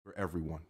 for everyone.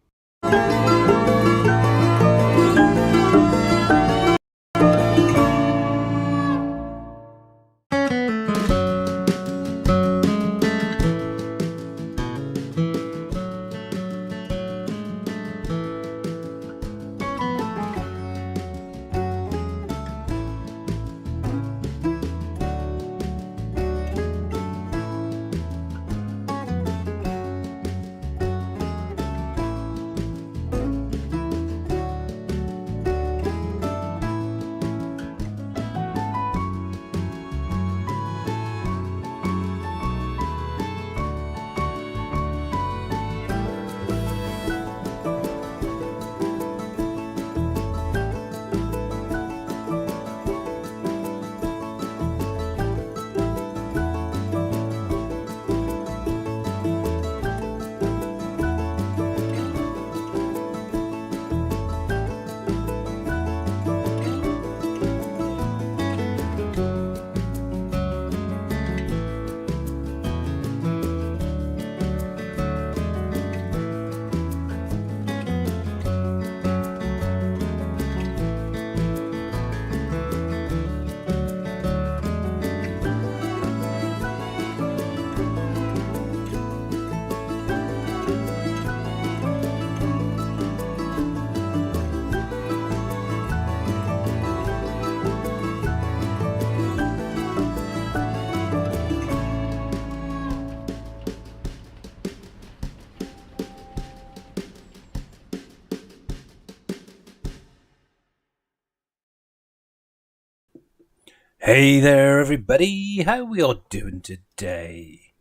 Hey there, everybody. How we all doing today?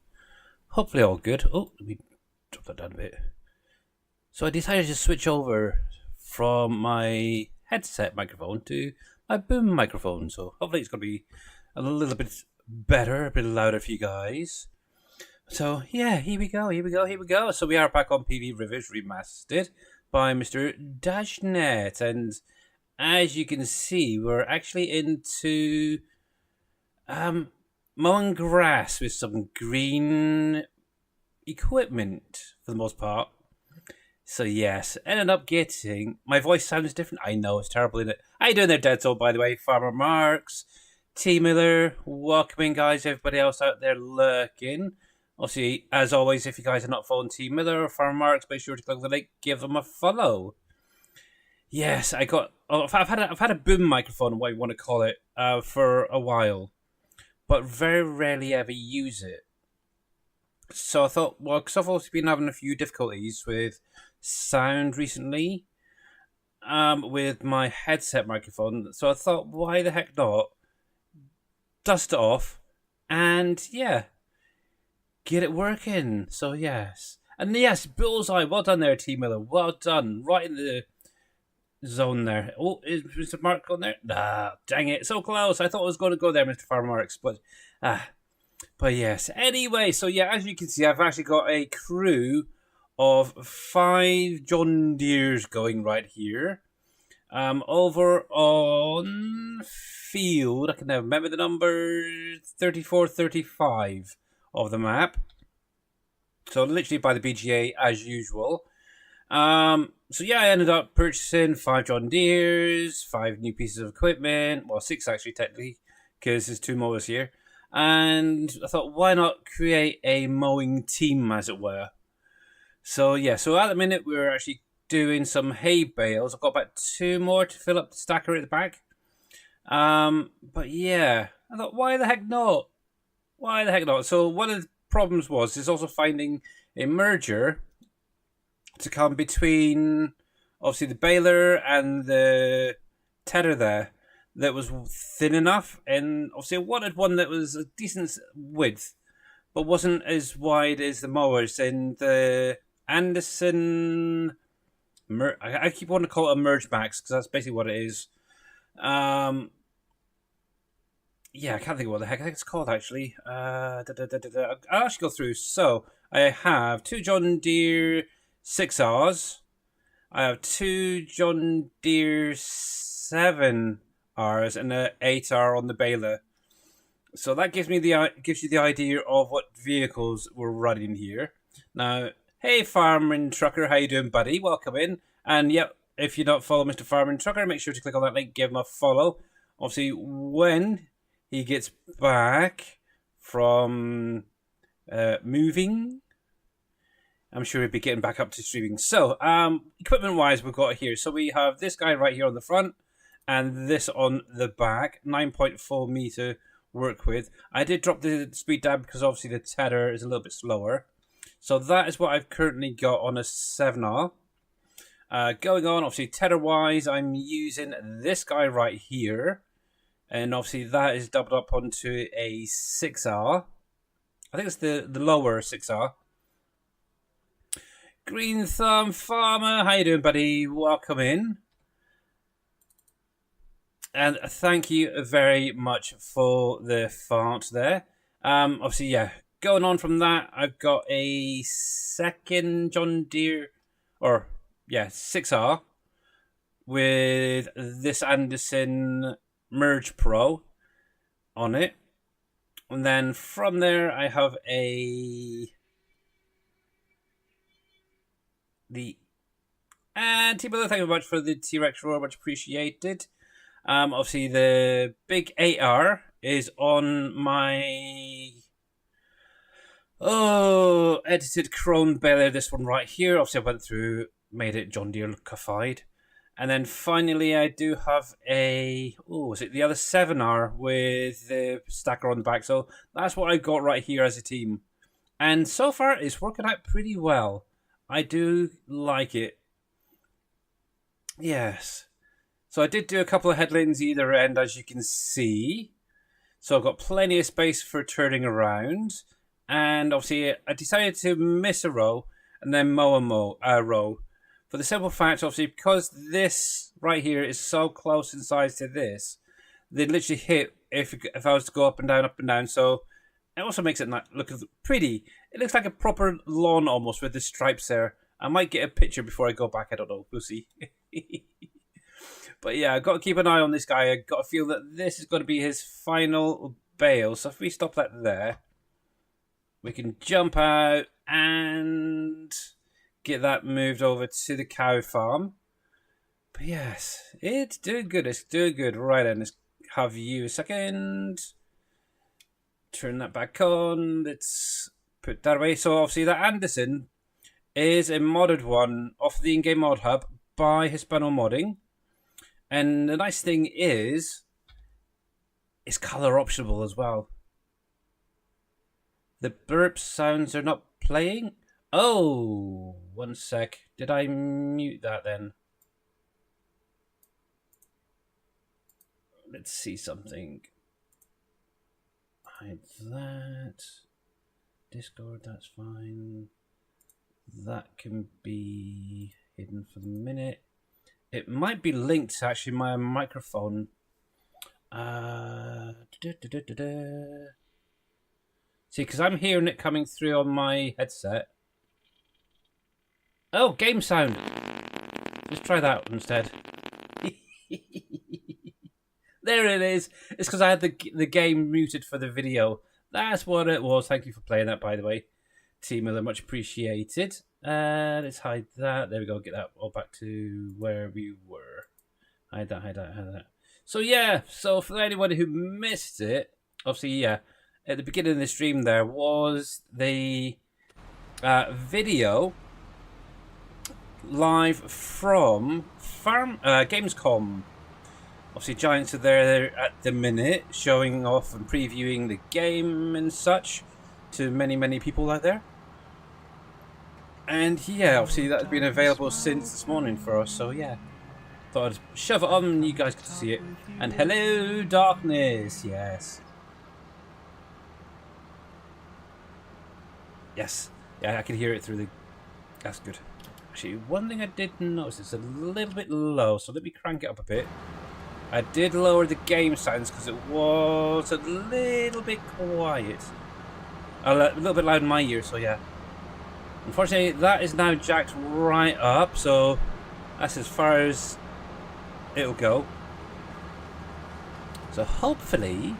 Hopefully all good. Oh, let me drop that down a bit. So I decided to switch over from my headset microphone to my boom microphone. So hopefully it's going to be a little bit better, a bit louder for you guys. So yeah, here we go. So we are back on PV Rivers Remastered by Mr. Dashnet, and as you can see, we're actually into mowing grass with some green equipment for the most part. So yes, ended up getting, my voice sounds different. I know, it's terrible, isn't it? How you doing there, Dead Soul, by the way? Farmer Marks, T Miller, welcoming guys, everybody else out there lurking. Obviously, as always, if you guys are not following T Miller or Farmer Marks, make sure to click the link, give them a follow. Yes, I've had a boom microphone, what you want to call it, for a while, but very rarely ever use it. So I thought, well, because I've also been having a few difficulties with sound recently, with my headset microphone. So I thought, why the heck not dust it off and yeah, get it working. So yes, and yes, bullseye. Well done there, T Miller. Well done, right in the zone there. Oh, is Mr. Mark going there? Nah, dang it, so close. I thought I was going to go there, Mr. Farmer Marks, but yes. Anyway, so yeah, as you can see, I've actually got a crew of 5 John Deeres going right here. Over on field, I can never remember the number 3435 of the map. So literally by the BGA as usual. So yeah, I ended up purchasing 5 John Deeres, 5 new pieces of equipment. Well, 6 actually, technically, because there's 2 mowers here. And I thought, why not create a mowing team, as it were? So yeah, so at the minute we're actually doing some hay bales. I've got about 2 more to fill up the stacker at the back. But yeah, I thought, why the heck not? Why the heck not? So one of the problems is also finding a merger to come between, obviously, the baler and the tether there that was thin enough, and obviously I wanted one that was a decent width, but wasn't as wide as the mowers in the Anderson. I keep wanting to call it a Merge Max because that's basically what it is. Yeah, I can't think of what the heck it's called actually. I'll actually go through. So I have 2 John Deere 6Rs. I have 2 John Deere 7Rs and an 8R on the baler. So that gives you the idea of what vehicles we're running here. Now, Hey, Farming Trucker, how you doing, buddy? Welcome in. And yep, if you don't follow Mr. Farming Trucker, make sure to click on that link, give him a follow. Obviously, when he gets back from moving, I'm sure he'll be getting back up to streaming. So, equipment-wise, we've got here. So we have this guy right here on the front, and this on the back. 9.4 meter work with. I did drop the speed down because obviously the tether is a little bit slower. So that is what I've currently got on a 7R. Going on, obviously, tether-wise, I'm using this guy right here. And obviously that is doubled up onto a 6R. I think it's the lower 6R. Green Thumb Farmer, how you doing, buddy? Welcome in. And thank you very much for the fart there. Obviously, yeah, going on from that, I've got a second John Deere, 6R, with this Anderson Merge Pro on it. And then from there, I have the T-Brother, thank you very much for the T-Rex roar, much appreciated. Obviously, the big 8R is on my edited Chrome baler. This one right here. Obviously, I went through, made it John Deere-ified. And then finally, I do have is it the other 7R with the stacker on the back? So that's what I got right here as a team. And so far, it's working out pretty well. I do like it. Yes. So I did do a couple of headlands either end, as you can see. So I've got plenty of space for turning around. And obviously, I decided to miss a row and then mow a row. For the simple fact, obviously, because this right here is so close in size to this, they'd literally hit if I was to go up and down, up and down. So it also makes it look pretty. It looks like a proper lawn almost with the stripes there. I might get a picture before I go back. I don't know. We'll see. But yeah, I've got to keep an eye on this guy. I've got to feel that this is going to be his final bale. So if we stop that there, we can jump out and get that moved over to the cow farm. But yes, it's doing good. It's doing good. Right then, let's have you a second. Turn that back on. Let's put that away. So obviously that Anderson is a modded one off the in-game mod hub by Hispano Modding. And the nice thing is, it's color optionable as well. The burp sounds are not playing. Oh, one sec. Did I mute that then? Let's see something. Hide that. Discord, that's fine. That can be hidden for the minute. It might be linked to actually my microphone. See, because I'm hearing it coming through on my headset. Oh, game sound. Let's try that instead. There it is. It's because I had the game muted for the video. That's what it was. Thank you for playing that, by the way. Team Miller, much appreciated. Let's hide that. There we go. Get that all back to where we were. Hide that, hide that, hide that. So yeah, so for anyone who missed it, obviously, yeah, at the beginning of the stream there was the video live from Gamescom. Obviously, Giants are there at the minute, showing off and previewing the game and such to many, many people out there. And yeah, obviously that's been available since this morning for us, so yeah. Thought I'd shove it on and you guys could see it. And hello, darkness, yes. Yes, yeah, I can hear it through the... That's good. Actually, one thing I did notice is a little bit low, so let me crank it up a bit. I did lower the game sounds because it was a little bit quiet. A little bit loud in my ear, so yeah. Unfortunately, that is now jacked right up, so that's as far as it'll go. So hopefully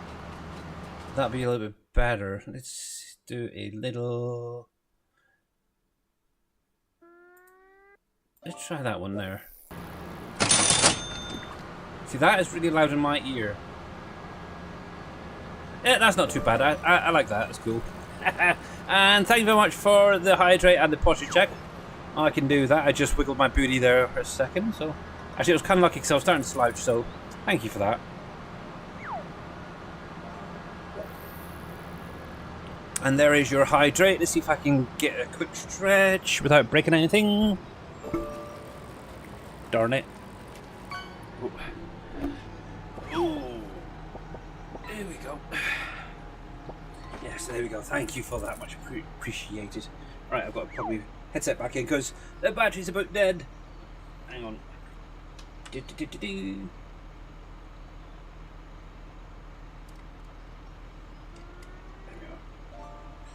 that'll be a little bit better. Let's do a little Let's try that one there. See, that is really loud in my ear. Yeah, that's not too bad. I like that. That's cool. And thank you very much for the hydrate and the posture check. I can do that. I just wiggled my booty there for a second. So actually, it was kind of lucky because I was starting to slouch. So thank you for that. And there is your hydrate. Let's see if I can get a quick stretch without breaking anything. Darn it. Ooh. There we go. Yes, there we go. Thank you for that. Much appreciated. Right, I've got to plug my headset back in because the battery's about dead. Hang on. There we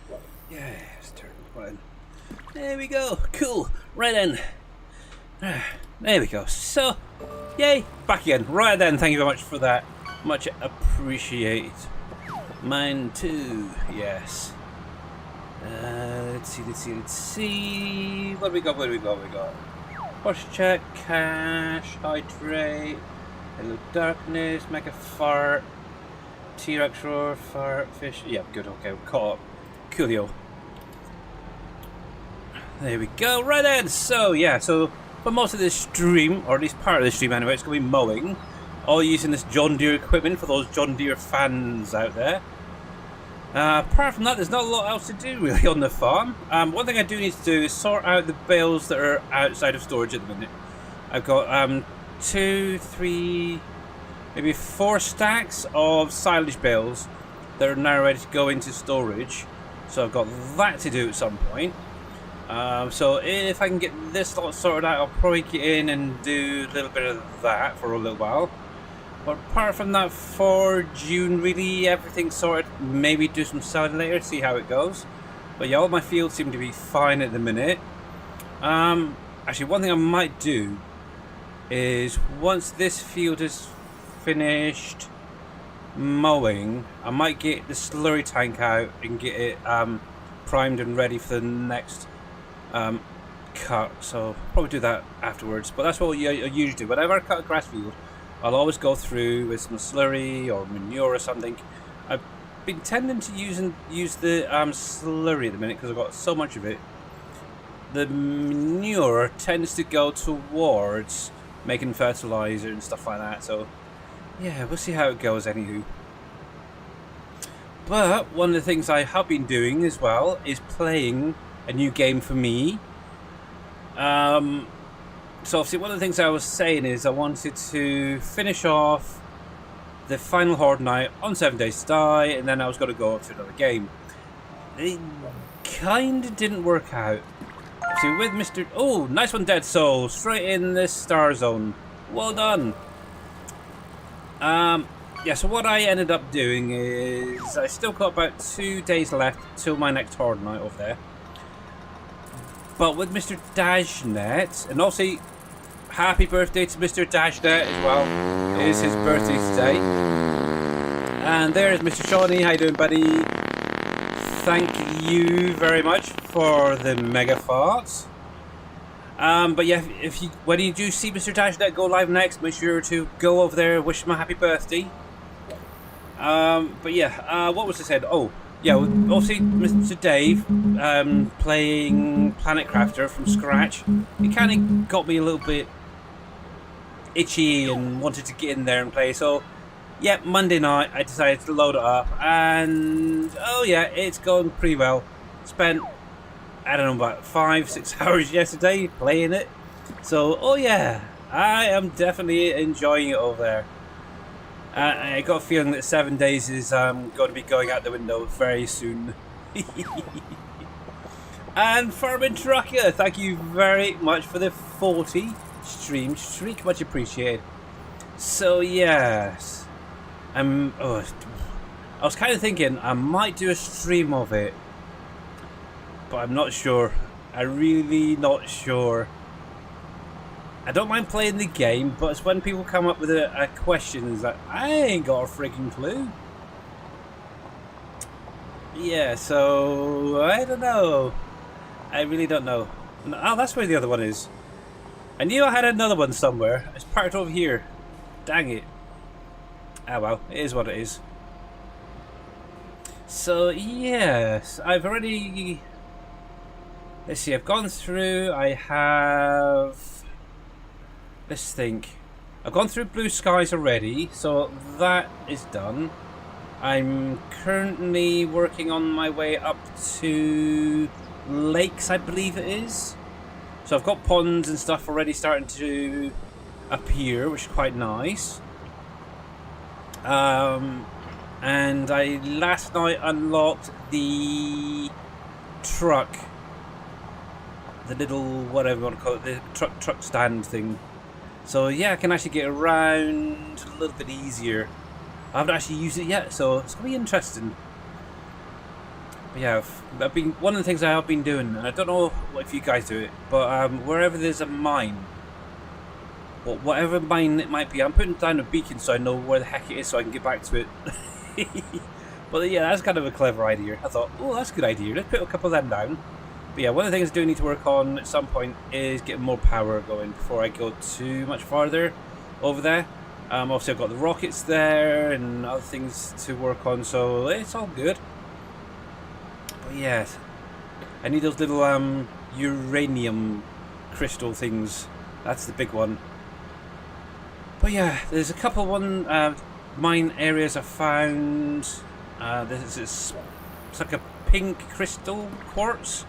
go. Yes, turn the button. There we go. Cool. Right then. There we go. So, yay, back again. Right then, thank you very much for that. Much appreciated. Mine too, yes. Let's see. What do we got? Push check, cash, hydrate, hello darkness, mega fart, T-Rex roar, fart, fish. Yeah, good, okay, we're caught up. Coolio. There we go. Right then, so yeah, so for most of this stream, or at least part of the stream anyway, it's going to be mowing. All using this John Deere equipment for those John Deere fans out there. Apart from that, there's not a lot else to do really on the farm. One thing I do need to do is sort out the bales that are outside of storage at the minute. I've got 2, 3, maybe 4 stacks of silage bales that are now ready to go into storage. So I've got that to do at some point. So if I can get this lot sorted out, I'll probably get in and do a little bit of that for a little while. But apart from that, for June, really everything's sorted. Maybe do some selling later, see how it goes. But yeah, all my fields seem to be fine at the minute. Actually, one thing I might do is once this field is finished mowing, I might get the slurry tank out and get it primed and ready for the next cut. So probably do that afterwards. But that's what I usually do. Whenever I cut a grass field, I'll always go through with some slurry or manure or something. I've been tending to use the slurry at the minute because I've got so much of it. The manure tends to go towards making fertilizer and stuff like that. So yeah, we'll see how it goes anywho. But one of the things I have been doing as well is playing a new game for me. So obviously one of the things I was saying is I wanted to finish off the final Horde night on 7 Days to Die, and then I was going to go up to another game. It kind of didn't work out. See, with Mr... Oh, nice one, Dead Soul. Straight in this star zone. Well done. Yeah, so what I ended up doing is I still got about 2 days left till my next Horde night over there. But with Mr. Dashnet, and also happy birthday to Mr. Dashnet as well. It is his birthday today. And there's Mr. Shawnee. How you doing, buddy? Thank you very much for the mega farts. But yeah, when you do see Mr. Dashnet go live next, make sure to go over there, wish him a happy birthday. But yeah, what was I said? Oh, yeah, obviously Mr. Dave playing Planet Crafter from scratch. It kind of got me a little bit itchy and wanted to get in there and play. So yeah, Monday night I decided to load it up, and oh yeah, it's going pretty well. Spent, I don't know, about 5-6 hours yesterday playing it. So oh yeah, I am definitely enjoying it over there. I got a feeling that 7 days is going to be going out the window very soon. And Farming Trucker, thank you very much for the 40 stream streak, much appreciated. So yes, I was kind of thinking I might do a stream of it, but I'm not sure. I'm really not sure. I don't mind playing the game, but it's when people come up with a question, it's like, I ain't got a freaking clue. Yeah, so I don't know. I really don't know. Oh, that's where the other one is. I knew I had another one somewhere. It's parked over here. Dang it. Ah well, it is what it is. So yes, I've already... Let's see, I've gone through, I have... Let's think. I've gone through Blue Skies already, so that is done. I'm currently working on my way up to Lakes, I believe it is. So I've got ponds and stuff already starting to appear, which is quite nice. And I last night unlocked the truck. The little, whatever you want to call it, the truck stand thing. So yeah, I can actually get around a little bit easier. I haven't actually used it yet, so it's going to be interesting. But yeah, I've been, one of the things I have been doing, and I don't know if you guys do it, but wherever there's a mine, or whatever mine it might be, I'm putting down a beacon so I know where the heck it is so I can get back to it. But yeah, that's kind of a clever idea. I thought, oh, that's a good idea. Let's put a couple of them down. But yeah, one of the things I do need to work on at some point is getting more power going before I go too much farther over there. Obviously I've got the rockets there and other things to work on, so it's all good. But yeah, I need those little uranium crystal things. That's the big one. But yeah, there's a couple mine areas I found. It's like a pink crystal quartz.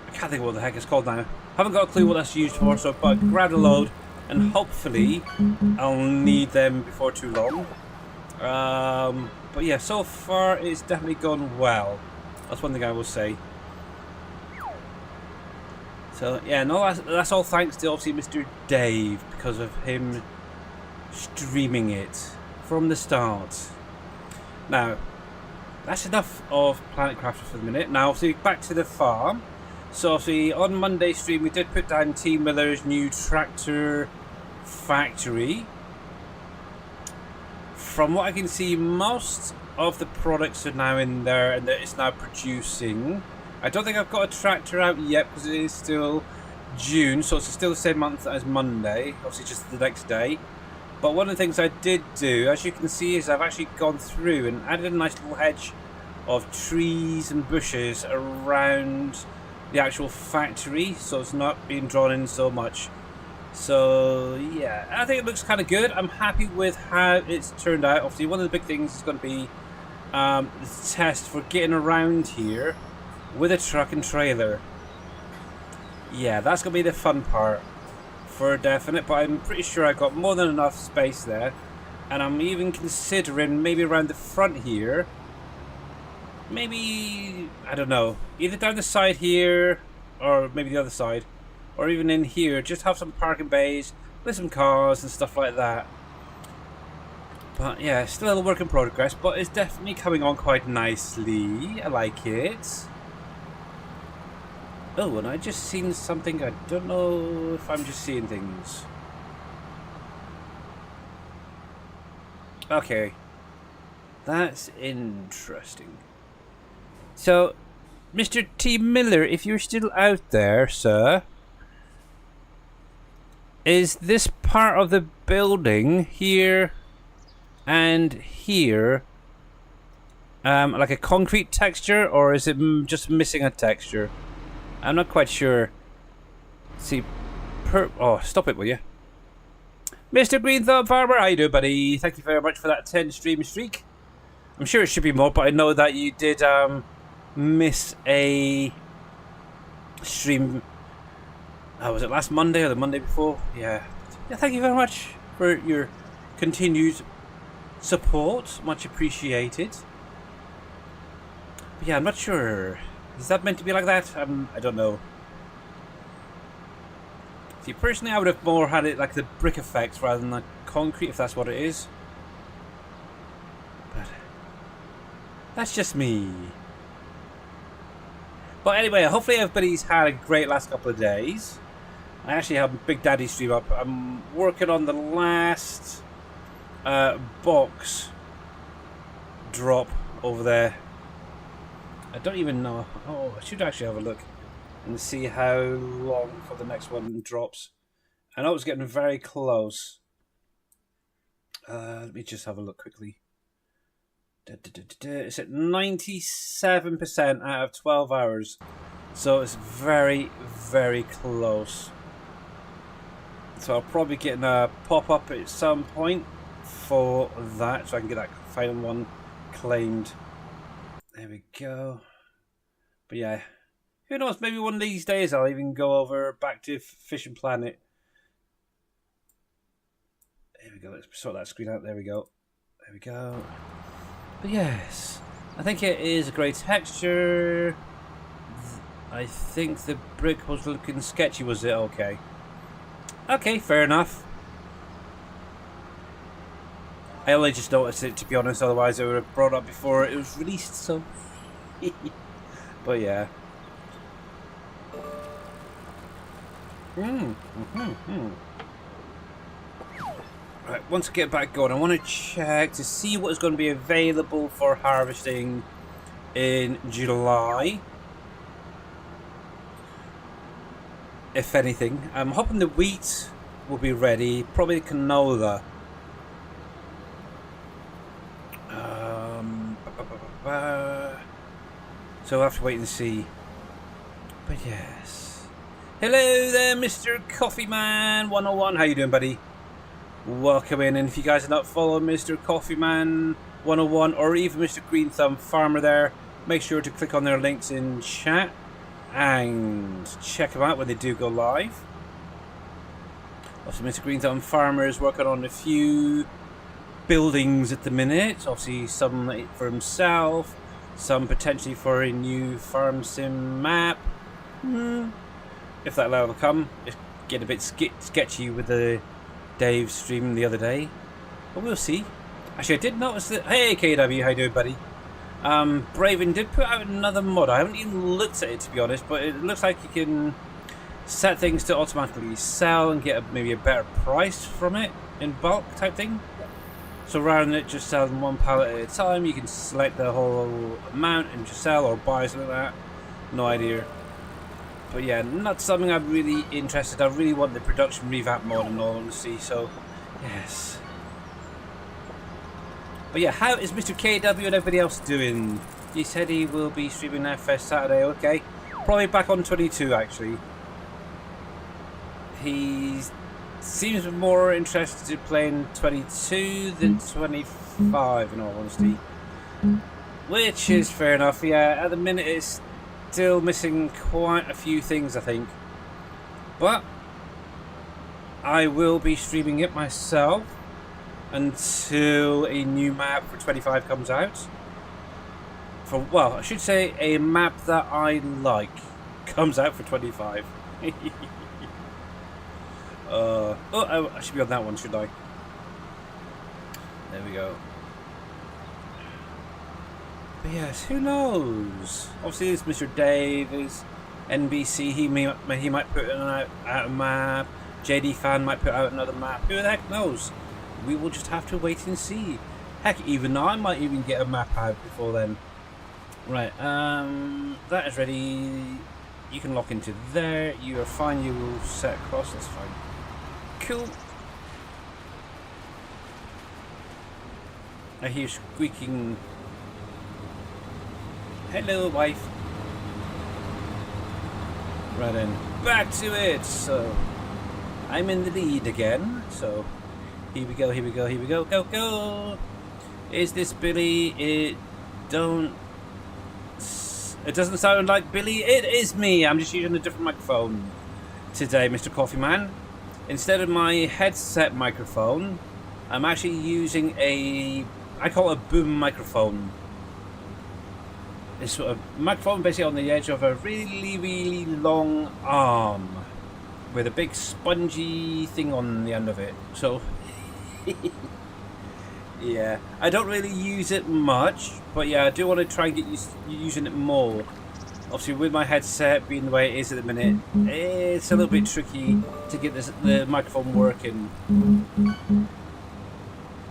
I can't think of what the heck it's called now. Haven't got a clue what that's used for, so but grab a load and hopefully I'll need them before too long. But yeah, so far it's definitely gone well. That's one thing I will say. So yeah, no, that's all thanks to obviously Mr. Dave, because of him streaming it from the start. Now, that's enough of Planet Crafter for the minute. Now, obviously, back to the farm. So, obviously, on Monday's stream, we did put down T. Miller's new tractor factory. From what I can see, most of the products are now in there and it's now producing. I don't think I've got a tractor out yet because it is still June, so it's still the same month as Monday, obviously just the next day. But one of the things I did do, as you can see, is I've actually gone through and added a nice little hedge of trees and bushes around the actual factory, so it's not being drawn in so much. So yeah, I think it looks kind of good. I'm happy with how it's turned out. Obviously, one of the big things is going to be the test for getting around here with a truck and trailer. Yeah, that's going to be the fun part for definite, but I'm pretty sure I got more than enough space there. And I'm even considering maybe around the front here, maybe, I don't know, either down the side here or maybe the other side, or even in here, just have some parking bays with some cars and stuff like that. But yeah, still a work in progress, but it's definitely coming on quite nicely. I like it. Oh, and I just seen something. I don't know if I'm just seeing things. Okay. That's interesting. So, Mr. T. Miller, if you're still out there, sir, is this part of the building here and here like a concrete texture, or is it just missing a texture? I'm not quite sure. See, oh, stop it, will you? Mr. Green Thumb Farmer, how you doing, buddy? Thank you very much for that 10 stream streak. I'm sure it should be more, but I know that you did miss a stream. Was it last Monday or the Monday before? Yeah. Yeah, thank you very much for your continued support. Much appreciated. But yeah, I'm not sure. Is that meant to be like that? I don't know. See, personally, I would have more had it like the brick effect rather than the concrete, if that's what it is. But that's just me. But anyway, hopefully everybody's had a great last couple of days. I actually have Big Daddy stream up. I'm working on the last box drop over there. I don't even know. Oh, I should actually have a look. and see how long before the next one drops. I know it's getting very close. Let me just have a look quickly. It's at 97% out of 12 hours. So it's very, very close. So I'll probably get a pop-up at some point for that, so I can get that final one claimed. There we go. But yeah, who knows, maybe one of these days I'll even go over back to Fishing Planet. There we go, let's sort that screen out. There we go. There we go. But yes, I think it is a great texture. I think the brick was looking sketchy, was it? Okay. Okay, fair enough. I only just noticed it, to be honest, otherwise I would have brought it up before it was released, so... But yeah. Right, once I get back going, I want to check to see what is going to be available for harvesting in July. If anything. I'm hoping the wheat will be ready. Probably the canola. So I'll have to wait and see. But yes. Hello there, Mr. Coffee Man 101. How you doing, buddy? Welcome in. And if you guys are not following Mr. Coffee Man 101 or even Mr. Green Thumb Farmer there, make sure to click on their links in chat and check them out when they do go live. Also, Mr. Green Thumb Farmer is working on a few buildings at the minute. Obviously, some for himself, some potentially for a new farm sim map. If that will come. It's getting a bit sketchy with the Dave stream the other day, but we'll see. Actually, I did notice that. Hey, KW, how you doing, buddy? Braven did put out another mod. I haven't even looked at it, to be honest, but it looks like you can set things to automatically sell and get maybe a better price from it in bulk type thing. So rather than it just selling one pallet at a time, you can select the whole amount and just sell or buy something like that. No idea. But yeah, not something I'm really interested in. I really want the production revamp mod in all honesty, so yes. But yeah, how is Mr. KW and everybody else doing? He said he will be streaming FS Saturday, okay. Probably back on 22 actually. He seems more interested in playing 22 than 25 in all honesty. Which is fair enough, yeah. At the minute it's still missing quite a few things, I think. But I will be streaming it myself until a new map for 25 comes out. Well, I should say a map that I like comes out for 25. I should be on that one, should I? There we go. But yes, who knows? Obviously, it's Mr. Dave, is NBC. He might put out a map. JD Fan might put out another map. Who the heck knows? We will just have to wait and see. Heck, even I might even get a map out before then. Right, that is ready. You can lock into there. You are fine. You will set across. That's fine. Cool. I hear squeaking. Hello, wife. Right then, back to it. So, I'm in the lead again. So, here we go, here we go, here we go. Go, go. Is this Billy? It doesn't sound like Billy. It is me. I'm just using a different microphone today, Mr. Coffee Man. Instead of my headset microphone, I'm actually using I call it a boom microphone. It's sort of microphone basically on the edge of a really, really long arm with a big spongy thing on the end of it. So, yeah, I don't really use it much, but yeah, I do want to try and get using it more. Obviously, with my headset being the way it is at the minute, it's a little bit tricky to get the microphone working.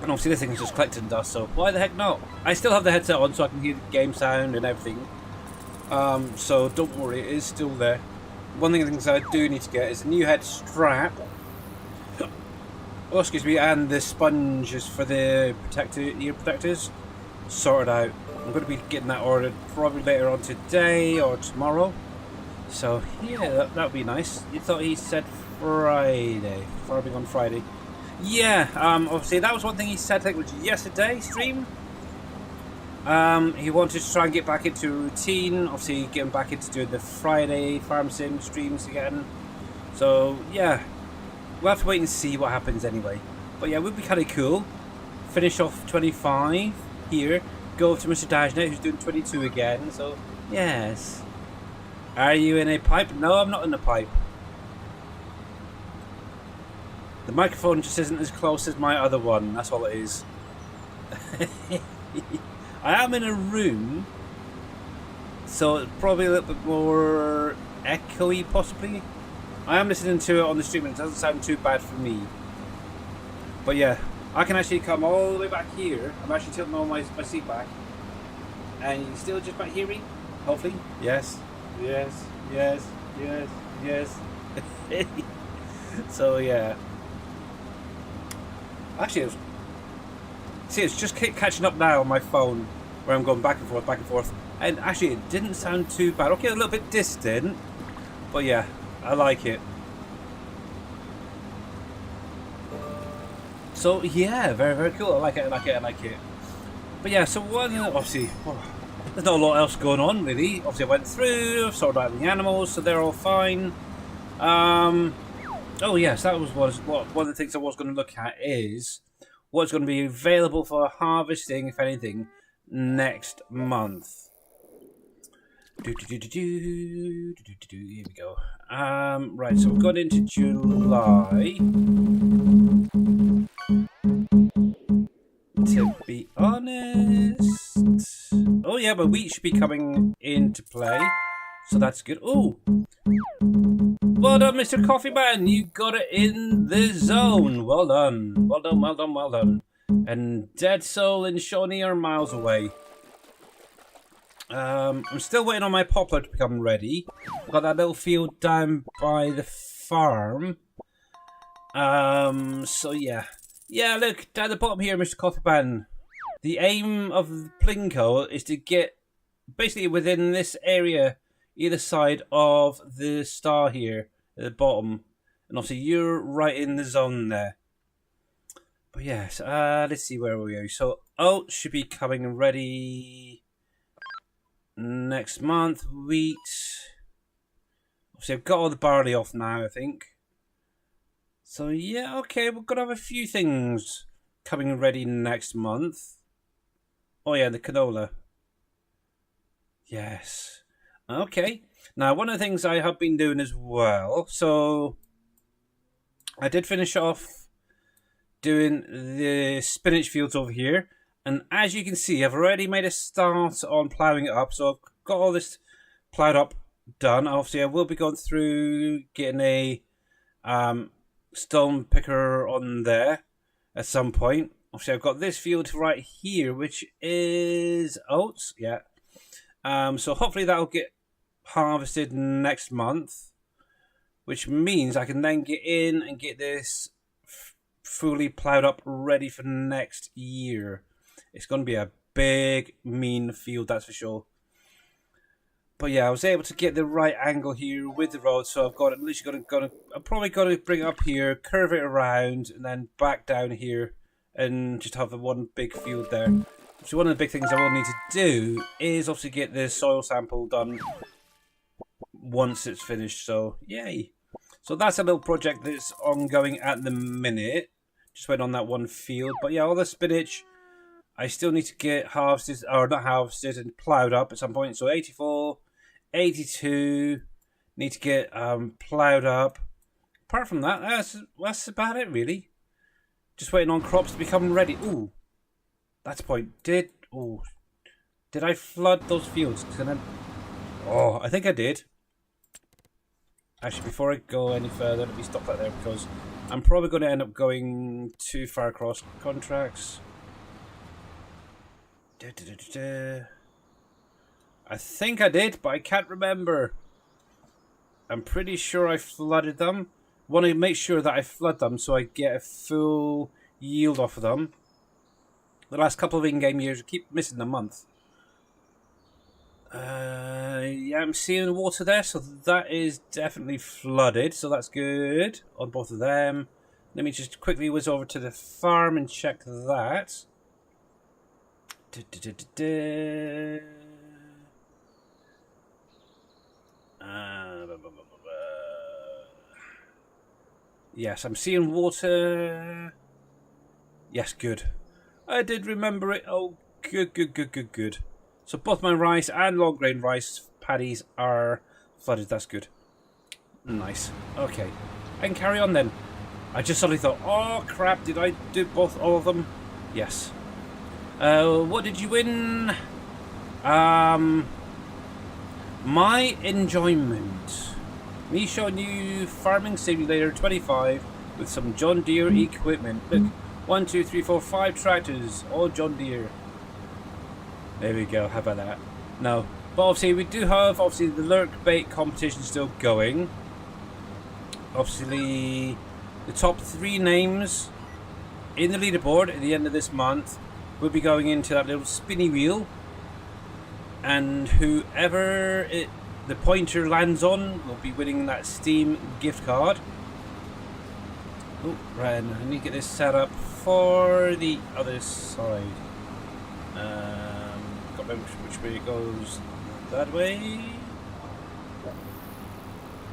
And obviously this thing is just collecting dust, so why the heck not? I still have the headset on so I can hear the game sound and everything. So don't worry, it is still there. one thing I do need to get is a new head strap. Oh, excuse me, and the sponges for the ear protectors sorted out. I'm going to be getting that ordered probably later on today or tomorrow. So yeah, that would be nice. You thought he said Friday, farming on Friday. Yeah, obviously that was one thing he said, I think it was yesterday stream. He wanted to try and get back into routine, obviously getting back into doing the Friday farm sim streams again. So yeah, we'll have to wait and see what happens anyway. But yeah, it would be kind of cool. Finish off 25 here, go to Mr. Dajnet who's doing 22 again, so yes. Are you in a pipe? No, I'm not in a pipe. The microphone just isn't as close as my other one, that's all it is. I am in a room, so it's probably a little bit more echoey possibly. I am listening to it on the stream and it doesn't sound too bad for me. But yeah, I can actually come all the way back here. I'm actually tilting all my seat back. And you can still just about hear me? Hopefully. Yes. Yes. Yes. Yes. Yes. So yeah. Actually, it's just catching up now on my phone where I'm going back and forth. And actually, it didn't sound too bad. Okay, a little bit distant. But yeah, I like it. So yeah, very, very cool. I like it. But yeah, so one, obviously, there's not a lot else going on really. Obviously, I went through, sorted out the animals, so they're all fine. Oh yes, that was one of the things I was going to look at is what's going to be available for harvesting, if anything, next month. Here we go. Right, so we've got into July. To be honest, oh yeah, but wheat should be coming into play, so that's good. Oh, well done, Mr. Coffee Man. You got it in the zone. Well done. Well done, well done, well done. And Dead Soul and Shawnee are miles away. I'm still waiting on my poplar to become ready. I've got that little field down by the farm. So yeah. Yeah, look, down the bottom here, Mr. Coffee Man. The aim of Plinko is to get basically within this area, either side of the star here at the bottom. And obviously you're right in the zone there. But yes, let's see where we are. So oats should be coming ready next month. Wheat. Obviously I've got all the barley off now, I think. So yeah, okay, we're going to have a few things coming ready next month. Oh yeah, the canola. Yes. Okay. Now, one of the things I have been doing as well, so I did finish off doing the spinach fields over here. And as you can see, I've already made a start on ploughing it up. So I've got all this ploughed up done. Obviously, I will be going through getting a stone picker on there at some point. Obviously, I've got this field right here, which is oats. Yeah. So hopefully that'll get harvested next month, which means I can then get in and get this fully ploughed up, ready for next year. It's going to be a big, mean field, that's for sure. But yeah, I was able to get the right angle here with the road, so I've got it. Literally I'm probably going to bring it up here, curve it around, and then back down here, and just have the one big field there. So one of the big things I will need to do is obviously get the soil sample done once it's finished. So yay! So that's a little project that's ongoing at the minute. Just went on that one field, but yeah, all the spinach I still need to get harvested, or not harvested, and ploughed up at some point. So 84. 82 need to get ploughed up. Apart from that, that's about it really. Just waiting on crops to become ready. Ooh, that's the point. Did I flood those fields? I think I did. Actually, before I go any further, let me stop that there because I'm probably going to end up going too far across contracts. I think I did, but I can't remember. I'm pretty sure I flooded them. Want to make sure that I flood them so I get a full yield off of them. The last couple of in-game years, I keep missing a month. Yeah, I'm seeing water there, so that is definitely flooded, so that's good on both of them. Let me just quickly whiz over to the farm and check that. Yes, I'm seeing water. Yes, good. I did remember it. Oh, good. So both my rice and long grain rice paddies are flooded. That's good. Nice. Okay. I can carry on then. I just suddenly thought, oh crap, did I do all of them? Yes. What did you win? My enjoyment. Me showing you Farming Simulator 25 with some John Deere equipment. Look, 1, 2, 3, 4, 5 tractors, all John Deere. There we go, how about that? No, but obviously we do have the lurk bait competition still going. Obviously, the top 3 names in the leaderboard at the end of this month will be going into that little spinny wheel, and whoever the pointer lands on will be winning that Steam gift card. Oh, right, I need to get this set up for the other side. Got to remember which way it goes. That way.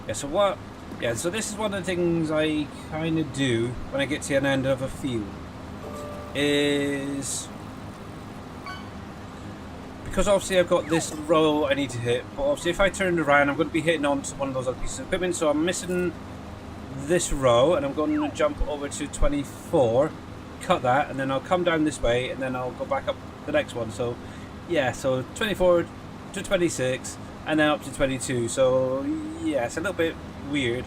Yeah. So what? Yeah. So this is one of the things I kind of do when I get to an end of a field. Is because obviously I've got this row I need to hit, but obviously if I turn around I'm going to be hitting onto one of those other pieces of equipment, so I'm missing this row and I'm going to jump over to 24, cut that, and then I'll come down this way and then I'll go back up the next one. So yeah, so 24 to 26 and then up to 22. So yeah, it's a little bit weird,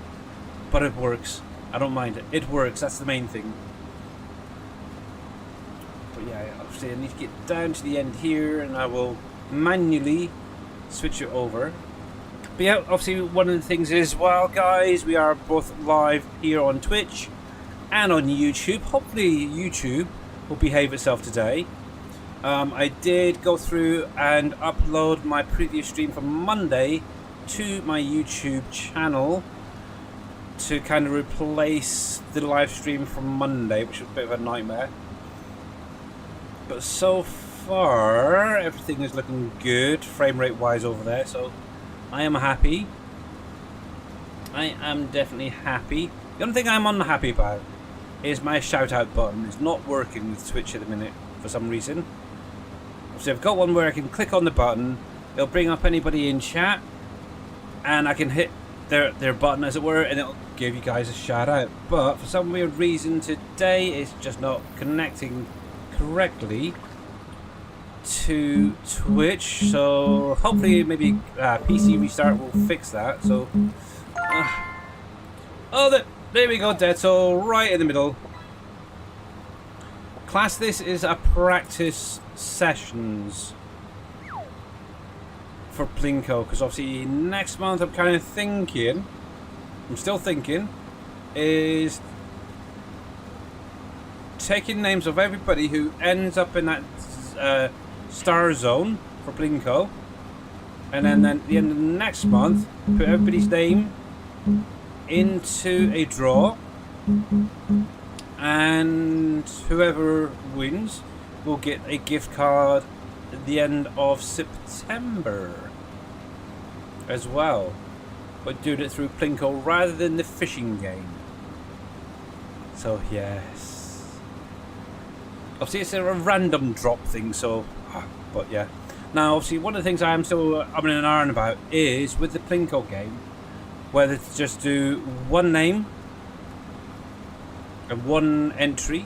but it works. I don't mind it. It works, that's the main thing. But yeah, obviously I need to get down to the end here and I will manually switch it over. But yeah, obviously one of the things is, well guys, we are both live here on Twitch and on YouTube. Hopefully YouTube will behave itself today. I did go through and upload my previous stream from Monday to my YouTube channel to kind of replace the live stream from Monday, which was a bit of a nightmare. But so far, everything is looking good, frame rate wise over there, so I am happy. I am definitely happy. The only thing I'm unhappy about is my shout out button. It's not working with Twitch at the minute for some reason. So I've got one where I can click on the button, it'll bring up anybody in chat, and I can hit their button as it were, and it'll give you guys a shout out. But for some weird reason today it's just not connecting correctly to Twitch, so hopefully maybe PC restart will fix that. So oh, there we go, dead. So right in the middle. Class, this is a practice sessions for Plinko, because obviously next month I'm kind of thinking, I'm still thinking, is taking names of everybody who ends up in that star zone for Plinko, and then at the end of next month put everybody's name into a draw, and whoever wins will get a gift card at the end of September as well, but doing it through Plinko rather than the fishing game. So yes, obviously it's a random drop thing, so but yeah. Now obviously one of the things I am still umming and ahhing about is with the Plinko game, whether to just do one name and one entry,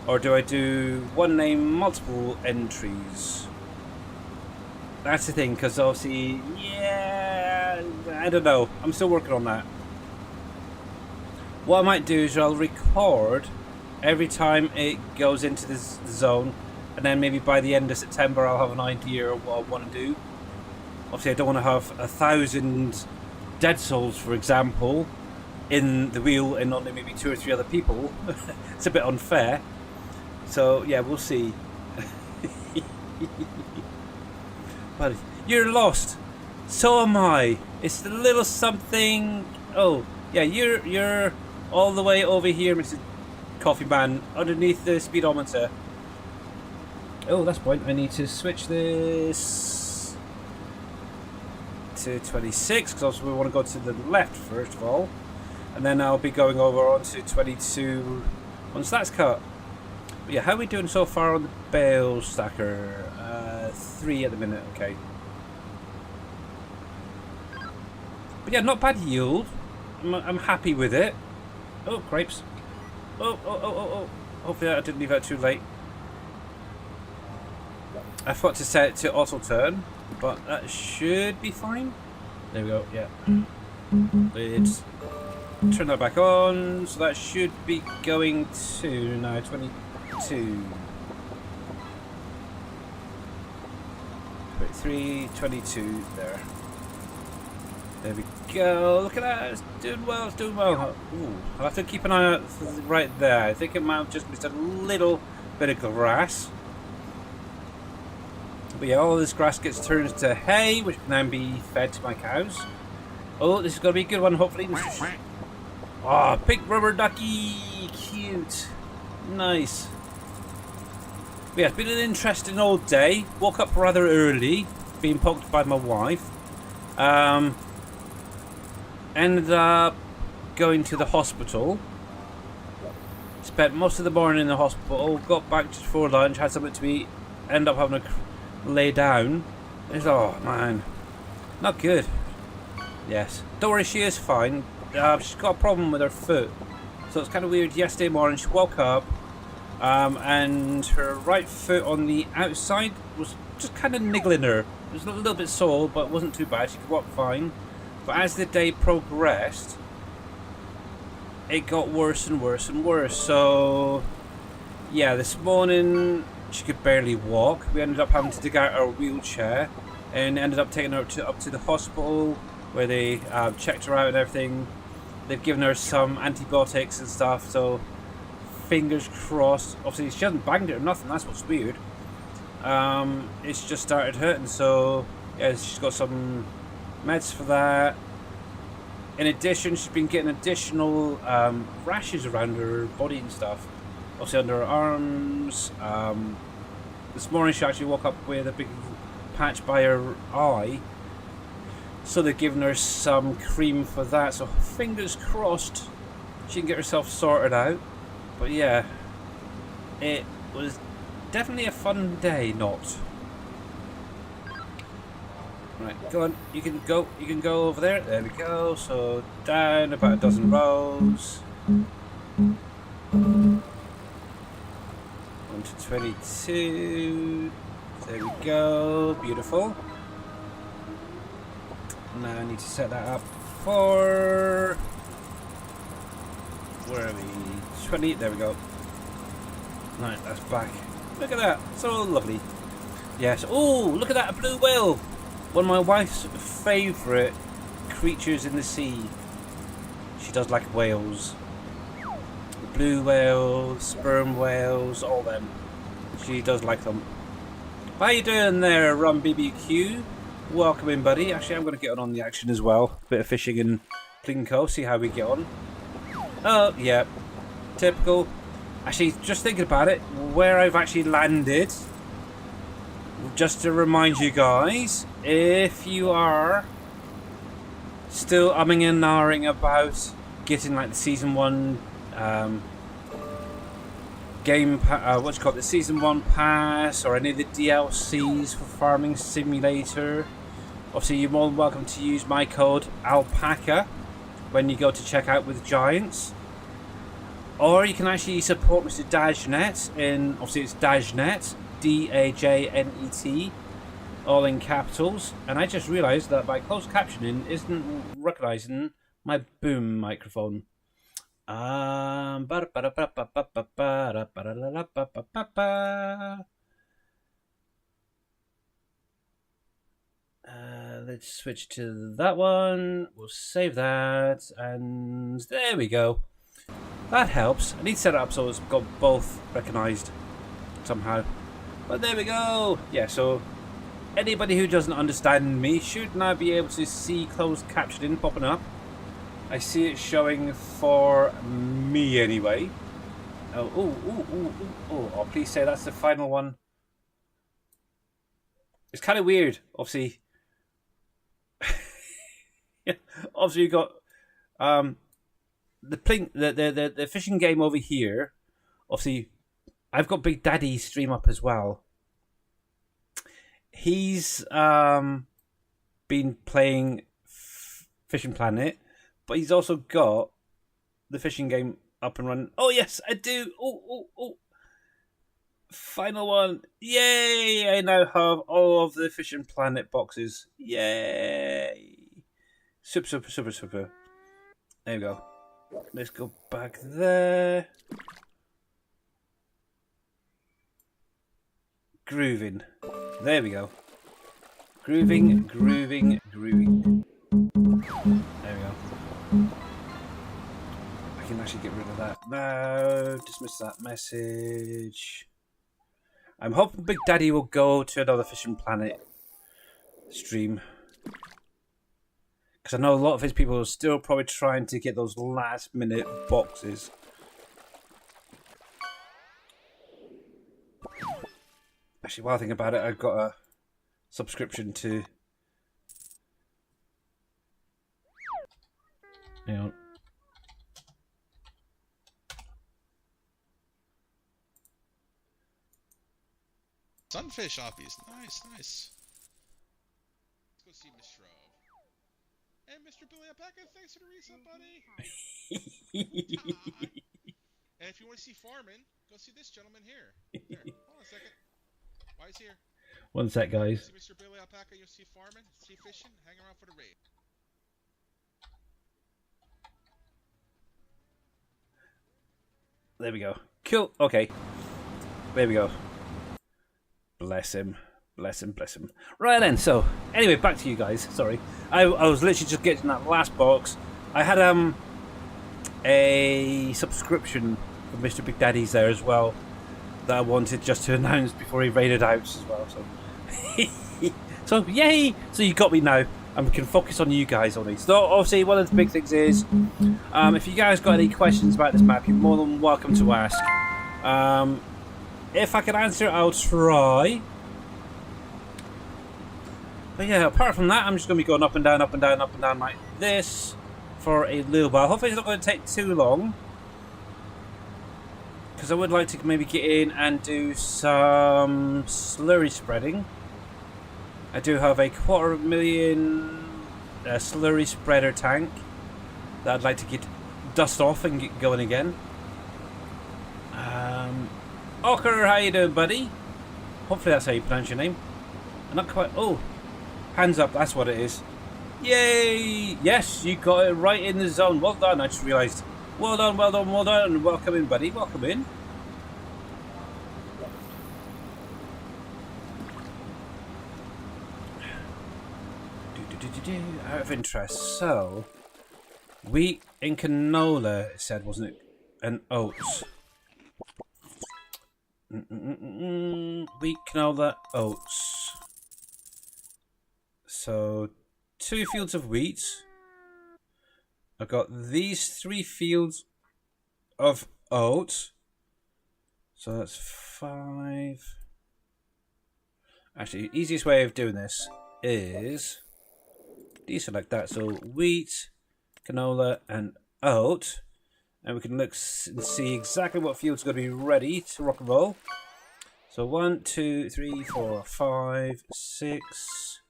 or do I do one name, multiple entries? That's the thing, because obviously, yeah, I don't know. I'm still working on that. What I might do is I'll record every time it goes into this zone, and then maybe by the end of September I'll have an idea of what I want to do. Obviously I don't want to have 1,000 Dead Souls, for example, in the wheel and only maybe 2 or 3 other people. It's a bit unfair. So yeah, we'll see. But you're lost. So am I. It's the little something. Oh yeah, you're all the way over here, Mr. Coffee Man, underneath the speedometer. Oh, that's point. I need to switch this to 26 because also we want to go to the left first of all, and then I'll be going over onto 22 once that's cut. But yeah, how are we doing so far on the bale stacker? 3 at the minute. Okay. But yeah, not bad yield. I'm happy with it. Oh, grapes. Oh. Hopefully I didn't leave out too late. I forgot to set it to auto turn, but that should be fine. There we go, yeah. Let's turn that back on. So that should be going to now 22. 23, 22 there. There we go. Look at that. It's doing well. It's doing well. Ooh, I'll have to keep an eye out right there. I think it might have just missed a little bit of grass. But yeah, all this grass gets turned to hay, which can then be fed to my cows. Oh, this is going to be a good one, hopefully. Oh, pink rubber ducky. Cute. Nice. But yeah, it's been an interesting old day. Woke up rather early, being poked by my wife. Ended up going to the hospital. Spent most of the morning in the hospital. Got back just before lunch, had something to eat. Ended up having to lay down. It's, oh man, not good. Yes, don't worry, she is fine. She's got a problem with her foot, so it's kind of weird. Yesterday morning she woke up and her right foot on the outside was just kind of niggling her. It was a little bit sore, but it wasn't too bad. She could walk fine. But as the day progressed, it got worse and worse and worse. So yeah, this morning she could barely walk. We ended up having to dig out our wheelchair and ended up taking her up to the hospital where they checked her out and everything. They've given her some antibiotics and stuff, so fingers crossed. Obviously she hasn't banged it or nothing, that's what's weird. It's just started hurting, so yeah, she's got some meds for that. In addition, she's been getting additional rashes around her body and stuff. Obviously under her arms. This morning she actually woke up with a big patch by her eye. So they've given her some cream for that. So fingers crossed she can get herself sorted out. But yeah, it was definitely a fun day, not. Right, go on, you can go over there. There we go. So down about a dozen rows. 1 to 22. There we go. Beautiful. Now I need to set that up for, where are we? 20. There we go. Right, that's back. Look at that. So lovely. Yes. Oh, look at that. A blue whale. One of my wife's favourite creatures in the sea. She does like whales. Blue whales, sperm whales, all them. She does like them. How you doing there, Rum BBQ? Welcome in, buddy. Actually, I'm going to get on the action as well. Bit of fishing in Plinko, see how we get on. Oh, yeah. Typical. Actually, just thinking about it, where I've actually landed, just to remind you guys, if you are still umming and ahhing about getting like the season 1 what's it called, the season 1 pass or any of the DLCs for Farming Simulator, obviously you're more than welcome to use my code Alpaca when you go to check out with Giants. Or you can actually support Mr. Dajnet in, obviously it's Dajnet, D-A-J-N-E-T, all in capitals. And I just realised that my closed captioning isn't recognising my boom microphone. Let's switch to that one. We'll save that, and there we go. That helps. I need to set it up so it's got both recognised somehow. But there we go. Yeah, so anybody who doesn't understand me should now be able to see closed captioning popping up. I see it showing for me anyway. Oh, please say that's the final one. It's kind of weird, obviously. Yeah, obviously you got the fishing game over here. Obviously, I've got Big Daddy's stream up as well. He's been playing Fishing Planet, but he's also got the fishing game up and running. Oh yes, I do. Oh. Final one. Yay! I now have all of the Fishing Planet boxes. Yay! Super. There we go. Let's go back there. Grooving. There we go. Grooving. There we go. I can actually get rid of that now. Dismiss that message. I'm hoping Big Daddy will go to another Fishing Planet stream. Because I know a lot of his people are still probably trying to get those last minute boxes. Actually, while I think about it, I've got a subscription to... Hang on. Sunfish offies. Nice. Let's go see Miss Shrove. Hey, Mr. Billy Alpaca, thanks for the reset, buddy. And if you want to see farming, go see this gentleman here. There, hold on a second. Why is here? One sec, guys. See Mr. Billy Alpaca, you'll see farming, see fishing, hang around for the raid. There we go. Cool. Okay. There we go. Bless him. Right then, so, anyway, back to you guys. Sorry. I was literally just getting that last box. I had a subscription for Mr. Big Daddy's there as well that I wanted just to announce before he raided out as well. So, so yay! So you got me now. And we can focus on you guys on these. So obviously one of the big things is if you guys got any questions about this map, you're more than welcome to ask. If I can answer, I'll try. But yeah, apart from that, I'm just going to be going up and down like this for a little while. Hopefully it's not going to take too long. Because I would like to maybe get in and do some slurry spreading. I do have a 250,000 slurry spreader tank that I'd like to get dust off and get going again. Ocker, how you doing, buddy? Hopefully that's how you pronounce your name. I'm not quite... Oh, hands up, that's what it is. Yay! Yes, you got it right in the zone. Well done, I just realised. Well done. Welcome in, buddy. Welcome in. Out of interest, so wheat and canola, it said, wasn't it? And oats. Wheat, canola, oats. So 2 fields of wheat. I've got these 3 fields of oats. So that's 5. Actually, the easiest way of doing this is deselect that. So wheat, canola, and oat. And we can look and see exactly what field's going to be ready to rock and roll. So 1, 2, 3, 4, 5, 6,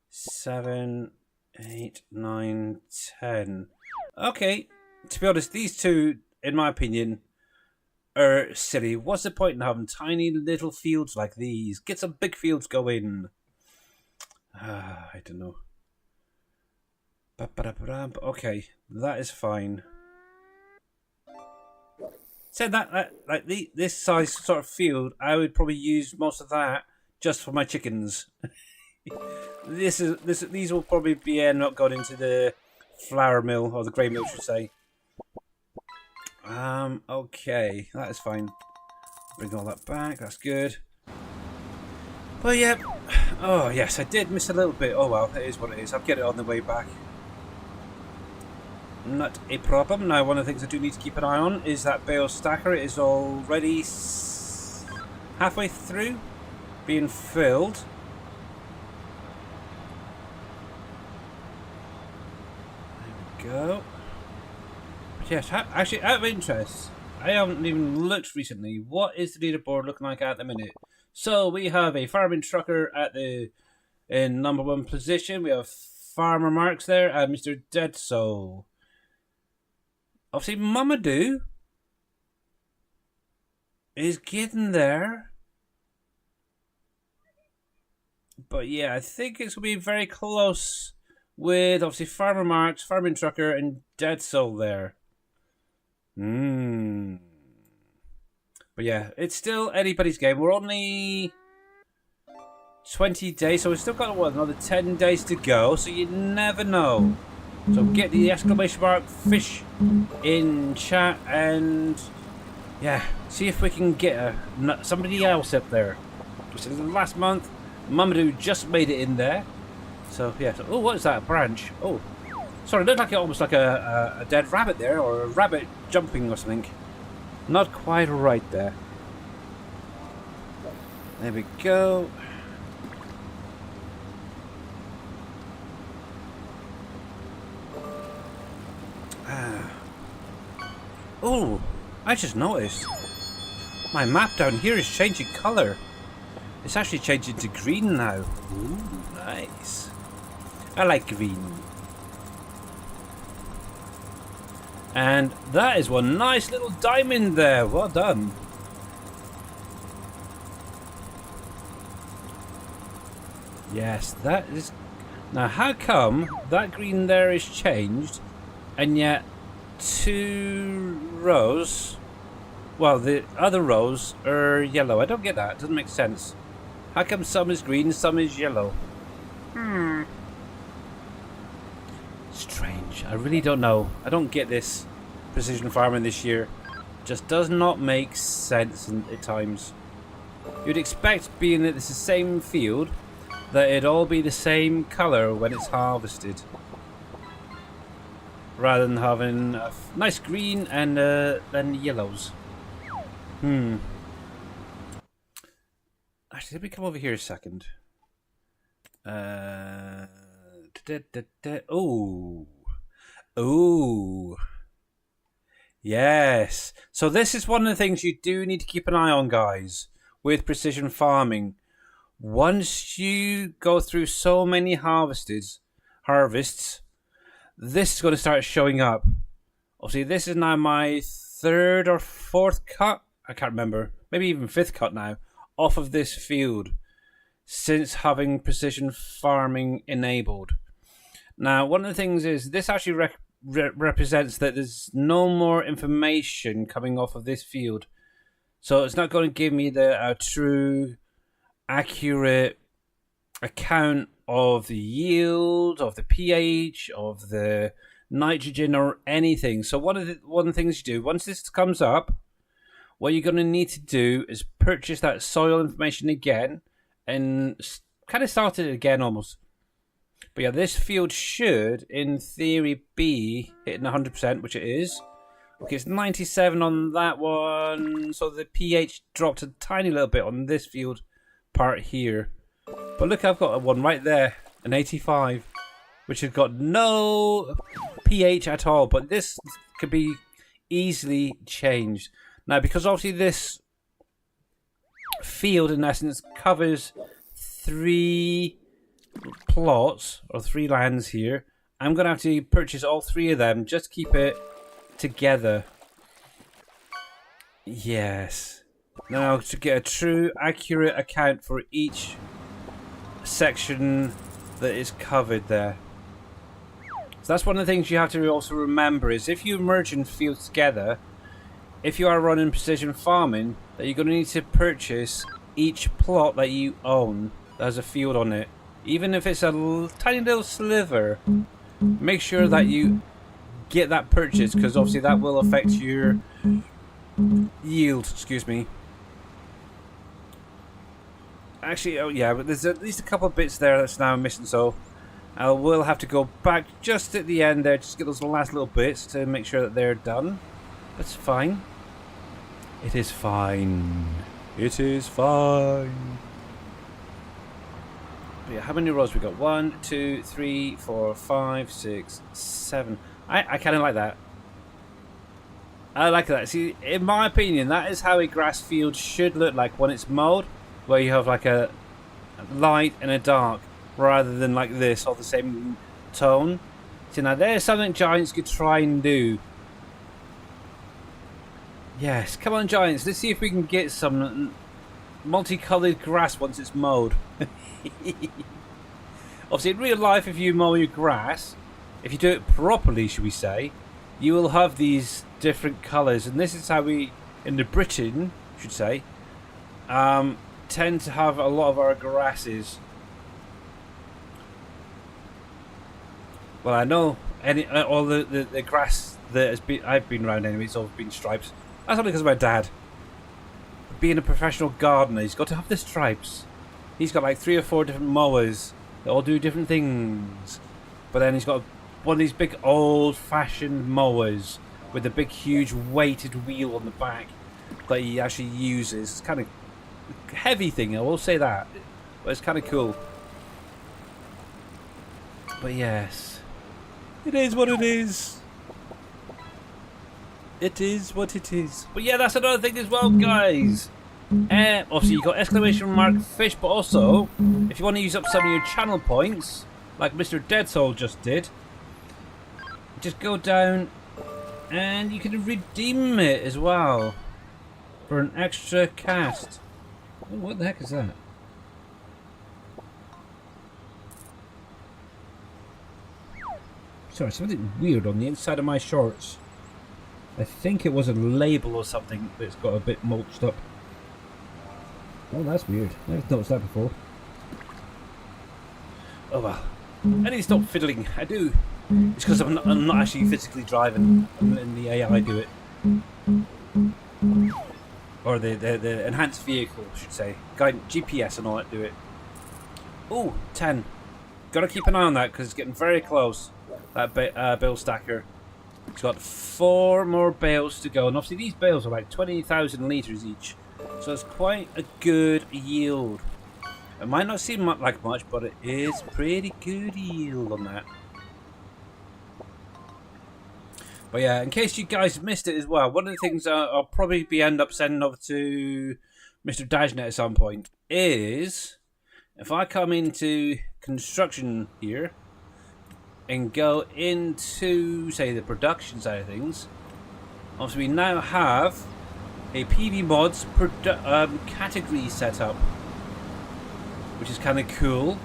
7, 8, 9, 10. Okay, to be honest, these two, in my opinion, are silly. What's the point in having tiny little fields like these? Get some big fields going. I don't know. Okay, that is fine. Said that, like this size sort of field, I would probably use most of that just for my chickens. These will probably be not going into the flour mill, or the grain mill, I should say. Okay, that is fine. Bring all that back. That's good. But yeah. Oh yes, I did miss a little bit. Oh well, it is what it is. I'll get it on the way back. Not a problem. Now, one of the things I do need to keep an eye on is that bale stacker. It is already halfway through being filled. There we go. But yes, actually, out of interest, I haven't even looked recently. What is the leaderboard looking like at the minute? So we have a farming trucker in number 1 position. We have Farmer Marks there and Mr. Dead Soul. Obviously, Mamadou is getting there. But yeah, I think it's going to be very close with obviously Farmer Marks, Farming Trucker, and Dead Soul there. But yeah, it's still anybody's game. We're only 20 days, so we've still got another 10 days to go, so you never know. So get the exclamation mark fish in chat and yeah, see if we can get somebody else up there. So last month, Mamadou just made it in there. So yeah, oh, what is that? A branch? Oh, sorry, it looked like almost like a dead rabbit there, or a rabbit jumping or something. Not quite right there. There we go. Oh, I just noticed. My map down here is changing colour. It's actually changing to green now. Ooh, nice. I like green. And that is one nice little diamond there. Well done. Yes, that is... Now, how come that green there is changed and yet 2 rows... Well, the other rows are yellow. I don't get that. It doesn't make sense. How come some is green, some is yellow? Strange. I really don't know. I don't get this precision farming this year. Just does not make sense at times. You'd expect, being that it's the same field, that it'd all be the same colour when it's harvested. Rather than having a nice green and then yellows. Actually, let me come over here a second. Oh. Yes. So this is one of the things you do need to keep an eye on, guys, with precision farming. Once you go through so many harvests, this is going to start showing up. Obviously, this is now my 3rd or 4th cut. I can't remember. Maybe even 5th cut now off of this field since having precision farming enabled. Now, one of the things is this actually represents that there's no more information coming off of this field. So it's not going to give me the true, accurate account of the yield, of the pH, of the nitrogen, or anything. So one of the things you do, once this comes up, what you're going to need to do is purchase that soil information again and kind of start it again almost. But yeah, this field should, in theory, be hitting 100%, which it is. Okay, it's 97 on that one, so the pH dropped a tiny little bit on this field part here. But look, I've got one right there, an 85, which has got no pH at all. But this could be easily changed. Now, because obviously this field, in essence, covers 3 plots, or 3 lands here, I'm going to have to purchase all 3 of them just to keep it together. Yes. Now, to get a true, accurate account for each section that is covered there. So that's one of the things you have to also remember, is if you merge in fields together, if you are running precision farming, that you're going to need to purchase each plot that you own that has a field on it. even if it's a tiny little sliver, make sure that you get that purchase, because obviously that will affect your yield. Excuse me. Actually, oh yeah, but there's at least a couple of bits there that's now missing, so I will have to go back just at the end there, just get those last little bits to make sure that they're done. That's fine. It is fine. It is fine. But yeah, how many rows we got? 1, 2, 3, 4, 5, 6, 7. I kind of like that. I like that. See, in my opinion, that is how a grass field should look like when it's mowed, where you have like a light and a dark, rather than like this, all the same tone. So now there's something Giants could try and do. Yes, come on Giants, let's see if we can get some multicolored grass once it's mowed. Obviously in real life, if you mow your grass, if you do it properly, should we say, you will have these different colours, and this is how we, in the Britain, should say, tend to have a lot of our grasses. Well, I know all the grass that has been, I've been around anyway, it's all been stripes. That's only because of my dad. Being a professional gardener, he's got to have the stripes. He's got like 3 or 4 different mowers that all do different things. But then he's got one of these big old-fashioned mowers with a big, huge weighted wheel on the back that he actually uses. It's kind of a heavy thing, I will say that. But it's kind of cool. But yes, it is what it is. It is what it is. But yeah, that's another thing as well, guys. Obviously, you got exclamation mark fish, but also, if you want to use up some of your channel points, like Mr. Dead Soul just did, just go down and you can redeem it as well for an extra cast. Oh, what the heck is that? Sorry, something weird on the inside of my shorts. I think it was a label or something that's got a bit mulched up. Oh, that's weird. I never noticed that before. Oh well. I need to stop fiddling. I do. It's because I'm not actually physically driving. I'm letting the AI do it. Or the enhanced vehicle, I should say. GPS and all that do it. Oh, 10. Gotta keep an eye on that because it's getting very close. That bale stacker. It's got 4 more bales to go, and obviously these bales are like 20,000 litres each, so it's quite a good yield. It might not seem like much, but it is pretty good yield on that. But yeah, in case you guys missed it as well, one of the things I'll probably end up sending over to Mr. Dajnet at some point is, if I come into construction here, and go into, say, the production side of things. Obviously, we now have a PV mods category set up, which is kind of cool.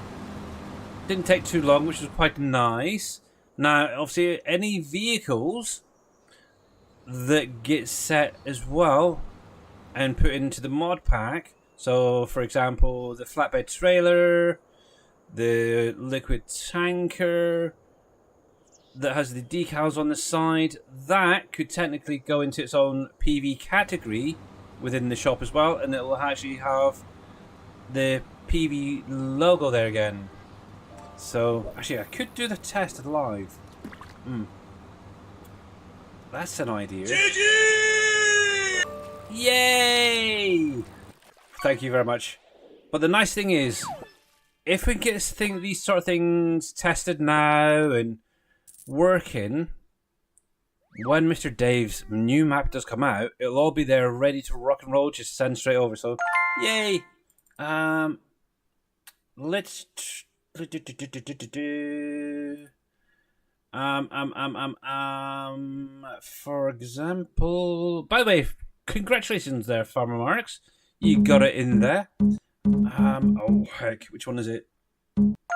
Didn't take too long, which was quite nice. Now, obviously, any vehicles that get set as well and put into the mod pack. So, for example, the flatbed trailer, the liquid tanker that has the decals on the side, that could technically go into its own PV category within the shop as well, and it will actually have the PV logo there again. So actually I could do the test live. That's an idea. GG! Yay! Thank you very much. But the nice thing is, if we get these sort of things tested now and working, when Mr. Dave's new map does come out, it'll all be there ready to rock and roll, just send straight over. So yay. Let's for example, by the way, congratulations there, Farmer Marks, you got it in there. Oh heck, which one is it?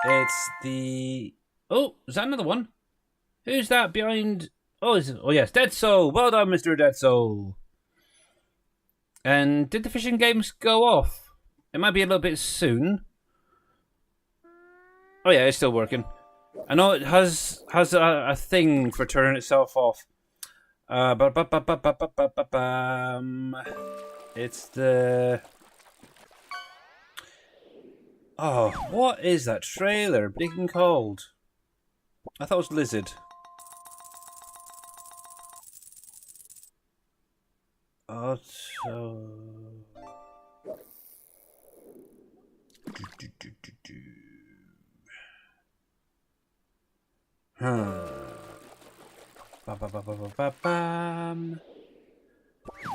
It's the, oh, is that another one? Who's that behind? Oh, yes, Dead Soul. Well done, Mr. Dead Soul. And did the fishing games go off? It might be a little bit soon. Oh yeah, it's still working. I know it has a thing for turning itself off. It's the... Oh, what is that trailer? Big and cold. I thought it was Lizard. Auto...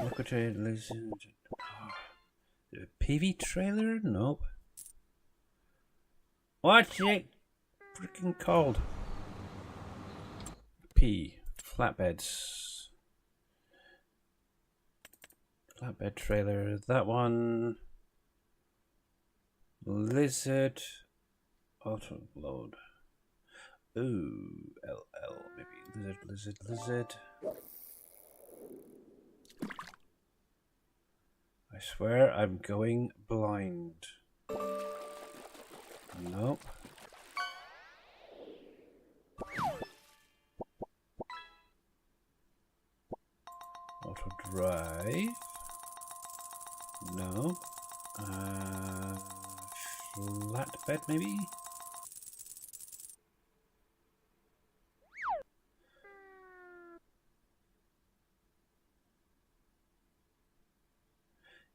Look at it, Lizard. PV trailer? Nope. What's it freaking called? P. Flatbeds. Flatbed trailer. That one. Lizard. Auto load. Ooh. LL. Maybe. Lizard. I swear I'm going blind. Nope. Auto drive. No. Flatbed maybe?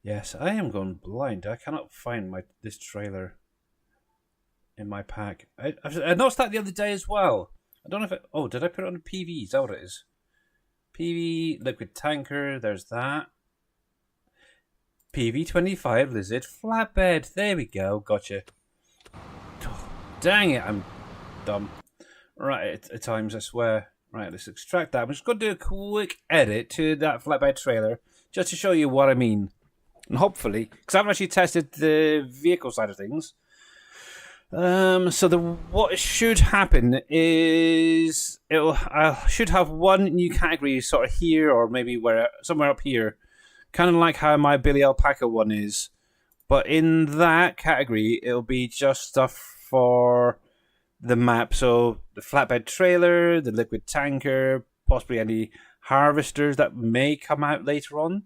Yes, I am going blind. I cannot find this trailer in my pack. I noticed that the other day as well. I don't know if it... Oh, did I put it on a PV? Is that what it is? PV, liquid tanker, there's that. PV25 Lizard flatbed. There we go. Gotcha. Oh, dang it, I'm dumb. Right, at times, I swear. Right, let's extract that. I'm just going to do a quick edit to that flatbed trailer just to show you what I mean. And hopefully, because I haven't actually tested the vehicle side of things. So what should happen is I should have one new category sort of here or maybe somewhere up here, kind of like how my Billy Alpaca one is. But in that category, it'll be just stuff for the map. So the flatbed trailer, the liquid tanker, possibly any harvesters that may come out later on.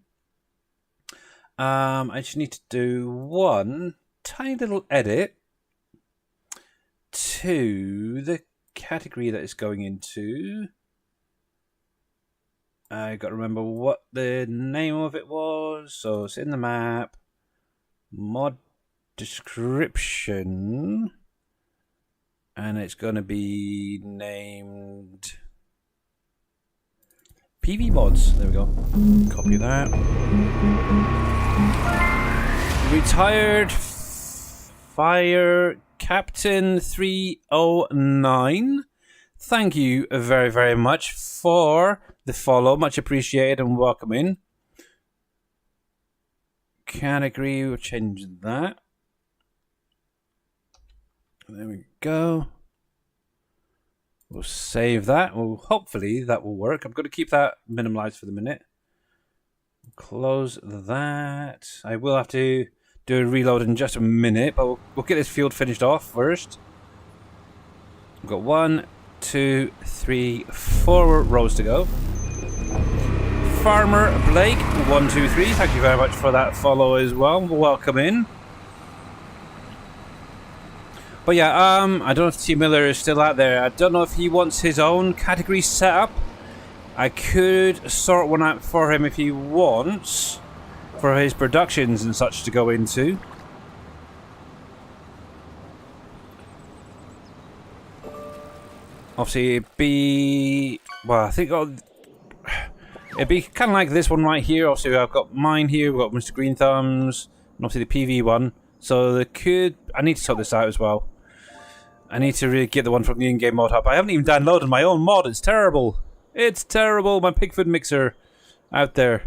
I just need to do one tiny little edit to the category that it's going into. I got to remember what the name of it was. So it's in the map. Mod description. And it's going to be named PV mods. There we go. Copy that. Retired Fire Captain 309. Thank you very, very much for the follow. Much appreciated and welcome in. Category, we'll change that. There we go. We'll save that. Well, hopefully that will work. I'm going to keep that minimalized for the minute. Close that. I will have to do a reload in just a minute, but we'll get this field finished off first. We've got 1, 2, 3, 4 rows to go. Farmer Blake 123, thank you very much for that follow as well. Welcome in. But yeah, I don't know if T Miller is still out there. I don't know if he wants his own category set up. I could sort one out for him if he wants, for his productions and such to go into. Obviously, it'd be... Well, I think it'd be kind of like this one right here. Obviously, I've got mine here. We've got Mr. Green Thumbs, and obviously the PV one. So I need to sort this out as well. I need to really get the one from the in-game mod hub. I haven't even downloaded my own mod. It's terrible. It's terrible. My pig food mixer out there.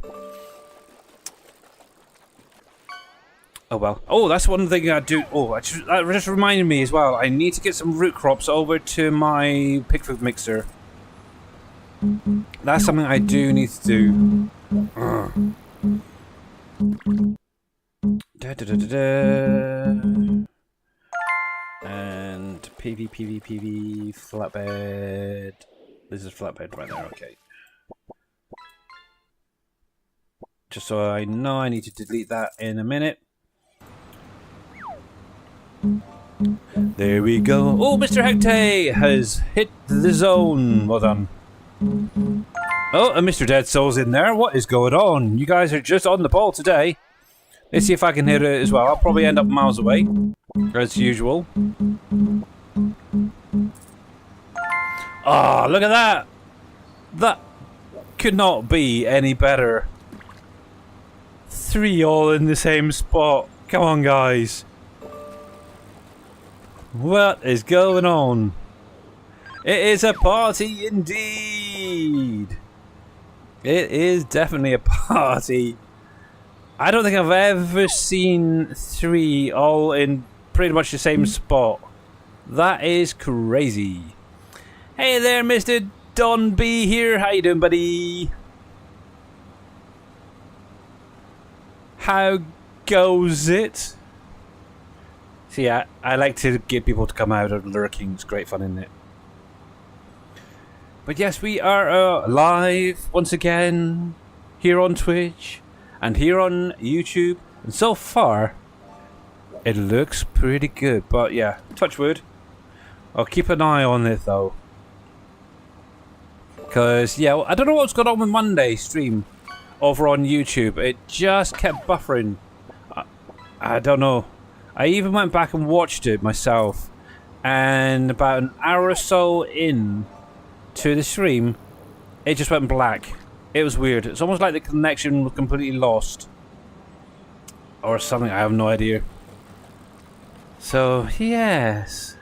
Oh well. Oh, that's one thing I do. Oh, that just reminded me as well. I need to get some root crops over to my pig food mixer. That's something I do need to do. And PV, flatbed. This is flatbed right there, okay. Just so I know, I need to delete that in a minute. There we go. Oh, Mr. Hecte has hit the zone. Well done. Oh, and Mr. Dead Soul's in there. What is going on? You guys are just on the ball today. Let's see if I can hit it as well. I'll probably end up miles away, as usual. Oh, look at that! That could not be any better. 3 all in the same spot. Come on, guys. What is going on? It is a party indeed. It is definitely a party. I don't think I've ever seen 3 all in pretty much the same spot. That is crazy. Hey there, Mr. Don B here. How you doing, buddy? How goes it? See, I like to get people to come out of lurking. It's great fun, isn't it? But yes, we are live once again here on Twitch and here on YouTube. And so far, it looks pretty good. But yeah, touch wood. I'll keep an eye on it though. Because, yeah, I don't know what's going on with Monday's stream over on YouTube. It just kept buffering. I don't know. I even went back and watched it myself. And about an hour or so in to the stream, it just went black. It was weird. It's almost like the connection was completely lost. Or something, I have no idea. So, yes.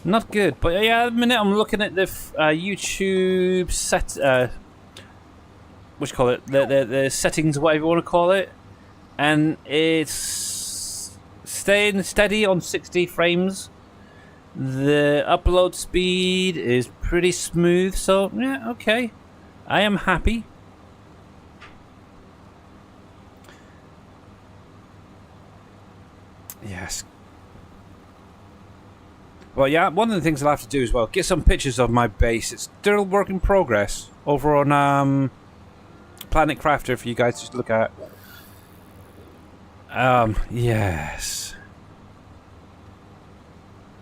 Not good. But yeah, at the minute I'm looking at the YouTube set... what do you call it? The settings, whatever you want to call it. And it's staying steady on 60 frames. The upload speed is pretty smooth, so yeah, okay. I am happy. Yes. Well, yeah, one of the things I'll have to do as well, get some pictures of my base. It's still work in progress over on Planet Crafter for you guys to look at. Yes.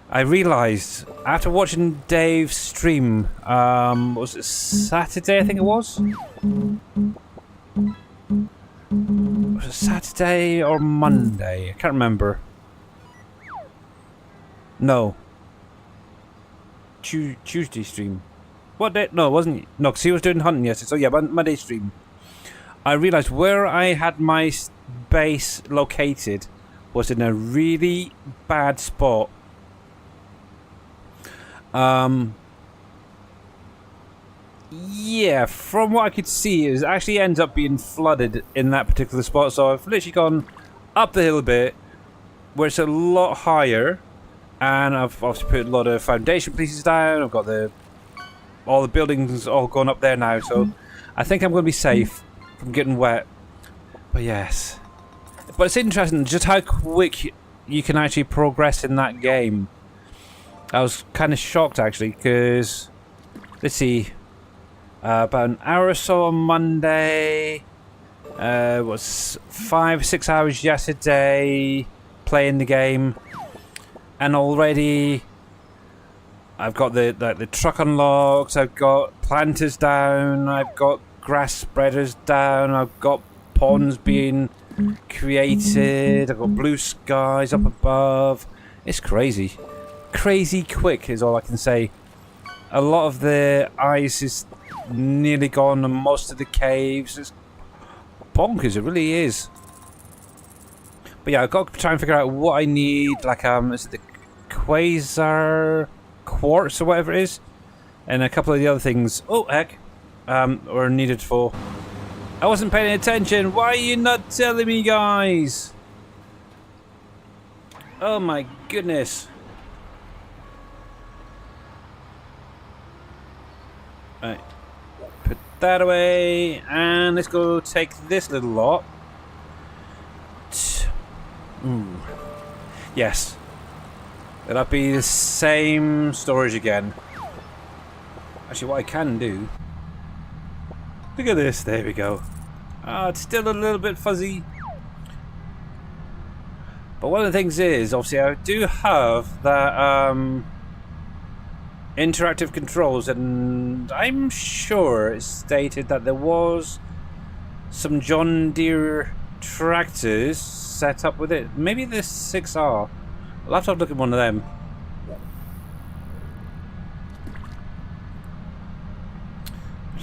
I realised after watching Dave's stream, was it Saturday? I think it was. Was it Saturday or Monday? I can't remember. No. Tuesday stream. What day? No, it wasn't. No, because he was doing hunting yesterday. So yeah, Monday stream. I realised where I had my base located was in a really bad spot. Yeah, from what I could see, it actually ends up being flooded in that particular spot. So I've literally gone up the hill a bit, where it's a lot higher, and I've obviously put a lot of foundation pieces down. I've got all the buildings all gone up there now, so I think I'm going to be safe from getting wet. But yes, but it's interesting just how quick you can actually progress in that game. I was kind of shocked actually, because let's see, about an hour or so on Monday, was 5-6 hours yesterday playing the game, and already I've got the truck unlocked, I've got planters down, I've got grass spreaders down, I've got ponds being created, I've got blue skies up above. It's crazy. Crazy quick is all I can say. A lot of the ice is nearly gone and most of the caves. It's bonkers, it really is. But yeah, I've got to try and figure out what I need, like is it the quasar quartz or whatever it is, and a couple of the other things. Oh heck, were needed for. I wasn't paying attention. Why are you not telling me, guys? Oh my goodness. Right, put that away, and let's go take this little lot. Ooh. Yes. It'll be the same storage again. Actually, what I can do... Look at this, there we go. It's still a little bit fuzzy. But one of the things is, obviously, I do have that interactive controls, and I'm sure it stated that there was some John Deere tractors set up with it. Maybe the 6R. I'll have to have a look at one of them.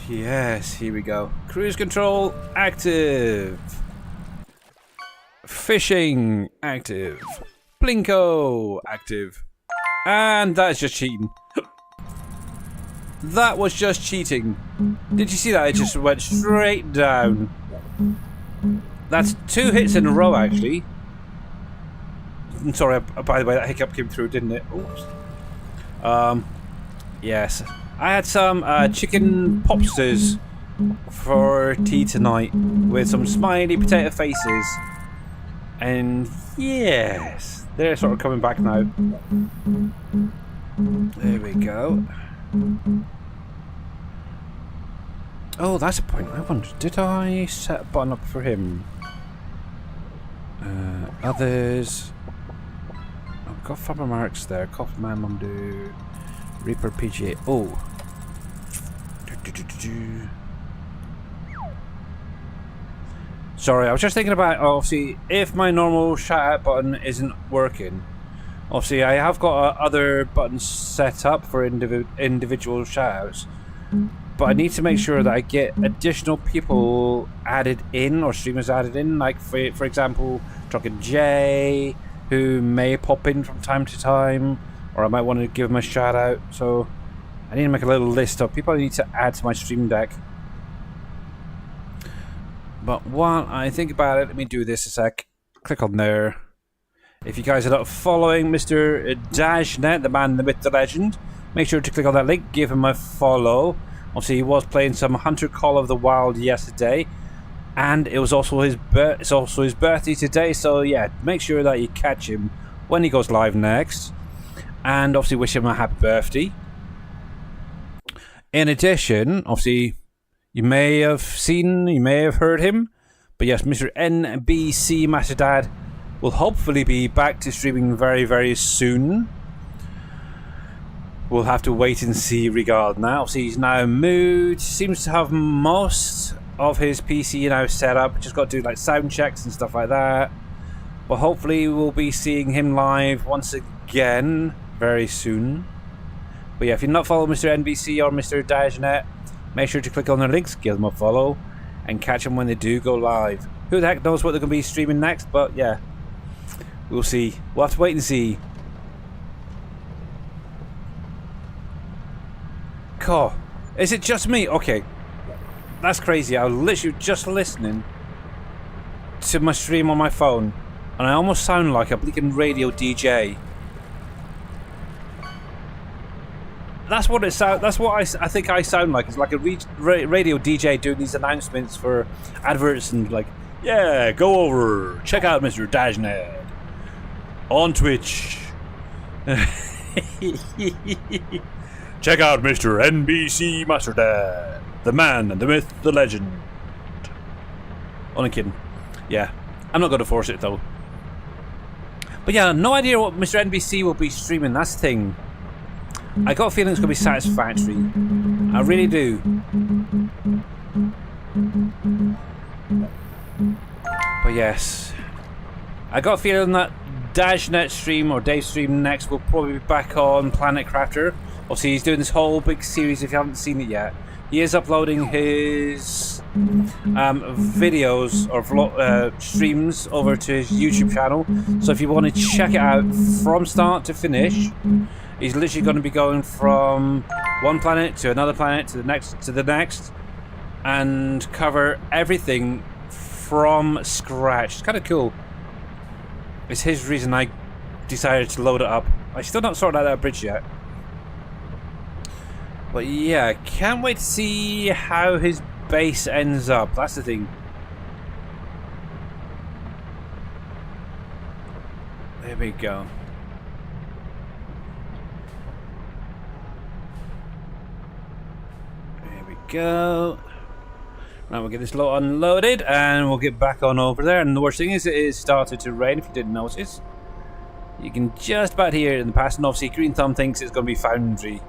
Yes, here we go. Cruise control active. Fishing active. Blinko active. And that's just cheating. That was just cheating. Did you see that? It just went straight down. That's 2 hits in a row, actually. I'm sorry, by the way, that hiccup came through, didn't it? Oops. Yes. I had some chicken popsters for tea tonight with some smiley potato faces. And yes, they're sort of coming back now. There we go. Oh, that's a point. I wonder, did I set a button up for him? Others. I've got Farmer Marks there. Coffee Man, Mundu, Reaper, PGA. Oh. Sorry, I was just thinking about, obviously, if my normal shout out button isn't working. Obviously, I have got other buttons set up for individual shout outs. But I need to make sure that I get additional people added in, or streamers added in. Like, for example, Drunken Jay, who may pop in from time to time. Or I might want to give him a shout out. So I need to make a little list of people I need to add to my stream deck. But while I think about it, let me do this a sec. Click on there. If you guys are not following Mr. Dashnet, the man, the myth, the legend, make sure to click on that link, give him a follow. Obviously, he was playing some Hunter Call of the Wild yesterday, and it was also his birthday today. So yeah, make sure that you catch him when he goes live next, and obviously wish him a happy birthday. In addition, obviously, you may have seen, you may have heard him, but yes, Mr. NBC Master Dad will hopefully be back to streaming very, very soon. We'll have to wait and see regarding that. Obviously, he's now moved. Seems to have most of his PC now set up. Just got to do like sound checks and stuff like that. But hopefully, we'll be seeing him live once again very soon. But yeah, if you're not following Mr. NBC or Mr. Dashnet, make sure to click on their links, give them a follow, and catch them when they do go live. Who the heck knows what they're going to be streaming next? But yeah, we'll see. We'll have to wait and see. Cool. Is it just me? Okay. That's crazy. I was literally just listening to my stream on my phone, and I almost sound like a bleaking radio DJ. That's what it sounds. That's what I think I sound like. It's like a radio DJ doing these announcements for adverts and like, yeah, go over, check out Mr. Dashnet on Twitch. Check out Mr. NBC Master Dad, the man and the myth, the legend. Only kidding. Yeah, I'm not going to force it though. But yeah, no idea what Mr. NBC will be streaming. That's the thing. I got a feeling it's going to be satisfactory. I really do. But yes, I got a feeling that Dashnet stream or Dave stream next will probably be back on Planet Crafter. Obviously, he's doing this whole big series. If you haven't seen it yet, he is uploading his videos or streams over to his YouTube channel. So if you want to check it out from start to finish, he's literally going to be going from one planet to another planet to the next, and cover everything from scratch. It's kind of cool. It's his reason I decided to load it up. I still not sorted out that bridge yet. But yeah, can't wait to see how his base ends up. That's the thing. There we go. go. Now we'll get this lot unloaded and we'll get back on over there. And the worst thing is it is started to rain, if you didn't notice. You can just about hear it in the past, and obviously Green Thumb thinks it's going to be Foundry.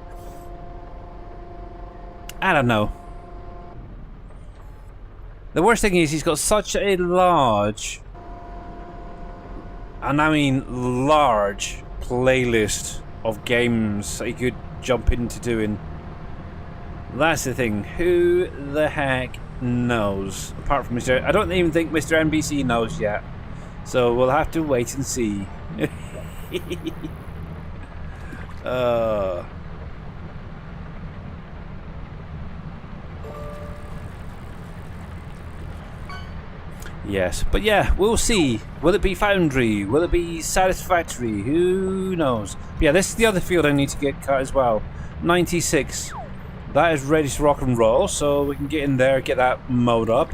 I don't know. The worst thing is he's got such a large, and I mean large, playlist of games that he could jump into doing. That's the thing. Who the heck knows? Apart from Mr. I don't even think Mr. NBC knows yet. So we'll have to wait and see. Yes, but yeah, we'll see. Will it be Foundry? Will it be Satisfactory? Who knows? But yeah, this is the other field I need to get cut as well. 96. That is ready to rock and roll, so we can get in there, get that mowed up.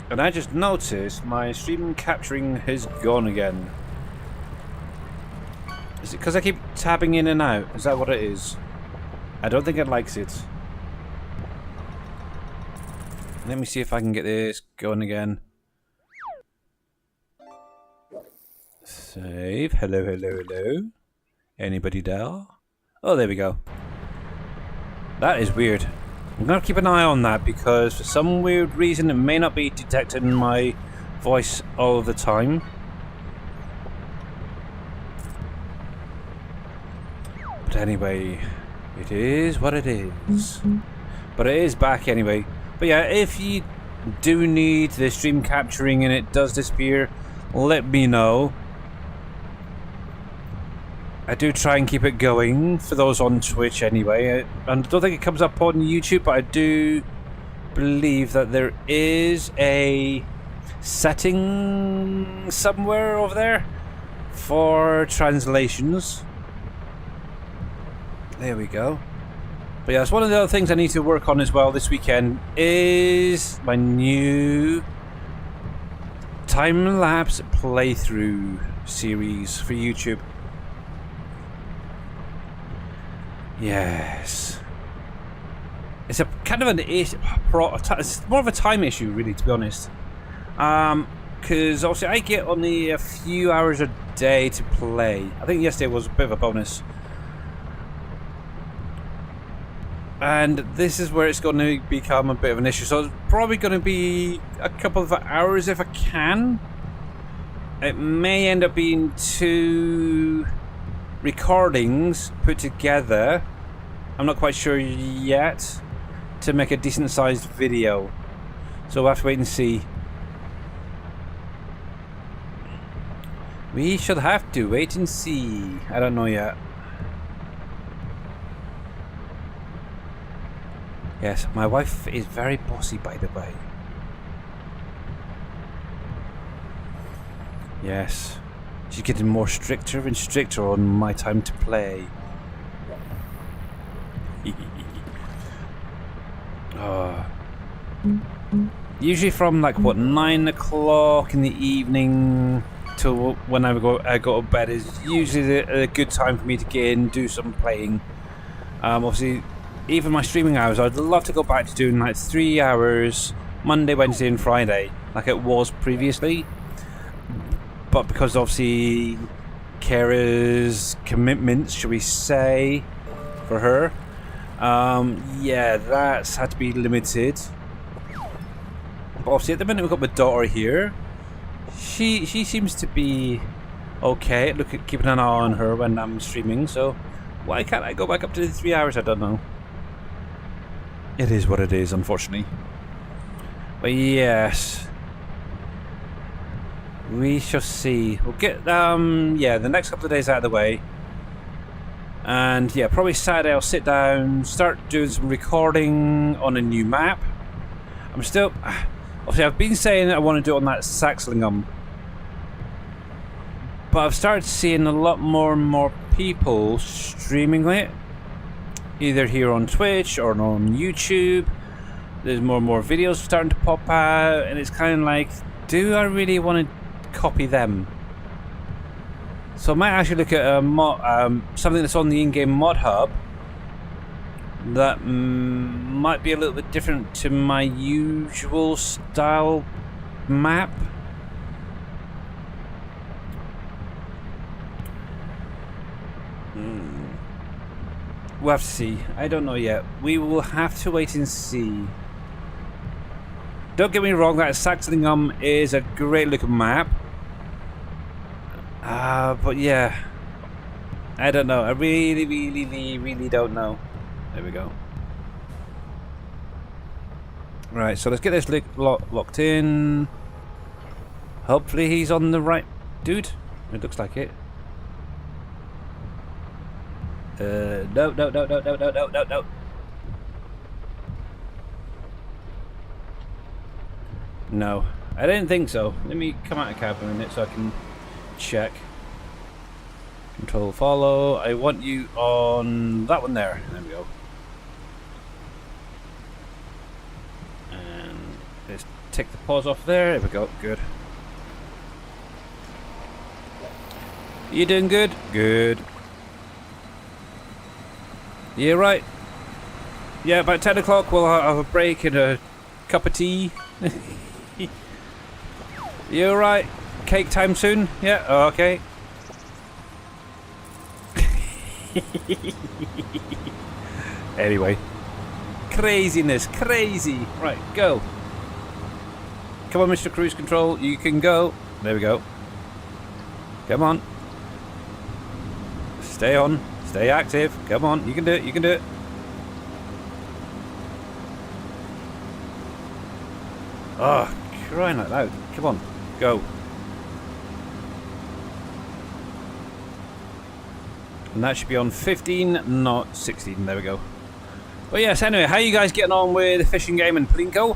And I just noticed my stream capturing has gone again. Is it because I keep tapping in and out? Is that what it is? I don't think it likes it. Let me see if I can get this going again. Save. Hello, hello, hello. Anybody there? Oh, there we go. That is weird. I'm going to keep an eye on that because for some weird reason it may not be detecting my voice all the time. But anyway, it is what it is. But it is back anyway. But yeah, if you do need the stream capturing and it does disappear, let me know. I do try and keep it going for those on Twitch anyway. And I don't think it comes up on YouTube, but I do believe that there is a setting somewhere over there for translations. There we go. But yeah, it's one of the other things I need to work on as well this weekend is my new time-lapse playthrough series for YouTube. Yes. It's a kind of an issue. It's more of a time issue, really, to be honest. Because obviously I get only a few hours a day to play. I think yesterday was a bit of a bonus. And this is where it's going to become a bit of an issue. So it's probably going to be a couple of hours if I can. It may end up being 2 recordings put together. I'm not quite sure yet to make a decent sized video. So we'll have to wait and see. We shall have to wait and see. I don't know yet. Yes, my wife is very bossy, by the way. Yes. She's getting more stricter and stricter on my time to play. Usually from like what 9 o'clock in the evening till when I go to bed is usually a good time for me to get in, do some playing. Obviously, even my streaming hours, I'd love to go back to doing like 3 hours Monday, Wednesday, and Friday, like it was previously. But because obviously Kara's commitments, shall we say, for her, yeah, that's had to be limited. But obviously at the minute we've got my daughter here. She seems to be okay. Look at keeping an eye on her when I'm streaming. So why can't I go back up to the 3 hours? I don't know. It is what it is, unfortunately. But yes. We shall see. We'll get yeah, the next couple of days out of the way. And yeah, probably Saturday I'll sit down, start doing some recording on a new map. I'm still obviously I've been saying I want to do it on that Saxlingham. But I've started seeing a lot more and more people streaming it. Either here on Twitch or on YouTube. There's more and more videos starting to pop out, and it's kind of like, do I really want to copy them? So I might actually look at a mod, something that's on the in-game mod hub, that might be a little bit different to my usual style map. We'll have to see. I don't know yet. We will have to wait and see. Don't get me wrong, that Saxongham is a great looking map. But yeah. I don't know. I really don't know. There we go. Right, so let's get this locked in. Hopefully he's on the right dude. It looks like it. No. No, I didn't think so. Let me come out of cab a minute so I can check. Control follow. I want you on that one there. There we go. And let's take the pause off there. There we go. Good. You doing good? Good. Yeah, right. Yeah, about 10 o'clock we'll have a break and a cup of tea. You alright? Cake time soon? Yeah? Oh, okay. Anyway. Craziness. Crazy. Right, go. Come on, Mr. Cruise Control. You can go. There we go. Come on. Stay on. Stay active. Come on. You can do it. You can do it. Oh, crying out loud. Come on. Go. And that should be on 15, not 16. There we go. But yes, anyway, how are you guys getting on with the fishing game and Plinko?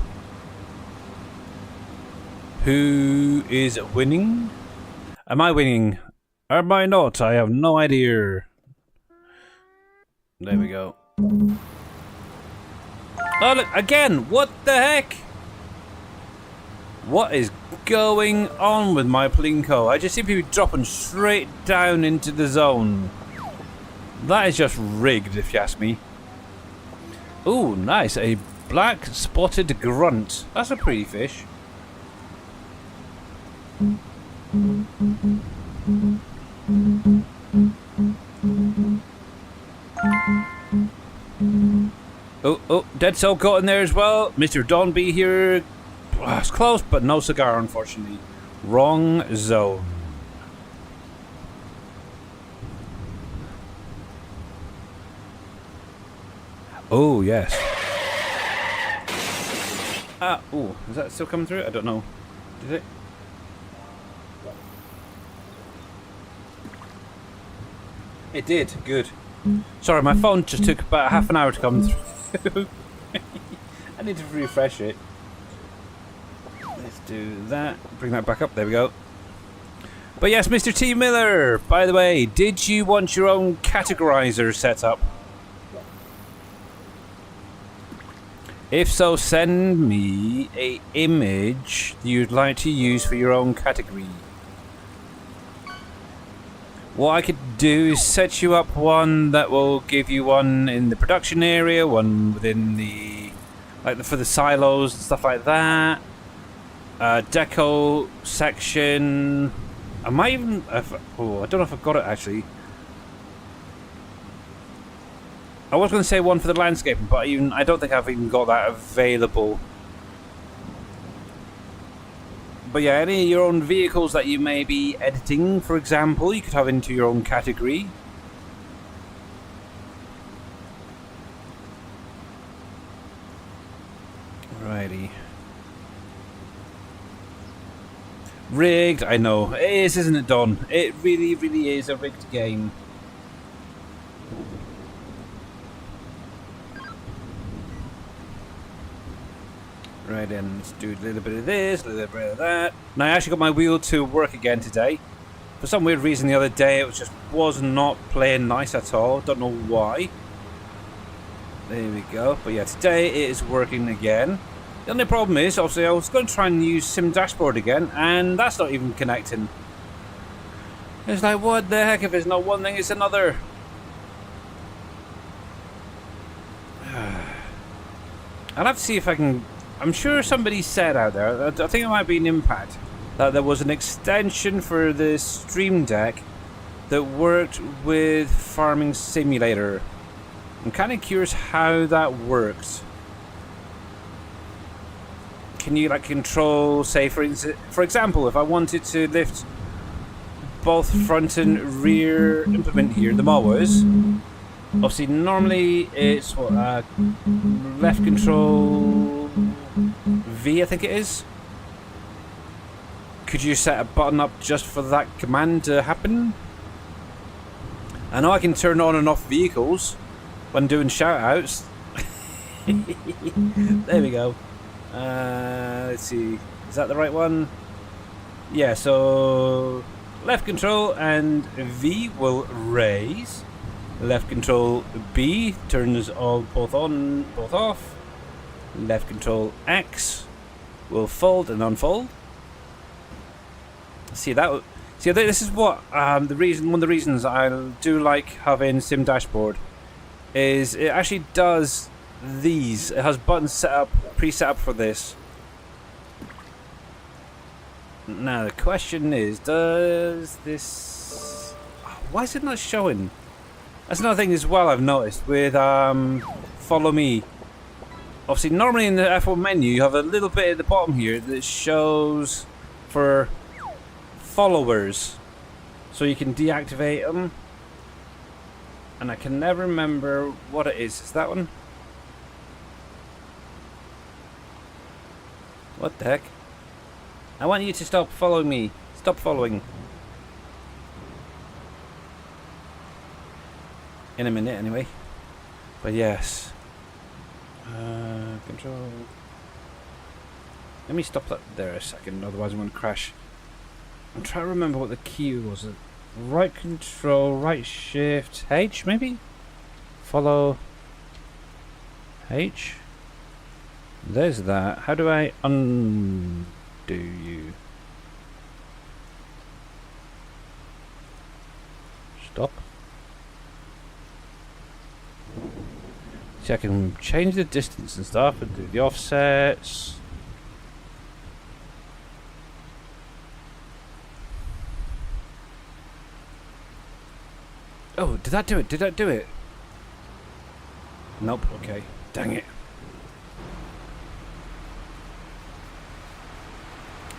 Who is winning? Am I winning? Am I not? I have no idea. There we go. Oh, look, again! What the heck? What is going on with my Plinko? I just seem to be dropping straight down into the zone. That is just rigged, if you ask me. Ooh, nice. A black spotted grunt. That's a pretty fish. Oh, Dead Cell got in there as well. Mr. Donby here. Oh, it's close, but no cigar, unfortunately. Wrong zone. Oh, yes. Oh, is that still coming through? I don't know. Did it? It did. Good. Sorry, my phone just took about half an hour to come through. I need to refresh it. Let's do that. Bring that back up. There we go. But yes, Mr. T. Miller, by the way, did you want your own categorizer set up? If so, send me an image you'd like to use for your own category. What I could do is set you up one that will give you one in the production area, one within the, for the silos and stuff like that. Deco section. I might even. I don't know if I've got it actually. I was going to say one for the landscaping, but I don't think I've even got that available. But yeah, any of your own vehicles that you may be editing, for example, you could have into your own category. Alrighty. Rigged, I know. It is, isn't it, Don? It really, really is a rigged game. Right then, let's do a little bit of this, a little bit of that. Now I actually got my wheel to work again today. For some weird reason the other day it was not playing nice at all. Don't know why. There we go. But yeah, today it is working again. The only problem is, obviously, I was going to try and use Sim Dashboard again, and that's not even connecting. It's like, what the heck? If it's not one thing, it's another. I'll have to see if I can... I'm sure somebody said out there, I think it might be an Impact, that there was an extension for the Stream Deck that worked with Farming Simulator. I'm kind of curious how that works. Can you like control, say for example, if I wanted to lift both front and rear implement here, the mowers, obviously normally it's what, left control V I think it is. Could you set a button up just for that command to happen? I know I can turn on and off vehicles when doing shout-outs. There we go. Let's see. Is that the right one? Yeah, so left control and V will raise. Left control B turns all both on, both off. Left control X will fold and unfold. See that? See, this is what one of the reasons I do like having Sim Dashboard is it actually does these. It has buttons set up, pre-set up for this. Now the question is, does this? Why is it not showing? That's another thing as well I've noticed with Follow Me. Obviously, normally in the F1 menu you have a little bit at the bottom here that shows for followers, so you can deactivate them. And I can never remember what it is. Is that one? What the heck? I want you to stop following me. Stop following. In a minute, anyway. But yes. Control. Let me stop that there a second, otherwise I'm going to crash. I'm trying to remember what the key was. Right control, right shift, H maybe? Follow H. There's that. How do I undo you? Stop. See, I can change the distance and stuff and do the offsets. Oh, did that do it? Did that do it? Nope, okay. Dang it.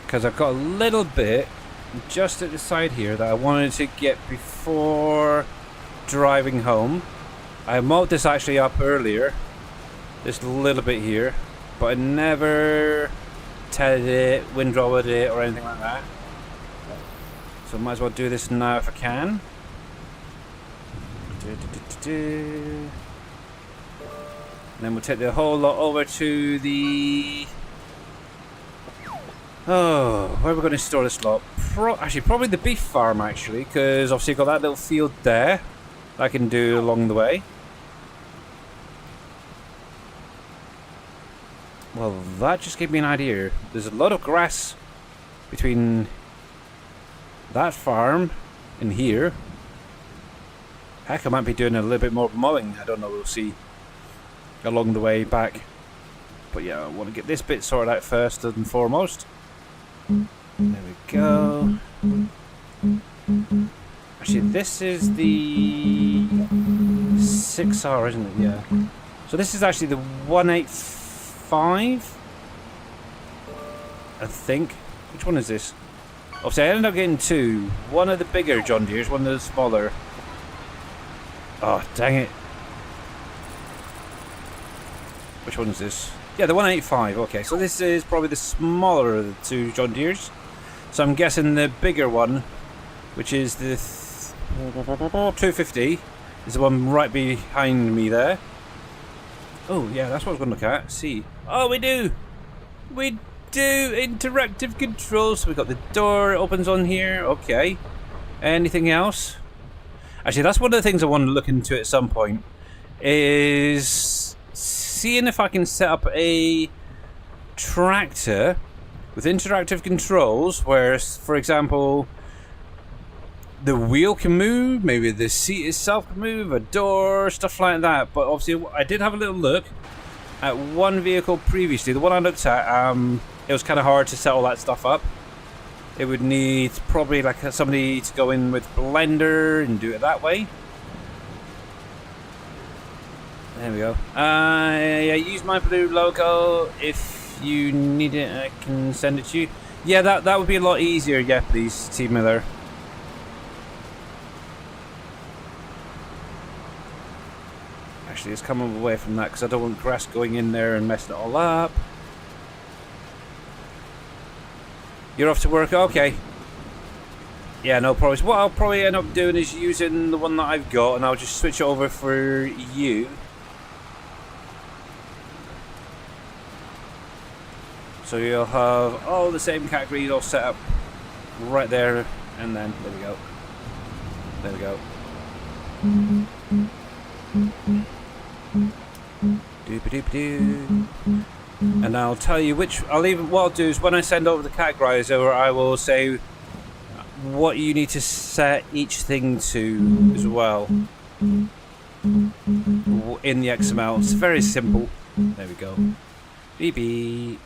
Because I've got a little bit just at the side here that I wanted to get before driving home. I mowed this actually up earlier. Just a little bit here. But I never tedded it, windrowered it or anything like that. So I might as well do this now if I can. And then we'll take the whole lot over to the... Oh, where are we going to store this lot? Actually, probably the beef farm, actually, because obviously you've got that little field there that I can do along the way. Well, that just gave me an idea. There's a lot of grass between that farm and here. Heck, I might be doing a little bit more mowing. I don't know, we'll see along the way back. But yeah, I want to get this bit sorted out first and foremost. There we go. Actually, this is the 6R, isn't it? Yeah. So this is actually the 185, I think. Which one is this? Obviously, I ended up getting two. One of the bigger John Deere's, one of the smaller. Oh, dang it. Which one is this? Yeah, the 185. Okay, so this is probably the smaller of the two John Deere's. So I'm guessing the bigger one, which is the 250, is the one right behind me there. Oh, yeah, that's what I was going to look at. See. Oh, we do! We do! Interactive controls. So we've got the door, it opens on here. Okay. Anything else? Actually, that's one of the things I want to look into at some point, is seeing if I can set up a tractor with interactive controls where, for example, the wheel can move, maybe the seat itself can move, a door, stuff like that. But obviously, I did have a little look, at one vehicle previously, the one I looked at, it was kind of hard to set all that stuff up. It would need probably like somebody to go in with Blender and do it that way. There we go. Yeah, use my blue logo. If you need it, I can send it to you. Yeah, that would be a lot easier. Yeah, please, T Miller. Actually, let's come away from that because I don't want grass going in there and messing it all up. You're off to work? Okay. Yeah, no problems. What I'll probably end up doing is using the one that I've got, and I'll just switch it over for you. So you'll have all the same categories all set up right there, and then there we go. There we go. Doop-a-doop-a-doo. And I'll tell you which. What I'll do is when I send over the categorizer, I will say what you need to set each thing to as well in the XML. It's very simple. There we go. BB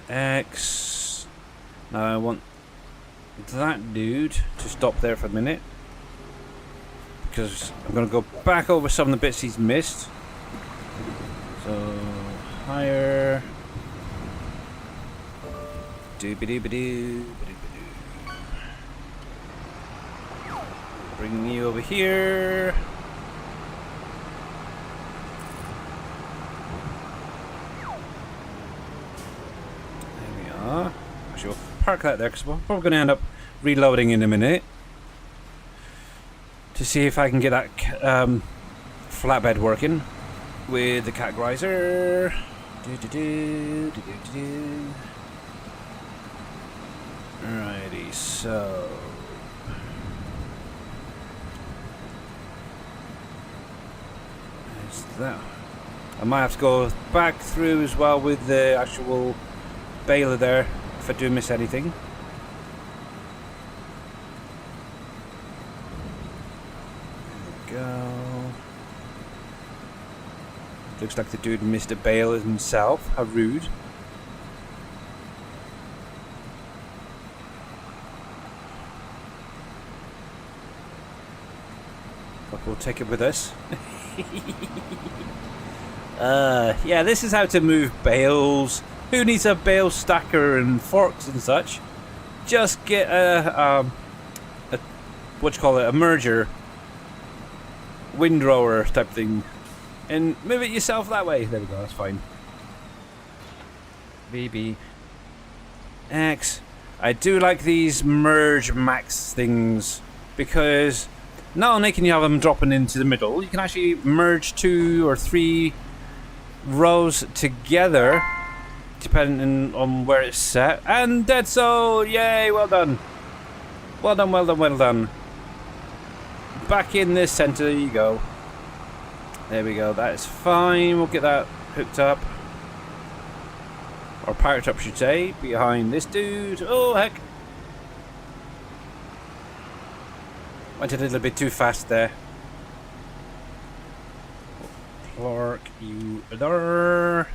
X. Now I want that dude to stop there for a minute because I'm going to go back over some of the bits he's missed. So higher. Doobie-doobie-doo. Bring you over here. There we are. Actually, we'll park that there because we're probably going to end up reloading in a minute to see if I can get that flatbed working with the categorizer. Alrighty, so there's that. I might have to go back through as well with the actual baler there if I do miss anything. There we go. Looks like the dude missed a baler himself. How rude. But we'll take it with us. Yeah, this is how to move bales. Who needs a bale stacker and forks and such? Just get a what you call it, a merger, windrower type thing, and move it yourself that way. There we go. That's fine. BB X. I do like these merge max things because not only can you have them dropping into the middle, you can actually merge 2 or 3 rows together depending on where it's set. And dead so, yay, well done. Well done, well done, well done. Back in this center, there you go. There we go, that is fine. We'll get that hooked up. Or parked up, I should say, behind this dude. Oh, heck. Went a little bit too fast there. Clark, you there.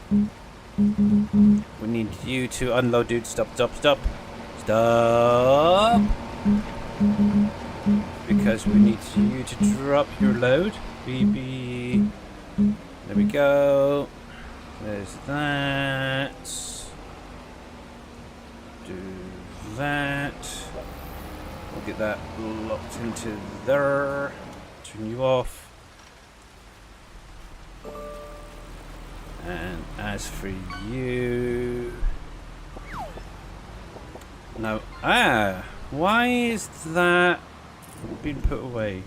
We need you to unload, dude. Stop, stop, stop. Stop. Because we need you to drop your load. BB. There we go. There's that. Do that. We'll get that locked into there. Turn you off. And as for you... No. Why is that being put away?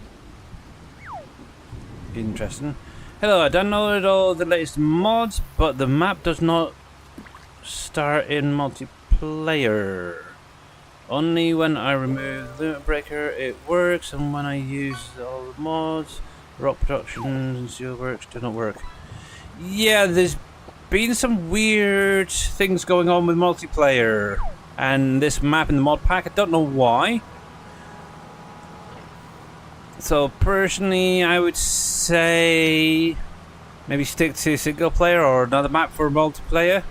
Interesting. Hello, I downloaded all the latest mods, but the map does not start in multiplayer. Only when I remove the limit breaker it works, and when I use all the mods, rock productions and steelworks do not work. Yeah, there's been some weird things going on with multiplayer and this map in the mod pack. I don't know why. So personally, I would say Maybe stick to single player or another map for multiplayer.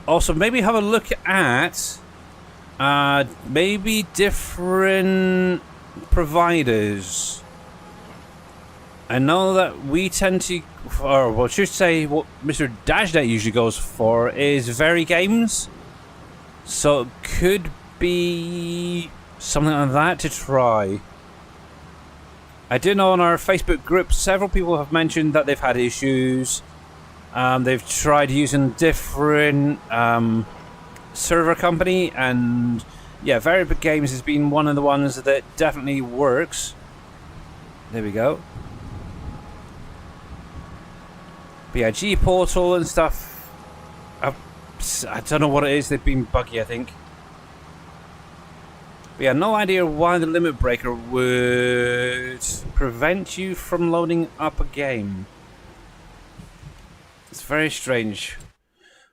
Also, maybe have a look at maybe different providers. I know that we tend to, or well, I should say, what Mr. Dashnet usually goes for is Very Games. So it could be something like that to try. I do know on our Facebook group, several people have mentioned that they've had issues. They've tried using different server company, and yeah, Very Big Games has been one of the ones that definitely works. There we go. But yeah, G Portal and stuff, I don't know what it is, they've been buggy, I think. But yeah, no idea why the limit breaker would prevent you from loading up a game. It's very strange.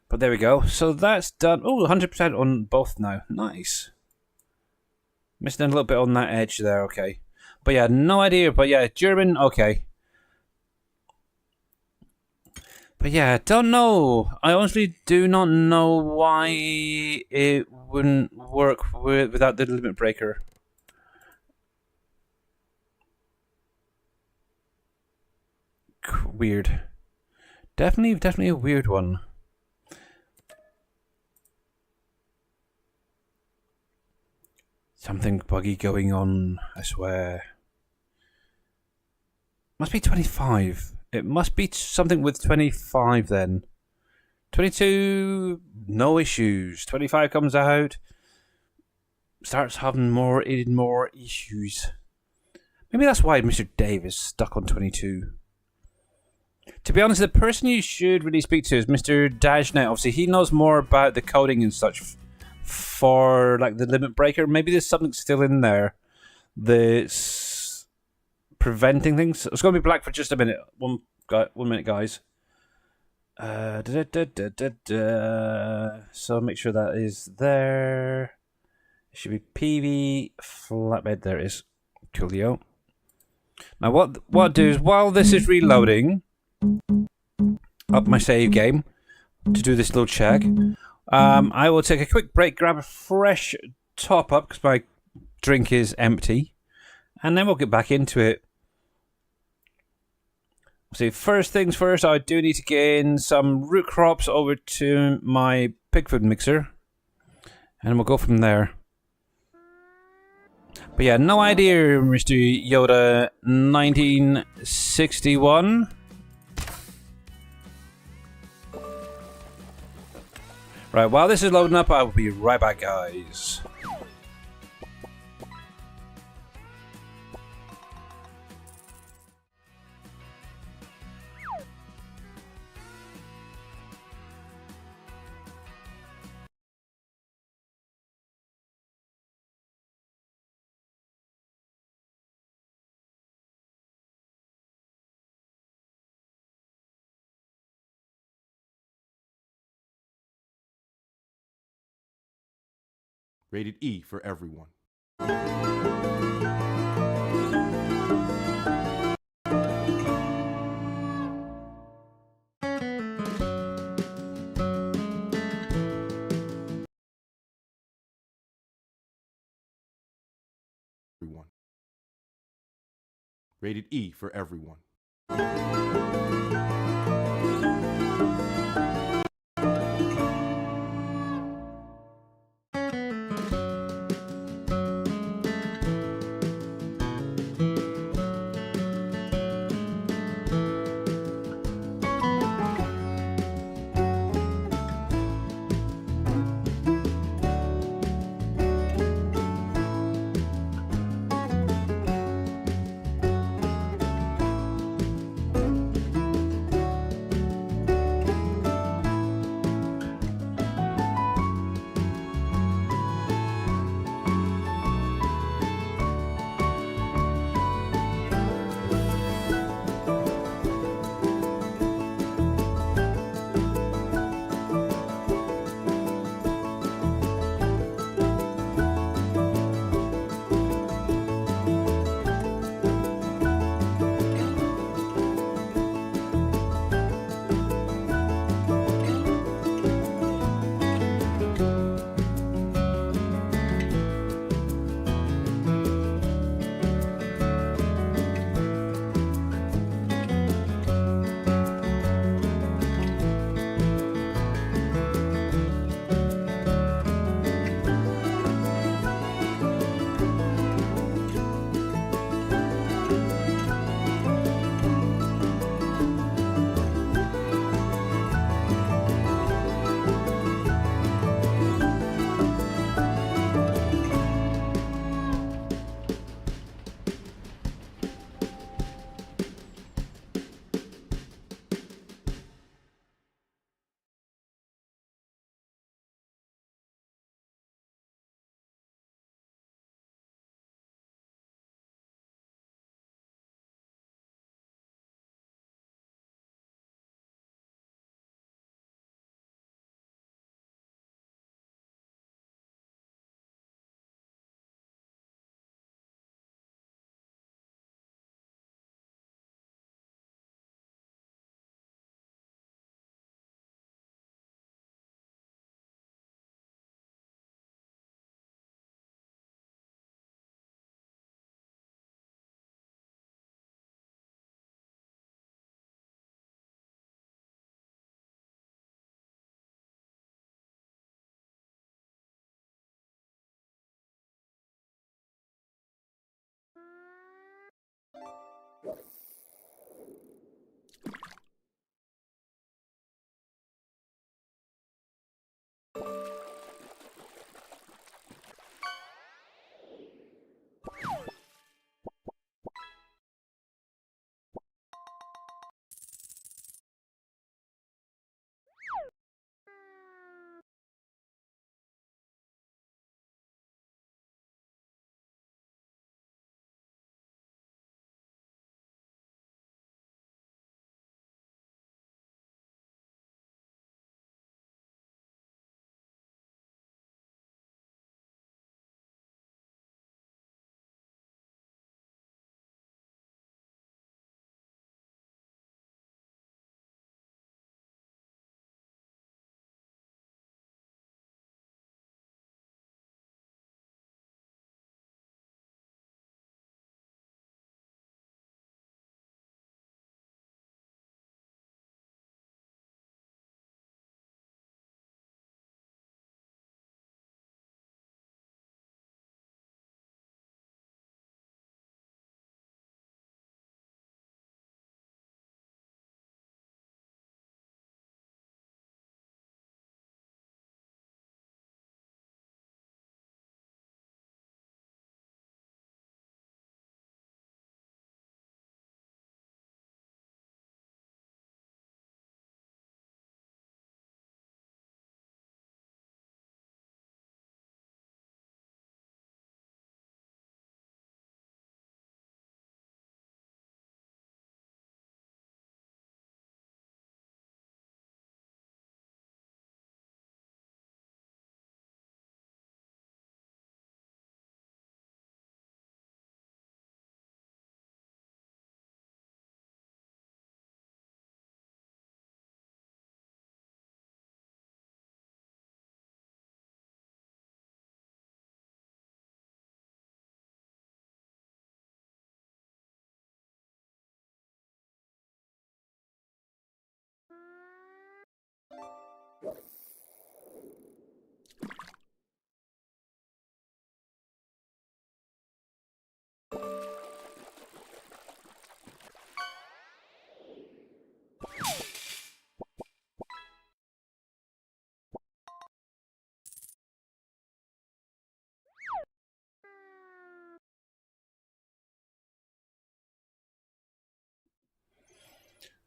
But there we go. So that's done. Oh, 100% on both now. Nice. Missing a little bit on that edge there, okay. But yeah, no idea. But yeah, German, okay. But yeah, don't know. I honestly do not know why it wouldn't work without the limit breaker. Weird. Definitely a weird one. Something buggy going on, I swear. Must be 25. It must be something with 25 then. 22, no issues. 25 comes out, starts having more issues. Maybe that's why Mr. Dave is stuck on 22. To be honest, the person you should really speak to is Mr. Dashnet. Obviously, he knows more about the coding and such for like the limit breaker. Maybe there's something still in there that's preventing things. It's going to be black for just a minute. 1 minute, guys. So make sure that is there. It should be PV flatbed. There it is. Coolio. Now what I'll do is, while this is reloading up my save game to do this little check, I will take a quick break, grab a fresh top up because my drink is empty, and then we'll get back into it. So first things first, I do need to gain some root crops over to my pig food mixer, and we'll go from there. But yeah, no idea, Mr. Yoda 1961. Right, while this is loading up, I will be right back, guys. Rated E for everyone. Rated E for everyone.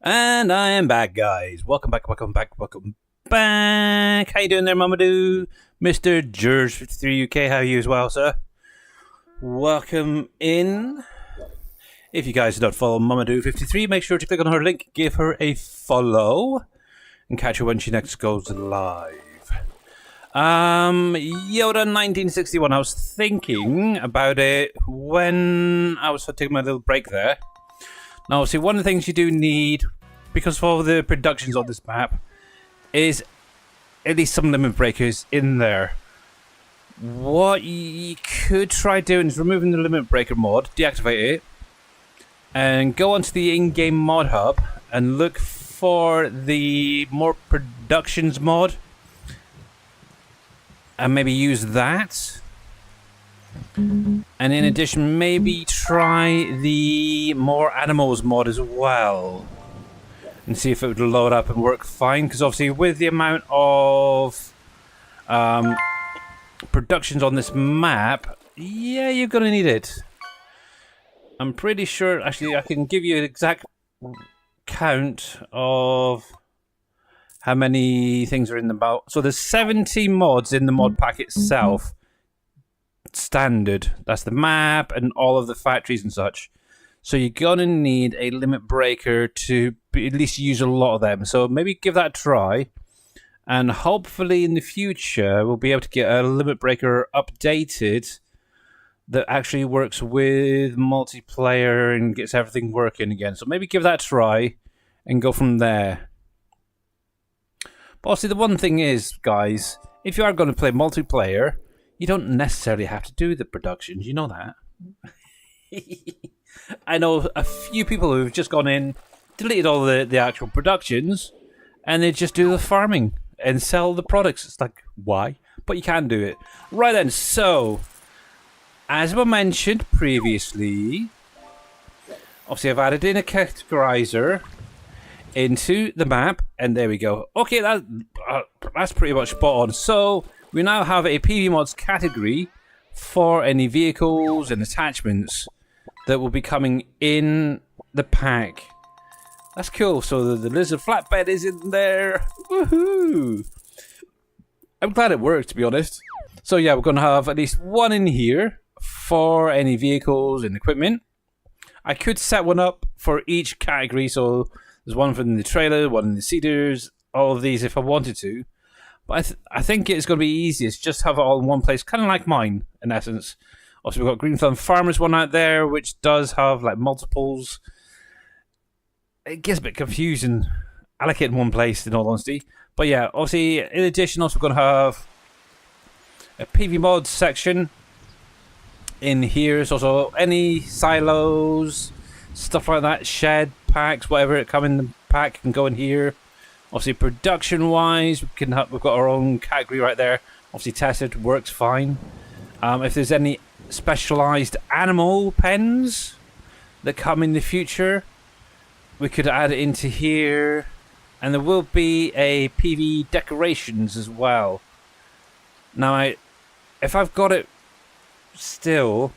And I am back, guys. Welcome back, welcome back, welcome back. How you doing there, Mamadou? Mr. George53 UK, how are you as well, sir? Welcome in. If you guys do not follow Mamadou53, make sure to click on her link, give her a follow, and catch her when she next goes live. Yoda 1961, I was thinking about it when I was taking my little break there. Now, see, one of the things you do need, because of all the productions on this map, is at least some limit breakers in there. What you could try doing is removing the limit breaker mod, deactivate it, and go onto the in-game mod hub and look for the more productions mod, and maybe use that. And in addition, maybe try the more animals mod as well, and see if it would load up and work fine. Because obviously, with the amount of productions on this map, yeah, you're gonna need it. I'm pretty sure. Actually, I can give you an exact count of how many things are in the mod. So there's 70 mods in the mod pack itself. Standard. That's the map and all of the factories and such. So you're gonna need a limit breaker to at least use a lot of them. So maybe give that a try, and hopefully in the future we'll be able to get a limit breaker updated that actually works with multiplayer and gets everything working again. So maybe give that a try and go from there. But also, the one thing is, guys, if you are going to play multiplayer, you don't necessarily have to do the productions. You know that. I know a few people who've just gone in, deleted all the actual productions, and they just do the farming and sell the products. It's like, why? But you can do it. Right then, so, as I mentioned previously, Obviously, I've added in a categorizer into the map, and there we go. Okay, that's pretty much spot on. So we now have a PV mods category for any vehicles and attachments that will be coming in the pack. That's cool. So the lizard flatbed is in there. Woohoo! I'm glad it worked, to be honest. So yeah, we're going to have at least one in here for any vehicles and equipment. I could set one up for each category, so there's one for the trailer, one in the cedars, all of these if I wanted to. But I think it's going to be easiest just have it all in one place, kind of like mine, in essence. Also, we've got Green Thumb Farmers one out there, which does have like multiples. It gets a bit confusing. I like it in one place, in all honesty. But yeah, obviously, in addition, also we're going to have a PV mods section in here. So also any silos, stuff like that, shed packs, whatever it come in the pack can go in here. Obviously, production-wise, we've got our own category right there. Obviously, tested, works fine. If there's any specialized animal pens that come in the future, we could add it into here. And there will be a PV decorations as well. Now, if I've got it still,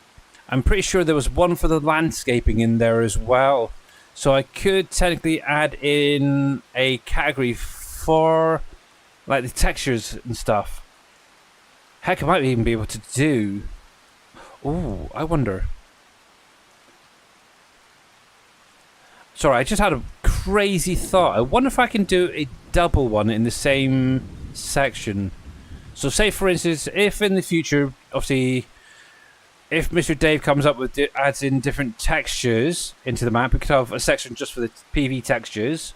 I'm pretty sure there was one for the landscaping in there as well. So I could technically add in a category for like the textures and stuff. Heck, I might even be able to do... Ooh, I wonder. Sorry, I just had a crazy thought. I wonder if I can do a double one in the same section. So say, for instance, if in the future, obviously, if Mr. Dave comes up with adds in different textures into the map, we could have a section just for the PV textures.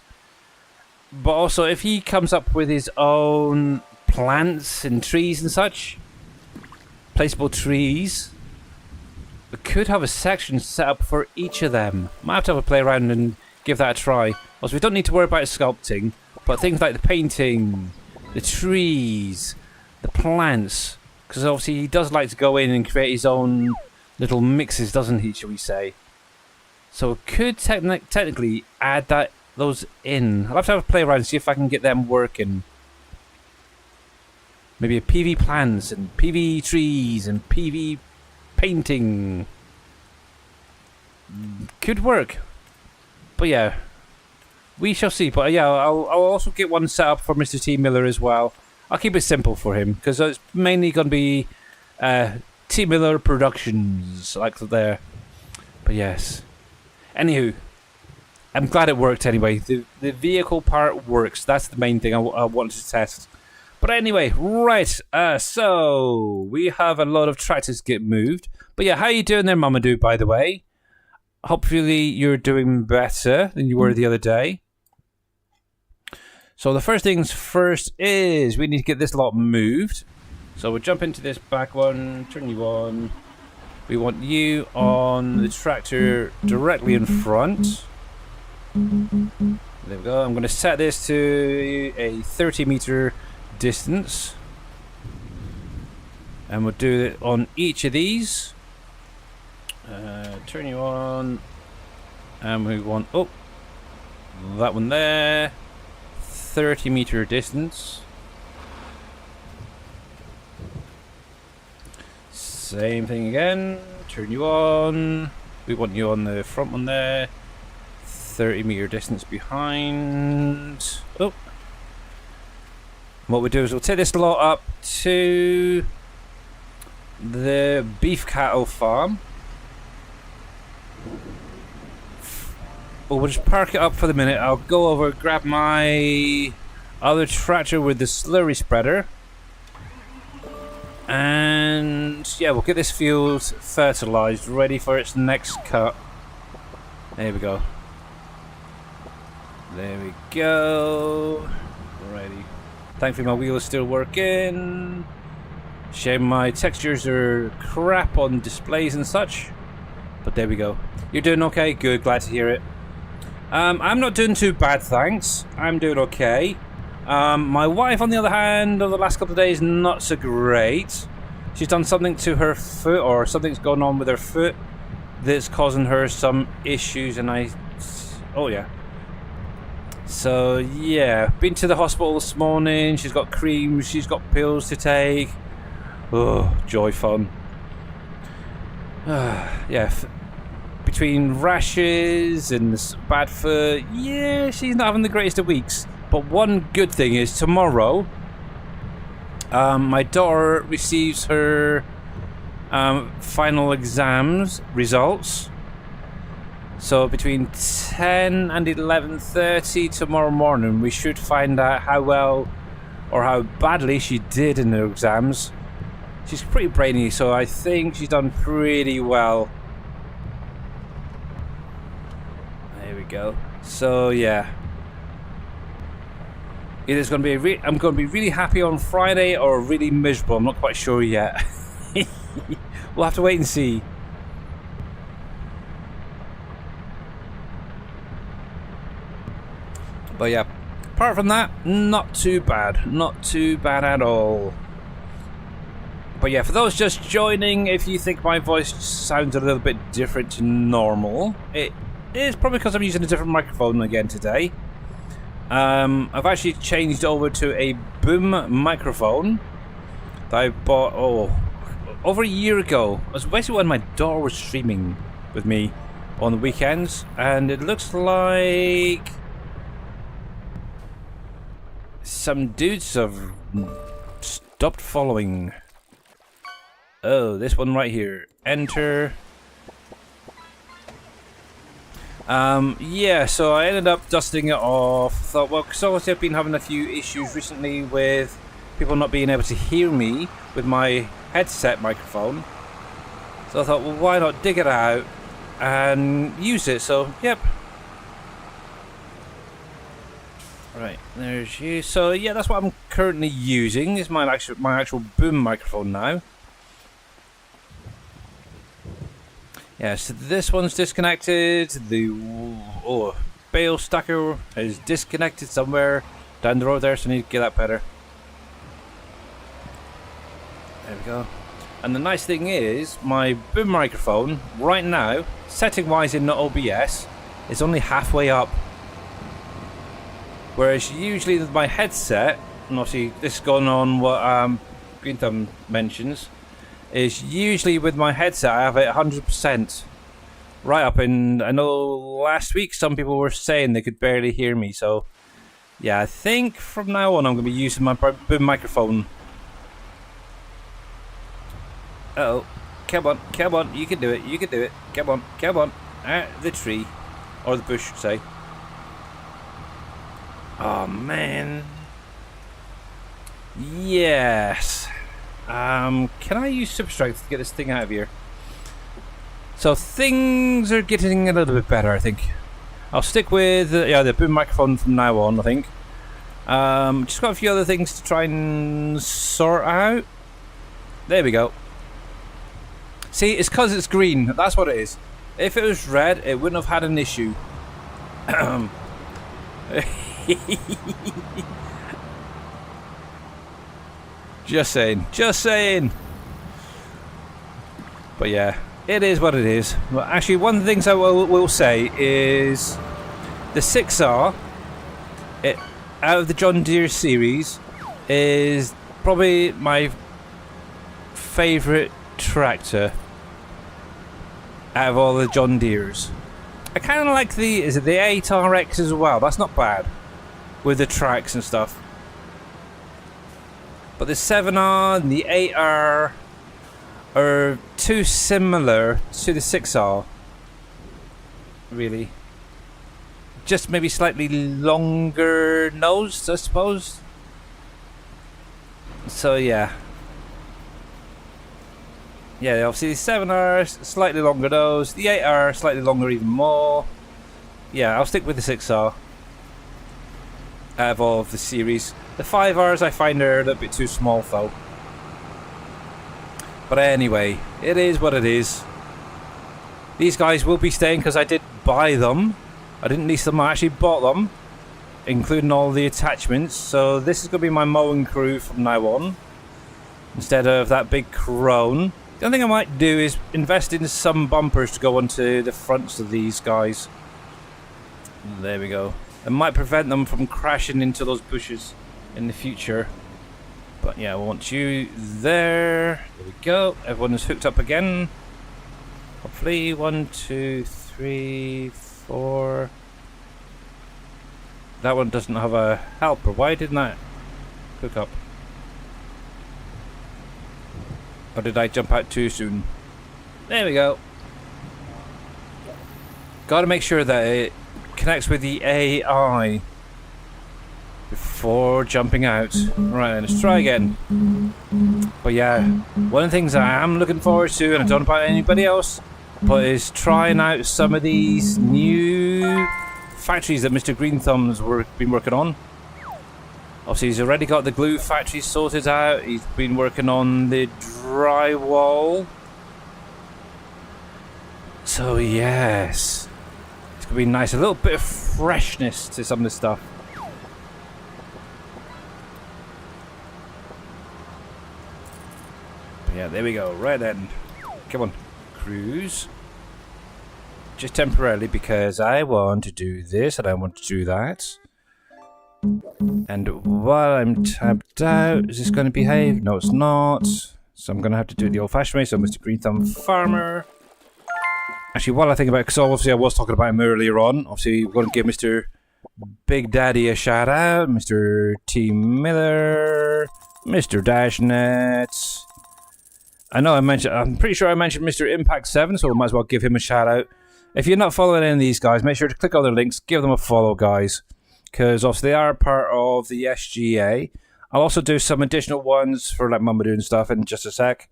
But also, if he comes up with his own plants and trees and such, placeable trees, we could have a section set up for each of them. Might have to have a play around and give that a try. Also, we don't need to worry about sculpting, but things like the painting, the trees, the plants, because obviously he does like to go in and create his own little mixes, doesn't he, shall we say. So we could technically add those in. I'll have to have a play around and see if I can get them working. Maybe a PV plants and PV trees and PV painting. Could work. But yeah, we shall see. But yeah, I'll also get one set up for Mr. T. Miller as well. I'll keep it simple for him, because it's mainly going to be T. Miller Productions, like there. But yes. Anywho, I'm glad it worked anyway. The vehicle part works. That's the main thing I wanted to test. But anyway, right. So, we have a lot of tractors get moved. But yeah, how you doing there, Mamadou, by the way? Hopefully you're doing better than you were the other day. So the first things first is we need to get this lot moved. So we'll jump into this back one, turn you on. We want you on the tractor directly in front. There we go. I'm going to set this to a 30-meter distance. And we'll do it on each of these. Turn you on. And we want... Oh! That one there. 30-meter distance. Same thing again. Turn you on. We want you on the front one there. 30-meter distance behind. Oh. What we do is we'll take this lot up to the beef cattle farm. We'll just park it up for the minute. I'll go over, grab my other tractor with the slurry spreader. And yeah, we'll get this field fertilized, ready for its next cut. There we go. There we go. Alrighty. Thankfully my wheel is still working. Shame my textures are crap on displays and such. But there we go. You're doing okay? Good, glad to hear it. I'm not doing too bad, thanks. I'm doing okay. My wife, on the other hand, over the last couple of days, not so great. She's done something to her foot, or something's going on with her foot. that's causing her some issues, and oh yeah. So yeah, been to the hospital this morning. She's got creams, she's got pills to take. Oh, joy fun. Yeah, between rashes and bad foot, yeah, she's not having the greatest of weeks. But one good thing is tomorrow, my daughter receives her final exams results. So between 10 and 11:30 tomorrow morning, we should find out how well or how badly she did in her exams. She's pretty brainy, so I think she's done pretty well. There we go. So yeah, either it's going to be I'm going to be really happy on Friday or really miserable. I'm not quite sure yet. We'll have to wait and see. But yeah, apart from that, not too bad. Not too bad at all. But yeah, for those just joining, if you think my voice sounds a little bit different to normal, it is probably because I'm using a different microphone again today. I've actually changed over to a boom microphone that I bought over a year ago. It was basically when my daughter was streaming with me on the weekends, and it looks like some dudes have stopped following. Oh, this one right here. Enter. Yeah, so I ended up dusting it off. Thought, well, because obviously I've been having a few issues recently with people not being able to hear me with my headset microphone. So I thought, well, why not dig it out and use it? So, yep. Right, there's you. So yeah, that's what I'm currently using. Is my actual boom microphone now. Yeah, so this one's disconnected. The bale stacker is disconnected somewhere down the road there, so I need to get that better. There we go. And the nice thing is, my boom microphone right now, setting-wise in the OBS, is only halfway up. Whereas usually with my headset, and obviously this is going on what Green Thumb mentions, is usually with my headset I have it 100% right up, and I know last week some people were saying they could barely hear me, so yeah, I think from now on I'm going to be using my boom microphone. Uh-oh, come on, you can do it, come on, the tree, or the bush, say. Oh man. Yes. Can I use super strength to get this thing out of here? So things are getting a little bit better, I think. I'll stick with the boom microphone from now on, I think. Just got a few other things to try and sort out. There we go. See, it's because it's green. That's what it is. If it was red, it wouldn't have had an issue. Just saying. But yeah, it is what it is. Well, actually, one of the things I will say is the 6R, out of the John Deere series, is probably my favourite tractor out of all the John Deeres. I kind of like the 8RX as well. That's not bad with the tracks and stuff. But the 7R and the 8R are too similar to the 6R. Really. Just maybe slightly longer nosed, I suppose. So yeah. Yeah, obviously the 7R slightly longer nose, the 8R slightly longer even more. Yeah, I'll stick with the 6R out of all of the series. The 5Rs I find are a little bit too small though. But anyway, it is what it is. These guys will be staying because I did buy them. I didn't lease them, I actually bought them, including all the attachments. So this is going to be my mowing crew from now on, instead of that big crone. The other thing I might do is invest in some bumpers to go onto the fronts of these guys. There we go. It might prevent them from crashing into those bushes in the future. But yeah, I want you there. There we go. Everyone is hooked up again. Hopefully, 1, 2, 3, 4. That one doesn't have a helper. Why didn't that hook up? Or did I jump out too soon? There we go. Got to make sure that it connects with the AI before jumping out. Right, let's try again. But yeah, one of the things I am looking forward to, and I don't know about anybody else, but is trying out some of these new factories that Mr. Green Thumb's been working on. Obviously, he's already got the glue factory sorted out. He's been working on the drywall. So yes, it's gonna be nice. A little bit of freshness to some of the stuff. But yeah, there we go. Right then, come on, cruise. Just temporarily, because I want to do this and I want to do that. And while I'm tapped out, is this going to behave? No, it's not. So I'm going to have to do the old-fashioned way. So Mr. Green Thumb Farmer. Actually, while I think about it, because obviously I was talking about him earlier on. Obviously, we're going to give Mr. Big Daddy a shout out. Mr. T. Miller. Mr. Dashnet. I know I'm pretty sure I mentioned Mr. Impact 7, so I might as well give him a shout out. If you're not following any of these guys, make sure to click on their links, give them a follow, guys. Because obviously they are part of the SGA. I'll also do some additional ones for like Mamadou and stuff in just a sec.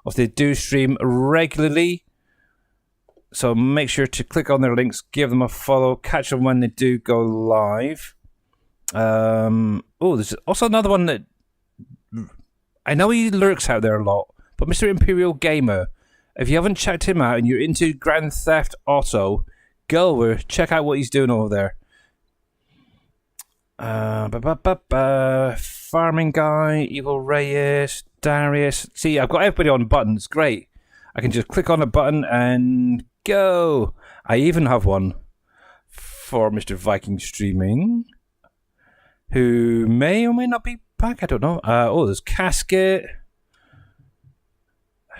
Obviously they do stream regularly. So make sure to click on their links, give them a follow, catch them when they do go live. Oh, there's also another one that... I know he lurks out there a lot, but Mr. Imperial Gamer, if you haven't checked him out and you're into Grand Theft Auto, go over, check out what he's doing over there. Farming Guy, Evil Reyes, Darius. See, I've got everybody on buttons. Great. I can just click on a button and go. I even have one for Mr. Viking Streaming, who may or may not be back. I don't know. Oh, there's Casket.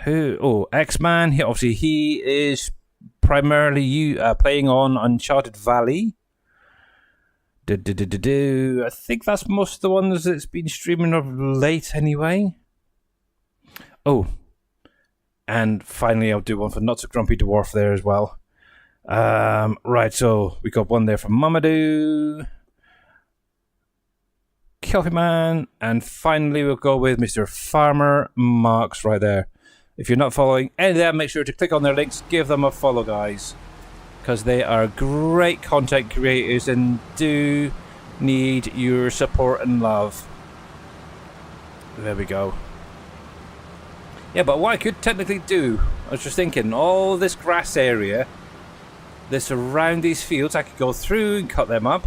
X-Man. Obviously, he is primarily playing on Uncharted Valley. I think that's most of the ones that's been streaming of late anyway. Oh, and finally I'll do one for Not So Grumpy Dwarf there as well. Right, so we got one there from Mamadou, Coffee Man, and finally we'll go with Mr. Farmer Marks right there. If you're not following any of them, make sure to click on their links, give them a follow, guys. Because they are great content creators and do need your support and love. There we go. Yeah, but what I could technically do, I was just thinking, all this grass area that's around these fields, I could go through and cut them up.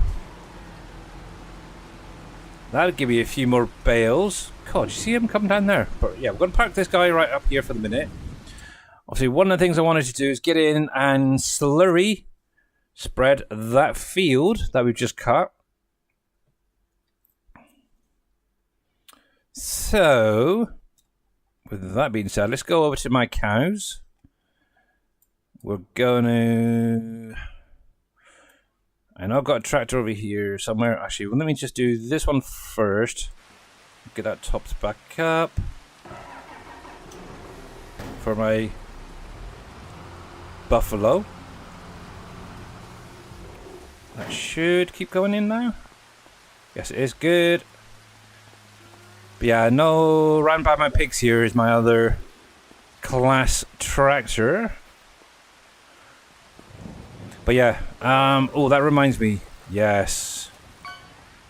That'll give me a few more bales. God, you see him come down there? But yeah, we're going to park this guy right up here for the minute. Obviously, one of the things I wanted to do is get in and slurry spread that field that we've just cut. So, with that being said, let's go over to my cows. We're going to... I know I've got a tractor over here somewhere. Actually, well, let me just do this one first. Get that topped back up. For my buffalo. That should keep going in now. Yes, it is good. But yeah, no, round by my pigs here is my other class tractor. But yeah, oh, that reminds me. Yes.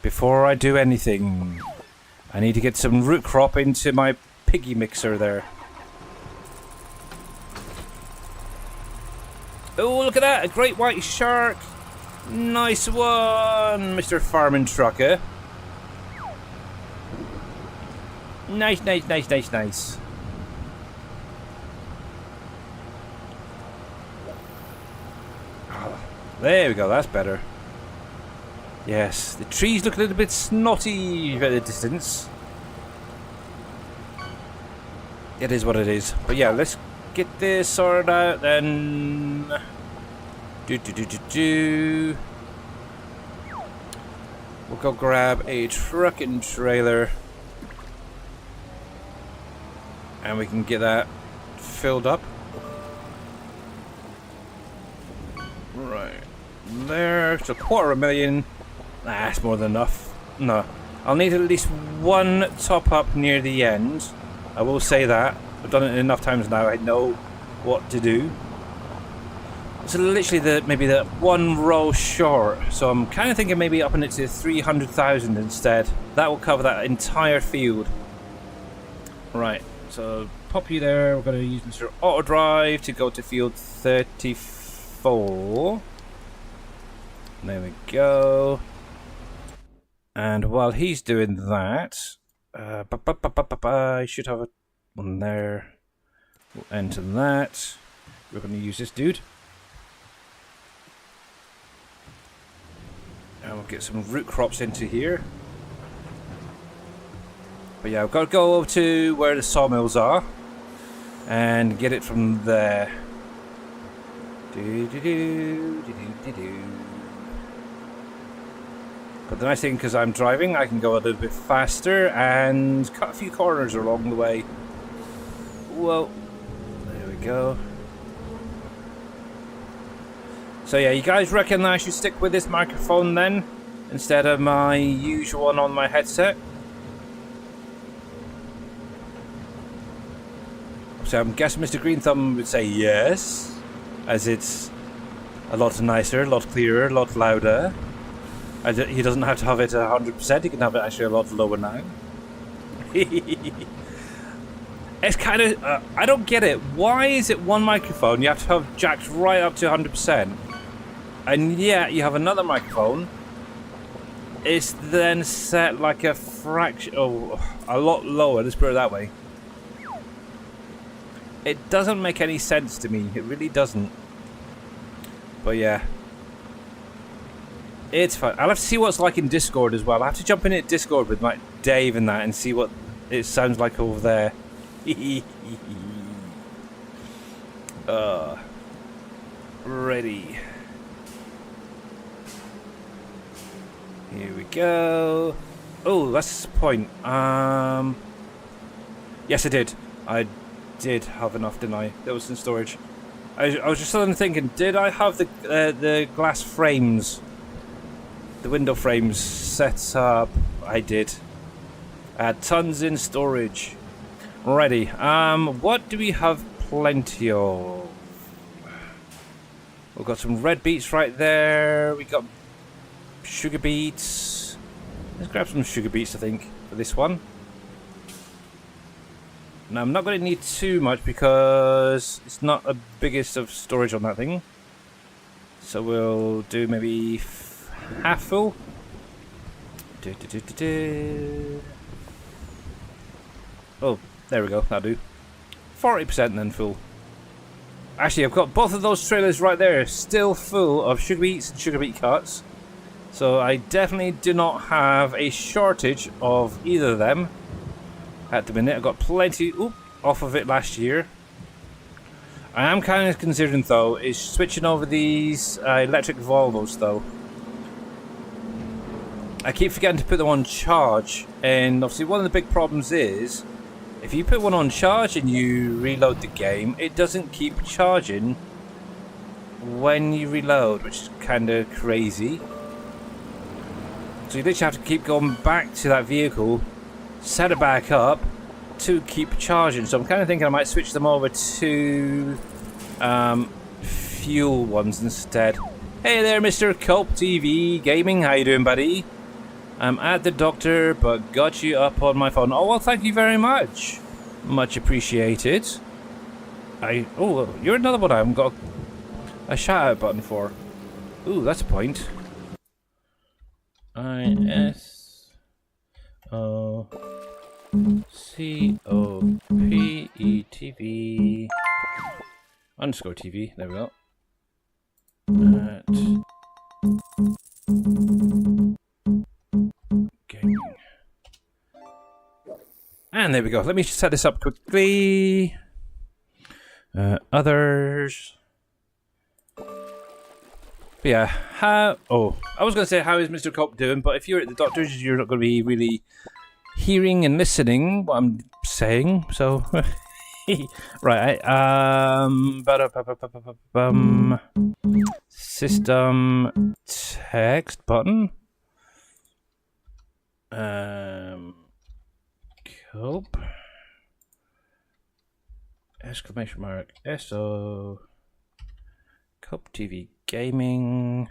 Before I do anything, I need to get some root crop into my piggy mixer there. Oh, look at that! A great white shark! Nice one, Mr. Farming Trucker. Nice, nice, nice, nice, nice. There we go, that's better. Yes, the trees look a little bit snotty at the distance. It is what it is. But yeah, let's get this sorted out then. We'll go grab a truck and trailer. And we can get that filled up. Right. There. So 250,000. That's more than enough. No. I'll need at least one top up near the end. I will say that. I've done it enough times now. I know what to do. So literally maybe the one row short. So I'm kind of thinking maybe upping it to 300,000 instead. That will cover that entire field. Right. So pop you there. We're going to use Mr. Auto Drive to go to field 34. There we go. And while he's doing that, I should have one there. We'll enter that. We're going to use this dude. And we'll get some root crops into here. But yeah, I've got to go over to where the sawmills are and get it from there. But the nice thing, because I'm driving, I can go a little bit faster and cut a few corners along the way. Whoa. There we go. So yeah, you guys reckon I should stick with this microphone then, instead of my usual one on my headset? So I'm guessing Mr. Green Thumb would say yes, as it's a lot nicer, a lot clearer, a lot louder. He doesn't have to have it 100%, he can have it actually a lot lower now. It's kind of, I don't get it. Why is it one microphone you have to have jacked right up to 100%? And yet you have another microphone. It's then set like a fraction, a lot lower, let's put it that way. It doesn't make any sense to me, it really doesn't. But yeah. It's fun. I'll have to see what it's like in Discord as well. I have to jump in at Discord with like Dave and that and see what it sounds like over there. Ready. Here we go. Oh, that's the point. Yes, I did. I did have enough, didn't I? That was in storage. I was just suddenly thinking, did I have the glass frames? The window frames set up. I did. I had tons in storage. Ready. What do we have plenty of? We've got some red beets right there. We got sugar beets. Let's grab some sugar beets, I think, for this one. Now, I'm not going to need too much because it's not the biggest of storage on that thing. So we'll do maybe half full. Oh, there we go. That'll do. 40% then full. Actually, I've got both of those trailers right there still full of sugar beets and sugar beet cuts. So I definitely do not have a shortage of either of them at the minute. I've got plenty off of it last year. I am kind of considering, though, is switching over these electric Volvos, though. I keep forgetting to put them on charge, and obviously one of the big problems is if you put one on charge and you reload the game, it doesn't keep charging when you reload, which is kind of crazy. So you literally have to keep going back to that vehicle, set it back up to keep charging. So I'm kind of thinking I might switch them over to fuel ones instead. Hey there, Mr. Culp TV Gaming, how you doing, buddy? I'm at the doctor, but got you up on my phone. Oh, well, thank you very much. Much appreciated. Oh, you're another one I haven't got a shout-out button for. Ooh, that's a point. ISOCOPETV _TV. There we go. Gaming. And there we go. Let me set this up quickly. Others. But yeah, I was going to say, how is Mr. Cope doing? But if you're at the doctor's, you're not going to be really hearing and listening what I'm saying. So, right. System text button. Cope. Exclamation mark. SO. Cope TV Gaming.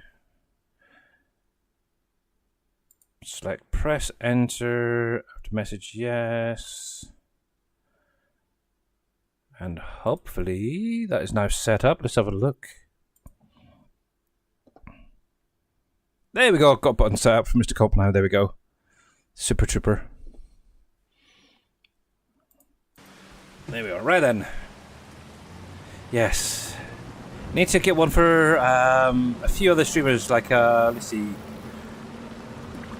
Select press enter. After message yes. And hopefully that is now set up. Let's have a look. There we go. Got a button set up for Mr. Cope now. There we go. Super trooper. There we go. Right then. Yes. Need to get one for a few other streamers, like let's see,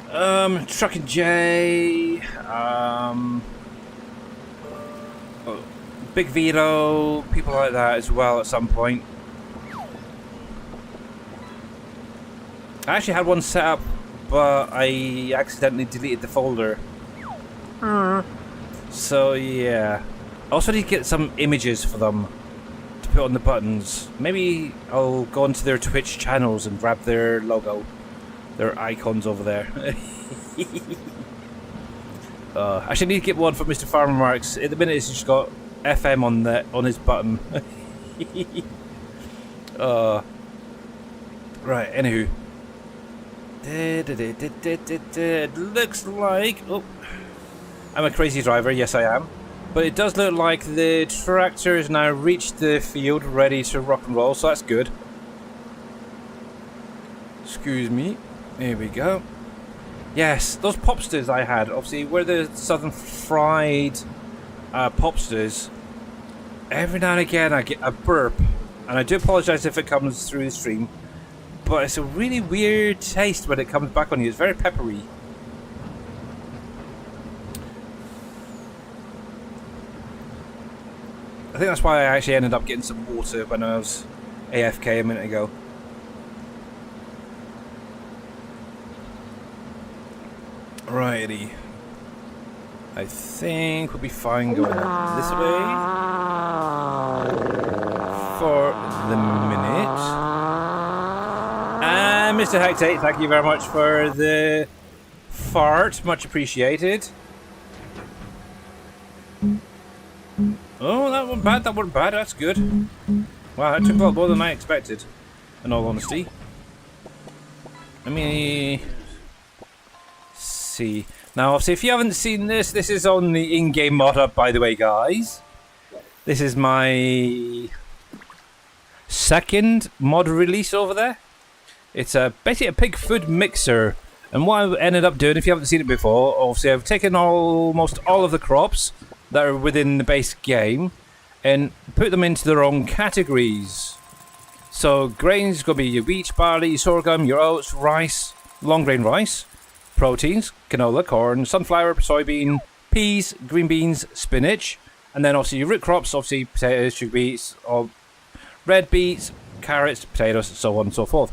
Truck and J, Big Vito, people like that as well at some point. I actually had one set up, but I accidentally deleted the folder. So yeah. I also need to get some images for them to put on the buttons. Maybe I'll go onto their Twitch channels and grab their logo, their icons over there. Actually, I need to get one for Mr. Farmer Marks. At the minute, he's just got FM on his button. Right. Anywho, it looks like I'm a crazy driver. Yes, I am. But it does look like the tractor has now reached the field, ready to rock and roll, so that's good. Excuse me. There we go. Yes, those popsters I had, obviously, were the Southern Fried popsters. Every now and again I get a burp, and I do apologise if it comes through the stream, but it's a really weird taste when it comes back on you. It's very peppery. I think that's why I actually ended up getting some water when I was AFK a minute ago. Righty. I think we'll be fine going this way for the minute. And Mr. Hectate, thank you very much for the fart. Much appreciated. Oh, that wasn't bad, that wasn't bad, that's good. Wow, that took a lot more than I expected, in all honesty. Let me see. Now, obviously, if you haven't seen this, this is on the in-game mod up, by the way, guys. This is my second mod release over there. It's basically a pig food mixer. And what I ended up doing, if you haven't seen it before, obviously I've taken almost all of the crops that are within the base game and put them into their own categories. So grains is going to be your wheat, barley, sorghum, your oats, rice, long grain rice, proteins, canola, corn, sunflower, soybean, peas, green beans, spinach, and then obviously your root crops, obviously potatoes, sugar beets, or red beets, carrots, potatoes, so on and so forth.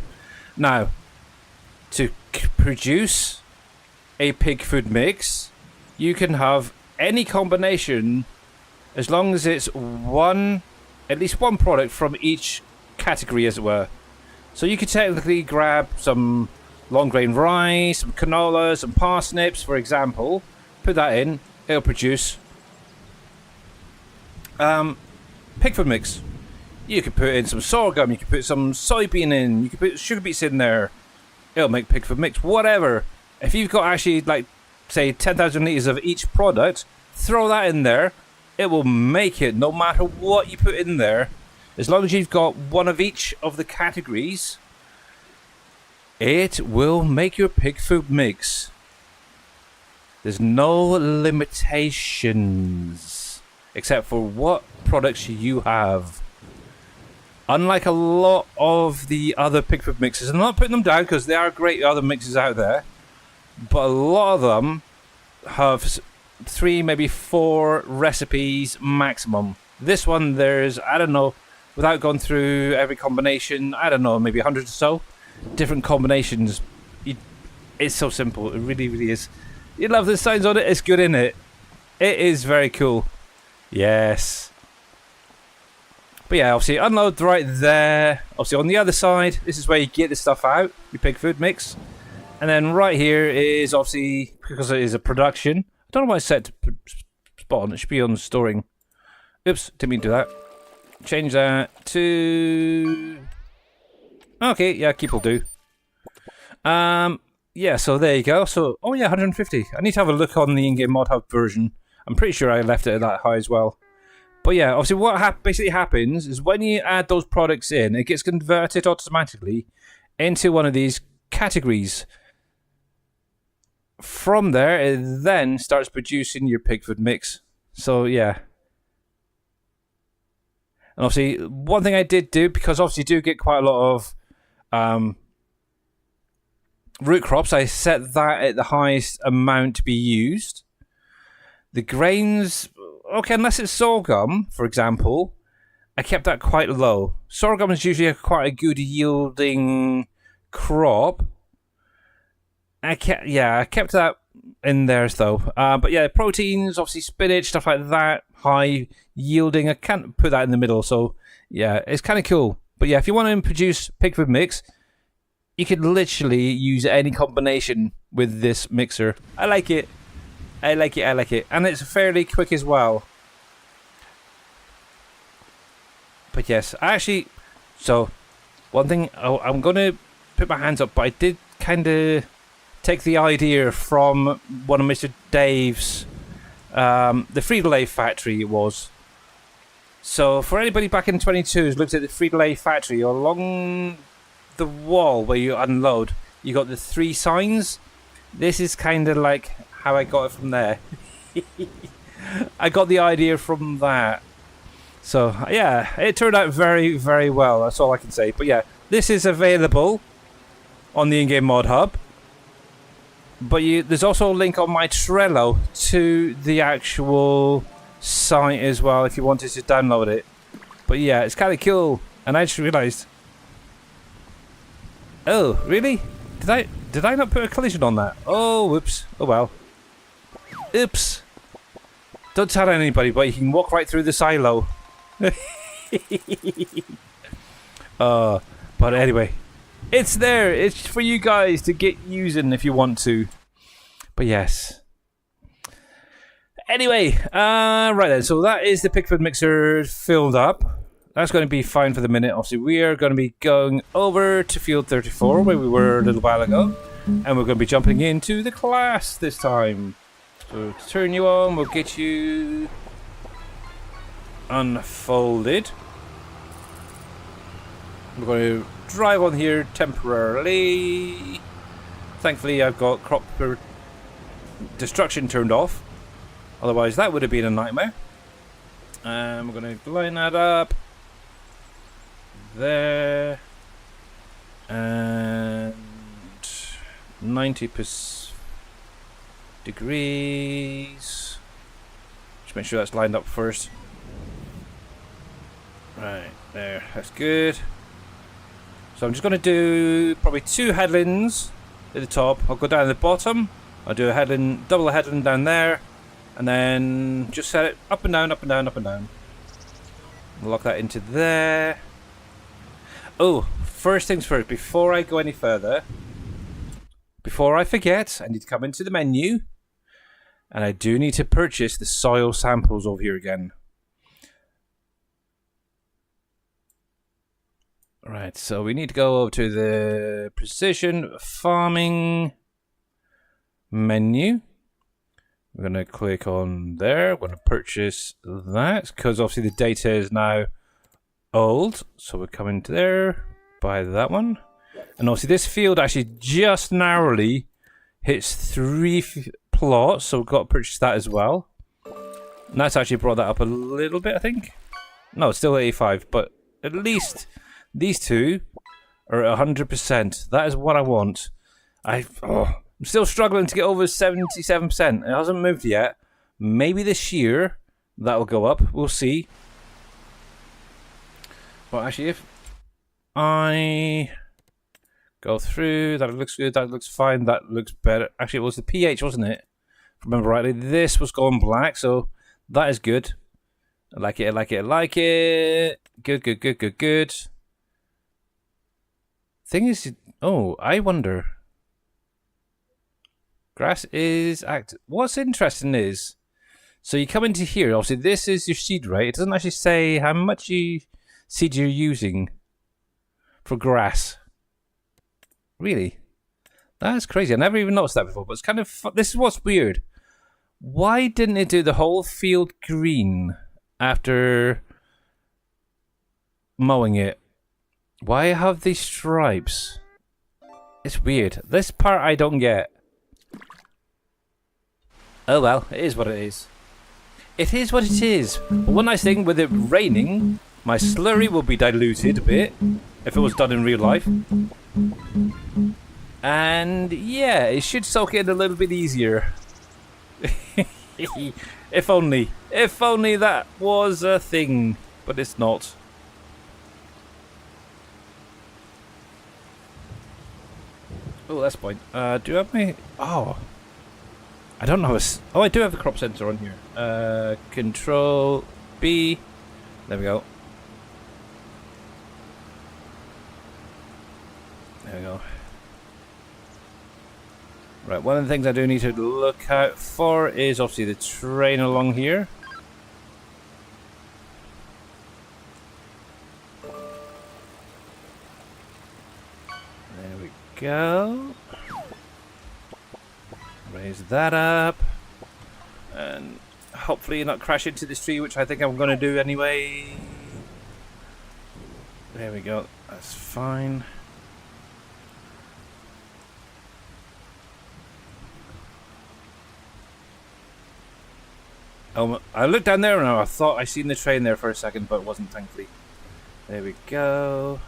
Now, to produce a pig food mix, you can have any combination as long as it's at least one product from each category, as it were. So you could technically grab some long grain rice, some canola, some parsnips, for example, put that in, it'll produce pig food mix. You could put in some sorghum, you could put some soybean in, you could put sugar beets in there, it'll make pig food mix, whatever. If you've got actually, like, say 10,000 litres of each product, throw that in there, it will make it no matter what you put in there. As long as you've got one of each of the categories, it will make your pig food mix. There's no limitations except for what products you have. Unlike a lot of the other Pickford mixes, I'm not putting them down because there are great other mixes out there, but a lot of them have 3, maybe 4 recipes maximum. This one, there's, I don't know, without going through every combination, I don't know, maybe 100 or so different combinations. It's so simple. It really, really is. You love the signs on it. It's good, in it. It is very cool. Yes. But yeah, obviously unload right there. Obviously on the other side, this is where you get the stuff out, your pig food mix. And then right here is obviously, because it is a production. I don't know why it's set to spot on. It should be on storing. Oops, didn't mean to do that. Change that to... Okay, yeah, keep will do. Yeah, so there you go. So, oh yeah, 150. I need to have a look on the in-game mod hub version. I'm pretty sure I left it at that high as well. But yeah, obviously what basically happens is when you add those products in, it gets converted automatically into one of these categories. From there, it then starts producing your Pigfoot mix. So yeah. And obviously, one thing I did do, because obviously you do get quite a lot of root crops, I set that at the highest amount to be used. The grains, okay, unless it's sorghum, for example, I kept that quite low. Sorghum is usually quite a good yielding crop. I kept that in there though. But yeah, proteins, obviously spinach, stuff like that, high yielding. I can't put that in the middle, so yeah, it's kind of cool. But yeah, if you want to produce Pigfoot mix, you could literally use any combination with this mixer. I like it. I like it. I like it. And it's fairly quick as well. But yes, so one thing, I'm going to put my hands up, but I did kind of take the idea from one of Mr. Dave's, the Frito-Lay factory it was. So for anybody back in 22 who's looked at the Frito-Lay factory, along the wall where you unload, you got the 3 signs. This is kind of like how I got it from there. I got the idea from that. So yeah, it turned out very, very well. That's all I can say. But yeah, this is available on the in-game mod hub. But there's also a link on my Trello to the actual site as well if you wanted to download it. But yeah, it's kind of cool. And I just realised. Oh, really? Did I not put a collision on that? Oh, whoops. Oh well. Oops. Don't tell anybody, but you can walk right through the silo. But anyway, it's there. It's for you guys to get using if you want to. But yes. Anyway, right then. So that is the Pickford mixer filled up. That's going to be fine for the minute. Obviously, we are going to be going over to field 34, where we were a little while ago. And we're going to be jumping into the class this time. So to turn you on, we'll get you unfolded. We're going to drive on here temporarily. Thankfully, I've got crop destruction turned off. Otherwise, that would have been a nightmare. We're going to line that up. There. And 90% degrees. Just make sure that's lined up first. Right, there. That's good. So I'm just going to do probably 2 headlands at the top. I'll go down at the bottom. I'll do a headland, double headland down there. And then just set it up and down, up and down, up and down. Lock that into there. Oh, first things first, before I go any further, before I forget, I need to come into the menu. And I do need to purchase the soil samples over here again. Right, so we need to go over to the precision farming menu. We're going to click on there. We're going to purchase that because obviously the data is now old. So we're coming to there, buy that one. And obviously this field actually just narrowly hits 3 plots. So we've got to purchase that as well. And that's actually brought that up a little bit, I think. No, it's still 85, but At least these two are 100%. That is what I want. I'm still struggling to get over 77%. It hasn't moved yet. Maybe this year that'll go up. We'll see. But actually, if I go through, that looks good, that looks fine, that looks better. Actually, it was the pH, wasn't it? If I remember rightly, this was going black, so that is good. I like it, I like it, I like it. Good, good, good, good, good. Thing is, oh, I wonder. Grass is active. What's interesting is, so you come into here, obviously this is your seed rate. It doesn't actually say how much seed you're using for grass. Really? That's crazy. I never even noticed that before, but it's kind of... This is what's weird. Why didn't it do the whole field green after mowing it? Why have these stripes? It's weird. This part I don't get. Oh well, it is what it is. It is what it is. But one nice thing, with it raining, my slurry will be diluted a bit, if it was done in real life. And yeah, it should soak in a little bit easier. If only. If only that was a thing. But it's not. Oh, that's the point. Do I have my... Oh. I don't know. Oh, I do have the crop sensor on here. Control B. There we go. There we go. Right, one of the things I do need to look out for is obviously the train along here. There we go. Raise that up. And hopefully not crash into this tree, which I think I'm going to do anyway. There we go. That's fine. I looked down there and I thought I seen the train there for a second, but it wasn't, thankfully. There we go.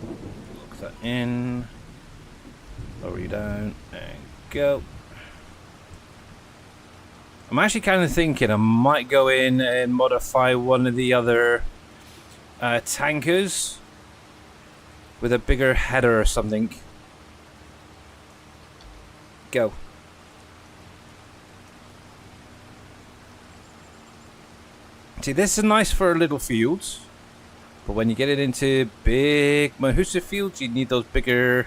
Lock that in. Lower you down. And go. I'm actually kind of thinking I might go in and modify one of the other tankers with a bigger header or something. Go. See, this is nice for little fields, but when you get it into big Mahusa fields, you need those bigger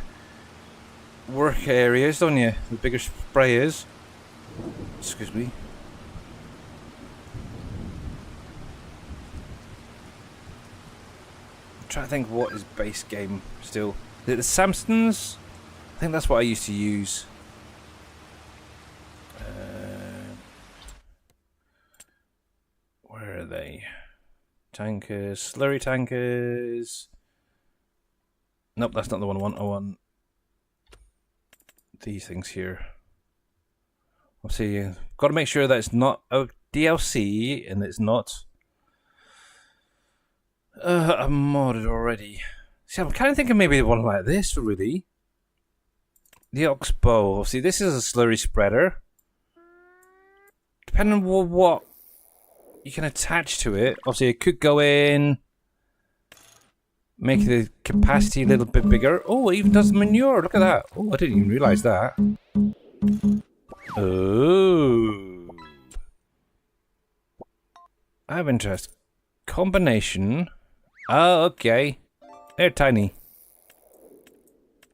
work areas, don't you? The bigger sprayers. Excuse me. I'm trying to think what is base game still. Is it the Samsons? I think that's what I used to use. Where are they? Tankers, slurry tankers. Nope, that's not the one I want. I want these things here. I'll see. Got to make sure that it's not a DLC and it's not a modded already. See, I'm kind of thinking maybe one like this, really. The Oxbow. See, this is a slurry spreader. Depending on what you can attach to it. Obviously, it could go in, make the capacity a little bit bigger. Oh, it even does manure. Look at that. Oh, I didn't even realize that. Oh. I have interest. Combination. Oh, okay. They're tiny.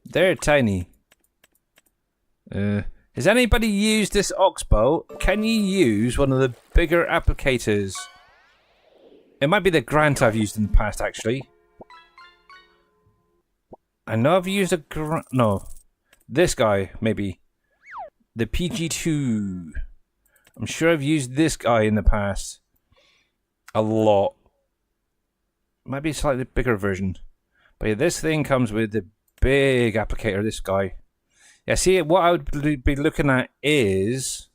They're tiny. Has anybody used this Oxbow? Can you use one of the bigger applicators? It might be the Grant I've used in the past, actually. I know I've used a Grant... No. This guy, maybe. The PG2. I'm sure I've used this guy in the past. A lot. Might be a slightly bigger version. But yeah, this thing comes with the big applicator, this guy. Yeah, see, what I would be looking at is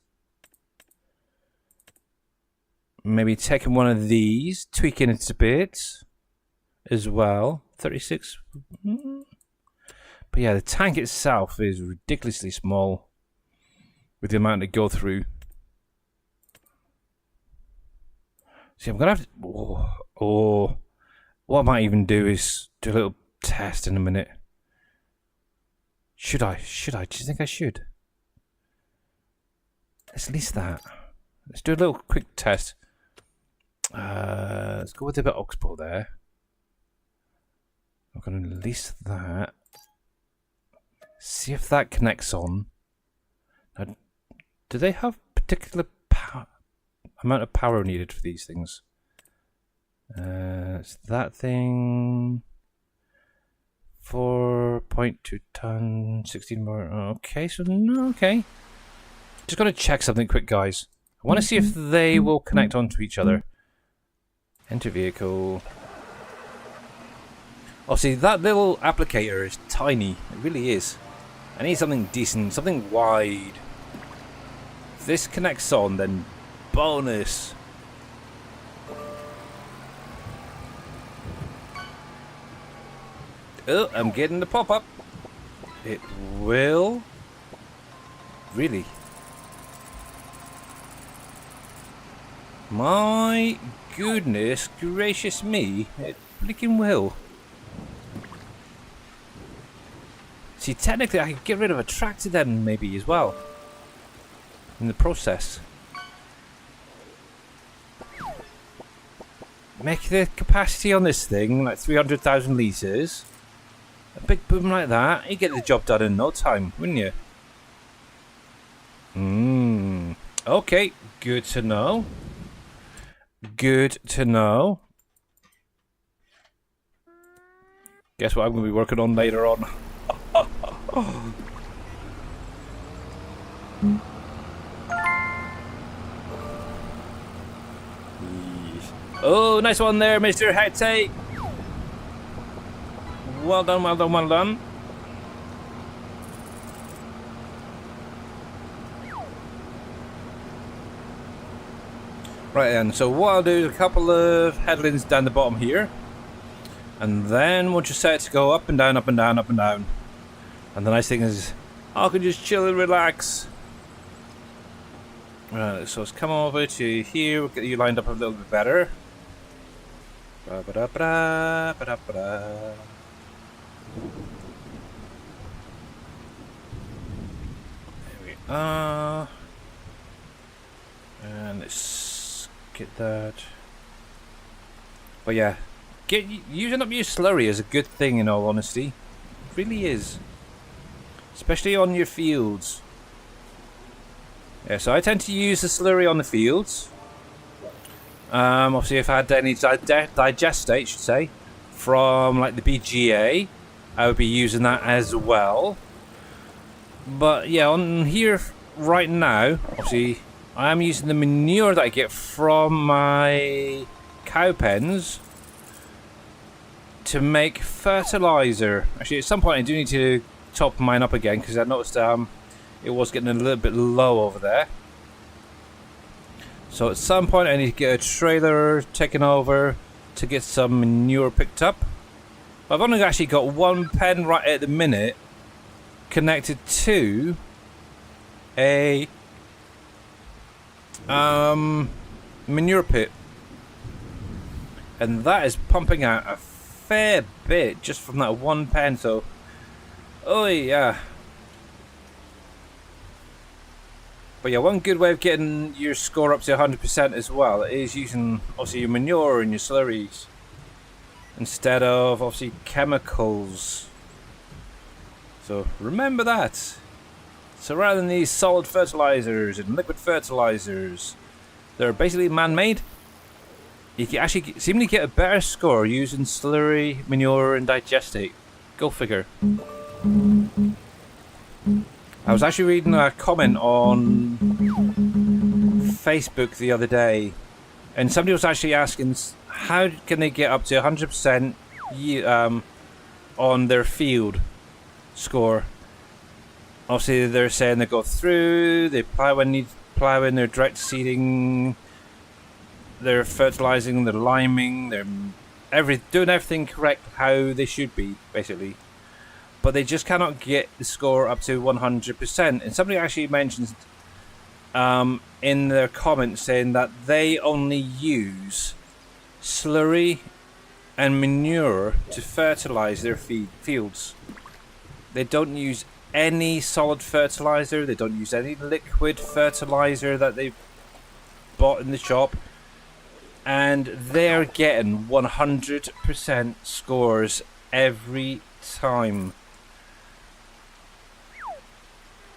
maybe taking one of these, tweaking it a bit as well. 36. But yeah, the tank itself is ridiculously small with the amount to go through. See, I'm going to have to... Oh, what I might even do is do a little test in a minute. Should I? Do you think I should? Let's lease that. Let's do a little quick test. Let's go with the bit Oxbow there. I'm going to lease that. See if that connects on. Now, do they have particular amount of power needed for these things? It's that thing. 4.2 ton, 16 more. Okay, so no, okay. Just got to check something quick, guys. I want to see if they will connect onto each other. Enter vehicle. Oh, see, that little applicator is tiny. It really is. I need something decent, something wide. If this connects on, then bonus. Oh, I'm getting the pop-up. It will. Really? My goodness gracious me. It freaking will. See, technically I could get rid of a tractor then maybe as well. In the process. Make the capacity on this thing like 300,000 litres. A big boom like that, you get the job done in no time, wouldn't you? Okay, good to know. Good to know. Guess what I'm going to be working on later on? Oh, nice one there, Mr. Hattie. Well done, well done, well done. Right then, so what I'll do is a couple of headlands down the bottom here. And then we'll just set it to go up and down, up and down, up and down. And the nice thing is, I can just chill and relax. Right, so let's come over to here, we'll get you lined up a little bit better. Ba-ba-da-ba-da, ba-da-ba-da. There we are. And let's get that. But yeah, using up your slurry is a good thing in all honesty. It really is. Especially on your fields. Yeah, so I tend to use the slurry on the fields. Obviously if I had any digestate, should say, from like the BGA, I would be using that as well. But yeah, on here right now, obviously I am using the manure that I get from my cow pens to make fertilizer. Actually, at some point I do need to top mine up again because I noticed it was getting a little bit low over there. So at some point I need to get a trailer taken over to get some manure picked up. I've only actually got one pen right at the minute connected to a manure pit. And that is pumping out a fair bit just from that one pen, so oh yeah. But yeah, one good way of getting your score up to 100% as well is using obviously your manure and your slurries instead of obviously chemicals. So remember that. So rather than these solid fertilizers and liquid fertilizers, they're basically man-made. You can actually seemingly get a better score using slurry, manure, and digestate. Go figure. I was actually reading a comment on Facebook the other day, and somebody was actually asking how can they get up to 100% on their field score. Obviously they're saying they go through, they plow in their direct seeding, they're fertilizing, they're liming, they're doing everything correct how they should be, basically. But they just cannot get the score up to 100%. And somebody actually mentions in their comments saying that they only use slurry and manure to fertilize their fields. They don't use any solid fertilizer. They don't use any liquid fertilizer that they've bought in the shop. And they're getting 100% scores every time.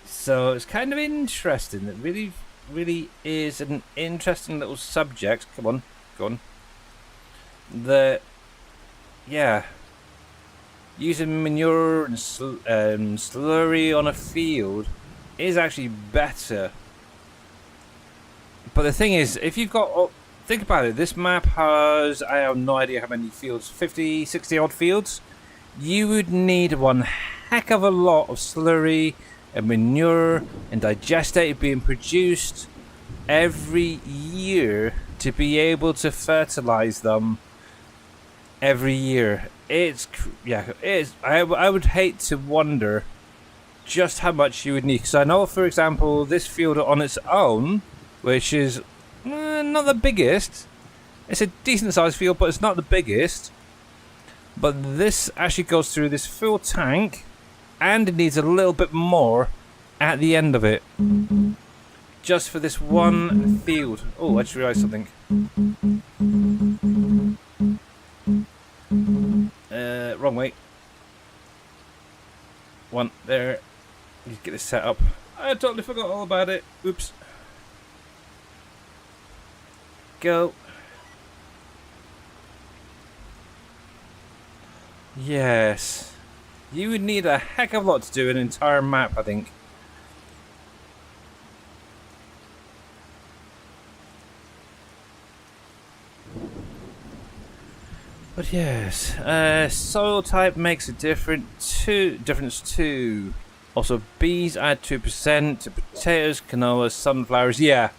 So it's kind of interesting. It really, really is an interesting little subject. Come on, go on. Yeah, using manure and slurry on a field is actually better. But the thing is, if you've got, think about it, this map has, I have no idea how many fields, 50, 60 odd fields. You would need one heck of a lot of slurry and manure and digestate being produced every year to be able to fertilize them every year. I would hate to wonder just how much you would need. Because I know, for example, this field on its own, which is not the biggest, it's a decent sized field, but it's not the biggest. But this actually goes through this full tank, and it needs a little bit more at the end of it, just for this one field. Oh, I just realised something. Wrong way. One there. Let's get this set up. I totally forgot all about it. Oops. Go. Yes. You would need a heck of a lot to do an entire map, I think. But yes, soil type makes a difference too. Also, bees add 2% to potatoes, canola, sunflowers. Yeah,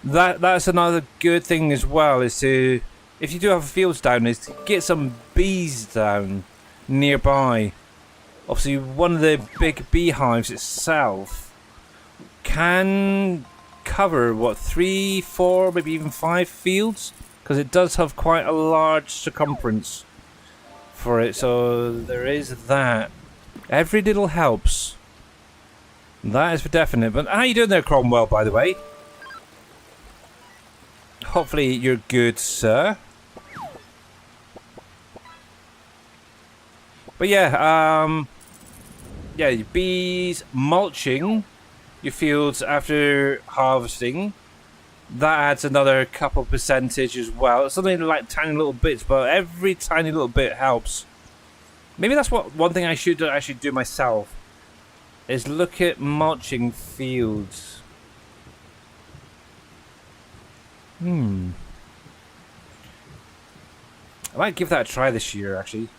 that's another good thing as well. Is to, if you do have fields down, is to get some bees down nearby. Obviously, one of the big beehives itself can cover what 3, 4, maybe even 5 fields. Because it does have quite a large circumference for it, so there is that. Every little helps. That is for definite. But how you doing there, Cromwell, by the way? Hopefully you're good, sir. But yeah, your bees mulching your fields after harvesting. That adds another couple percentage as well. It's only like tiny little bits, but every tiny little bit helps. Maybe that's one thing I should actually do myself, is look at mulching fields. I might give that a try this year, actually.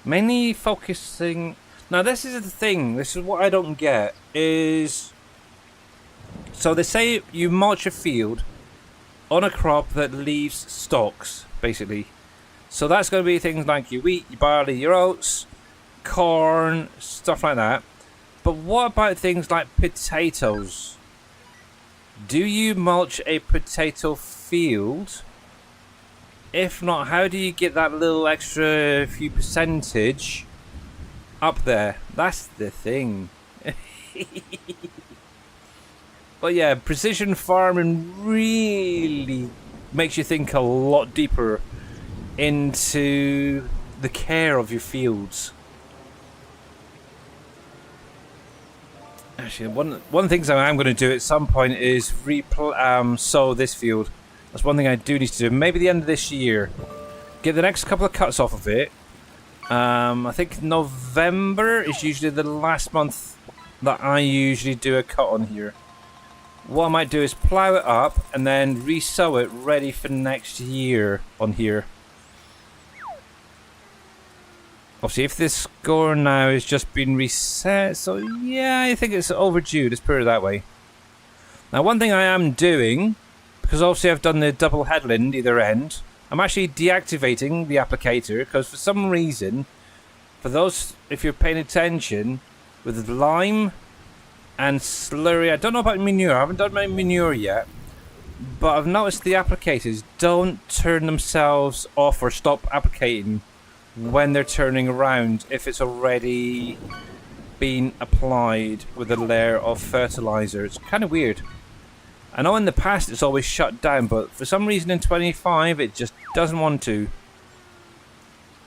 Mainly focusing... Now this is the thing, this is what I don't get, is... So they say you mulch a field on a crop that leaves stalks, basically. So that's going to be things like your wheat, your barley, your oats, corn, stuff like that. But what about things like potatoes? Do you mulch a potato field? If not, how do you get that little extra few percentage up there? That's the thing. But yeah, precision farming really makes you think a lot deeper into the care of your fields. Actually, one of the things I'm going to do at some point is sow this field. That's one thing I do need to do. Maybe the end of this year. Get the next couple of cuts off of it. I think November is usually the last month that I usually do a cut on here. What I might do is plough it up and then re-sow it ready for next year on here. Obviously, if this score now has just been reset, so yeah, I think it's overdue. Let's put it that way. Now, one thing I am doing, because obviously I've done the double headland either end, I'm actually deactivating the applicator because for some reason, for those, if you're paying attention, with lime and slurry, I don't know about manure, I haven't done my manure yet, but I've noticed the applicators don't turn themselves off or stop applicating when they're turning around if it's already been applied with a layer of fertilizer. It's kind of weird. I know in the past it's always shut down, but for some reason in 25 it just doesn't want to.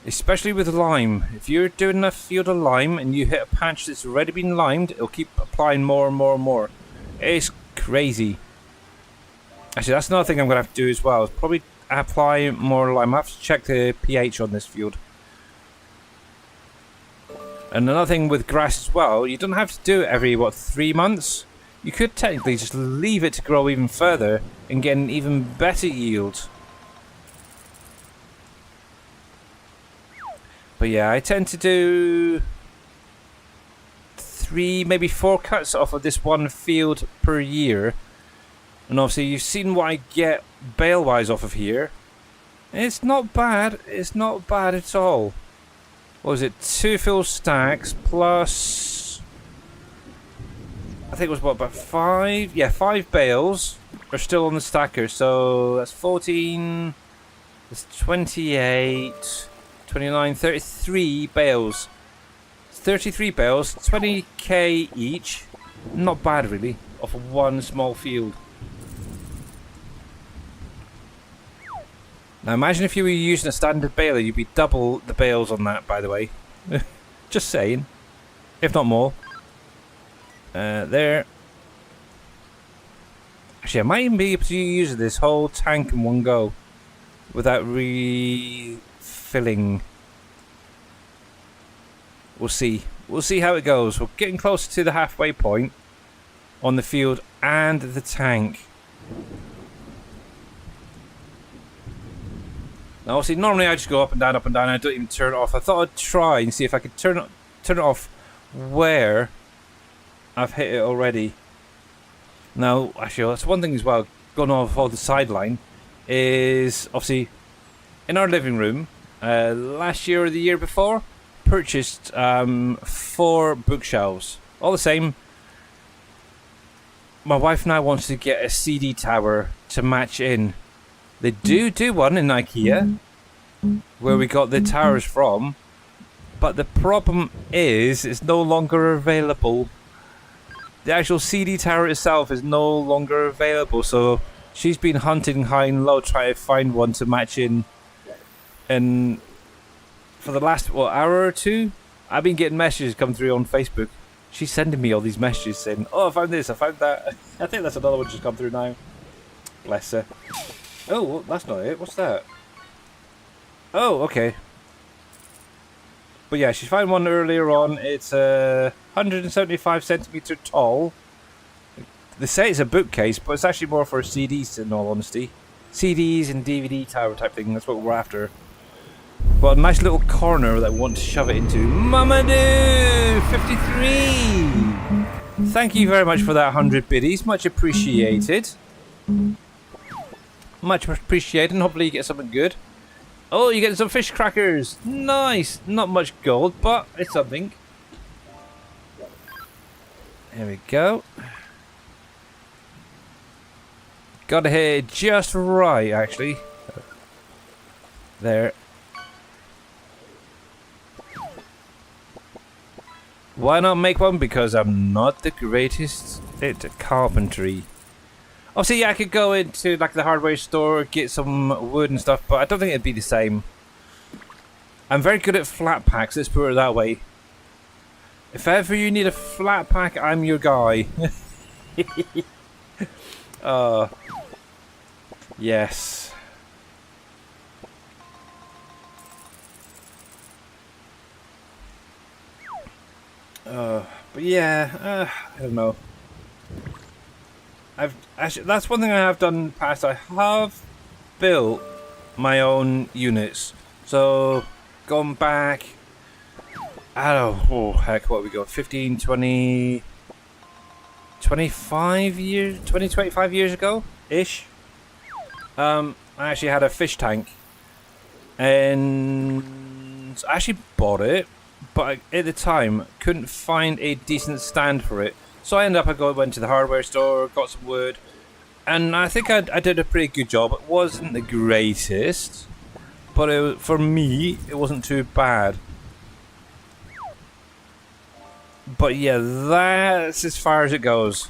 Especially with lime. If you're doing a field of lime and you hit a patch that's already been limed, it'll keep applying more and more and more. It's crazy. Actually, that's another thing I'm going to have to do as well. Is probably apply more lime. I have to check the pH on this field. And another thing with grass as well, you don't have to do it every, 3 months? You could technically just leave it to grow even further and get an even better yield. But yeah, I tend to do 3, maybe 4 cuts off of this one field per year. And obviously you've seen what I get bale-wise off of here. It's not bad. It's not bad at all. What was it? 2 fill stacks plus... I think it was what, about 5? Yeah, 5 bales are still on the stacker. So that's 14... That's 28... 29, 33 bales. 33 bales, 20k each. Not bad really, off of one small field. Now imagine if you were using a standard baler, you'd be double the bales on that, by the way. Just saying. If not more. There. Actually, I might even be able to use this whole tank in one go. Without refilling. We'll see. We'll see how it goes. We're getting closer to the halfway point. On the field and the tank. Now, obviously, normally I just go up and down, I don't even turn it off. I thought I'd try and see if I could turn it off where I've hit it already. Now, actually, that's one thing as well, going off all the sideline, is obviously in our living room, last year or the year before, purchased 4 bookshelves. All the same, my wife now wants to get a CD tower to match in. They do one in IKEA, where we got the towers from, but the problem is it's no longer available. The actual CD tower itself is no longer available, so she's been hunting high and low trying to find one to match in. And for the last hour or two, I've been getting messages come through on Facebook. She's sending me all these messages saying, "Oh, I found this, I found that." I think that's another one just come through now. Bless her. Oh, well, that's not it. What's that? Oh, okay. But yeah, she found one earlier on. It's 175 centimeter tall. They say it's a bookcase, but it's actually more for CDs in all honesty. CDs and DVD tower type thing. That's what we're after. But a nice little corner that I want to shove it into. Mamadou 53. Thank you very much for that 100 biddies. Much appreciated. Much appreciated, and hopefully you get something good. Oh, you get some fish crackers. Nice. Not much gold, but it's something. There we go. Gotta hit it just right, actually. There. Why not make one? Because I'm not the greatest at carpentry. Obviously, yeah, I could go into like the hardware store, get some wood and stuff, but I don't think it'd be the same. I'm very good at flat packs, let's put it that way. If ever you need a flat pack, I'm your guy. Yes. But yeah, I don't know. That's one thing I have done in the past. I have built my own units. So, gone back I don't know. Oh, heck, what we got? 15, 20, 25 years, 20, 25 years ago-ish. I actually had a fish tank. And I actually bought it, but at the time, couldn't find a decent stand for it. So I ended up, went to the hardware store, got some wood, and I think I did a pretty good job. It wasn't the greatest, but for me, it wasn't too bad. But yeah, that's as far as it goes.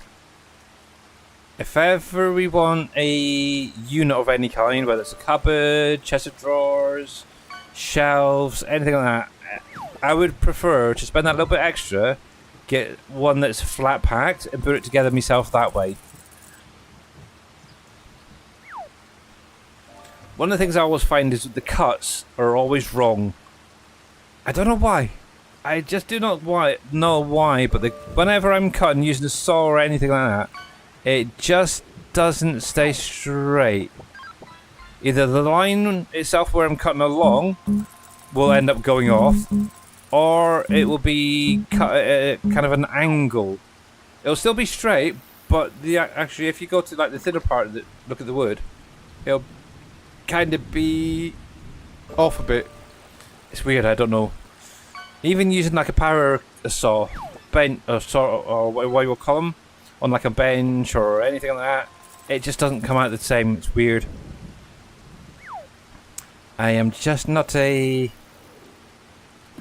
If ever we want a unit of any kind, whether it's a cupboard, chest of drawers, shelves, anything like that, I would prefer to spend that little bit extra, get one that's flat packed, and put it together myself that way. One of the things I always find is that the cuts are always wrong. I don't know why. I just do not know why, but whenever I'm cutting using a saw or anything like that, it just doesn't stay straight. Either the line itself where I'm cutting along will end up going off, or it will be cut at kind of an angle. It'll still be straight, but actually, if you go to like the thinner part of it, look at the wood, it'll kind of be off a bit. It's weird. I don't know. Even using like a power saw, or what you will call them, on like a bench or anything like that, it just doesn't come out the same. It's weird. I am just not a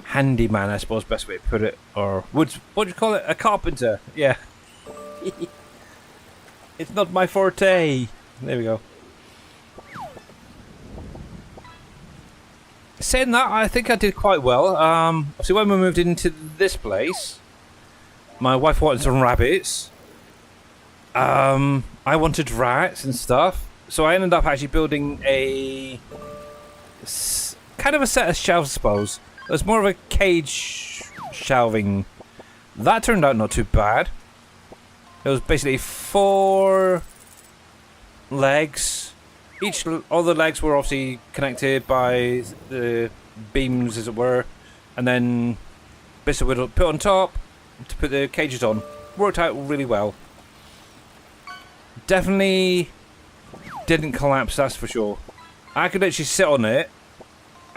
handyman, I suppose, best way to put it, or what do you call it? A carpenter. Yeah. It's not my forte. There we go. Saying that, I think I did quite well. So when we moved into this place, my wife wanted some rabbits. I wanted rats and stuff. So I ended up actually building kind of a set of shelves, I suppose. It was more of a cage shelving. That turned out not too bad. It was basically 4 legs. All the legs were obviously connected by the beams, as it were, and then bits of wood put on top to put the cages on. Worked out really well. Definitely didn't collapse, that's for sure. I could literally sit on it.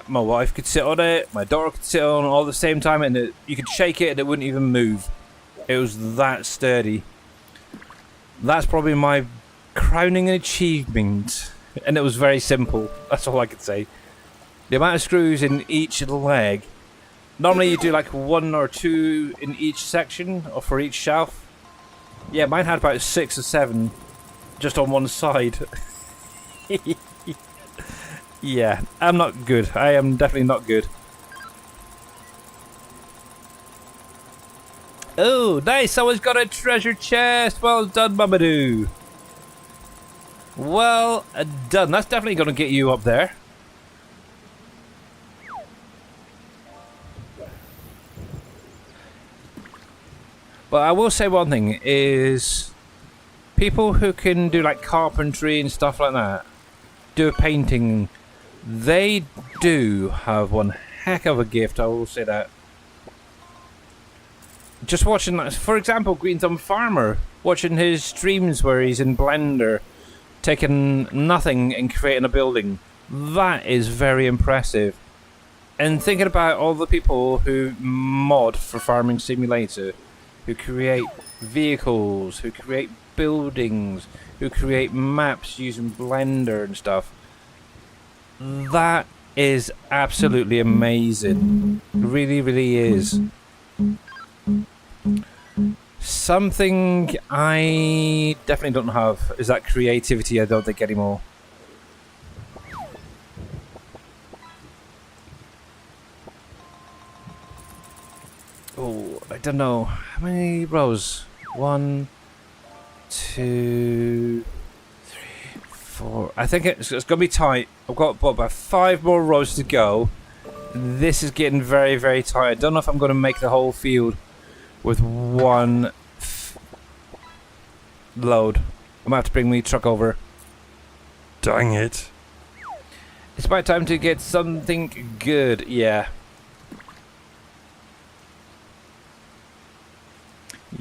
My wife could sit on it. My daughter could sit on it all at the same time, and you could shake it and it wouldn't even move. It was that sturdy. That's probably my crowning achievement. And it was very simple. That's all I could say. The amount of screws in each leg. Normally you do like 1 or 2 in each section, or for each shelf. Yeah, mine had about 6 or 7 just on one side. Yeah, I'm not good. I am definitely not good. Oh, nice! Someone's got a treasure chest! Well done, Mamadou! Well done. That's definitely going to get you up there. But I will say one thing is, people who can do like carpentry and stuff like that, do painting, they do have one heck of a gift, I will say that. Just watching, for example, Green Thumb Farmer, watching his streams where he's in Blender, taking nothing and creating a building. That is very impressive. And thinking about all the people who mod for Farming Simulator, who create vehicles, who create buildings, who create maps using Blender and stuff. That is absolutely amazing. Really, really is. Something I definitely don't have is that creativity. I don't think anymore. Oh, I don't know. How many rows? 1, 2, 3, 4. I think it's going to be tight. I've got about 5 more rows to go. This is getting very, very tight. I don't know if I'm going to make the whole field with one load. I'm going to have to bring my truck over. Dang it. It's about time to get something good. Yeah.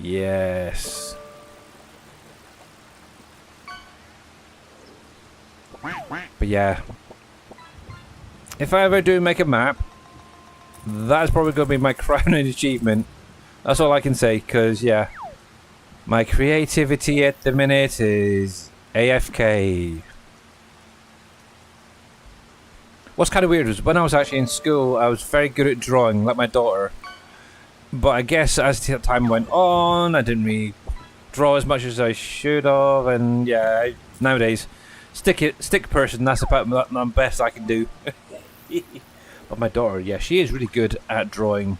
Yes. But yeah, if I ever do make a map, that's probably going to be my crowning achievement. That's all I can say, because yeah, my creativity at the minute is AFK. What's kind of weird was when I was actually in school, I was very good at drawing, like my daughter. But I guess as time went on, I didn't really draw as much as I should have, and yeah, nowadays, stick person, that's about the best I can do. But my daughter, yeah, she is really good at drawing.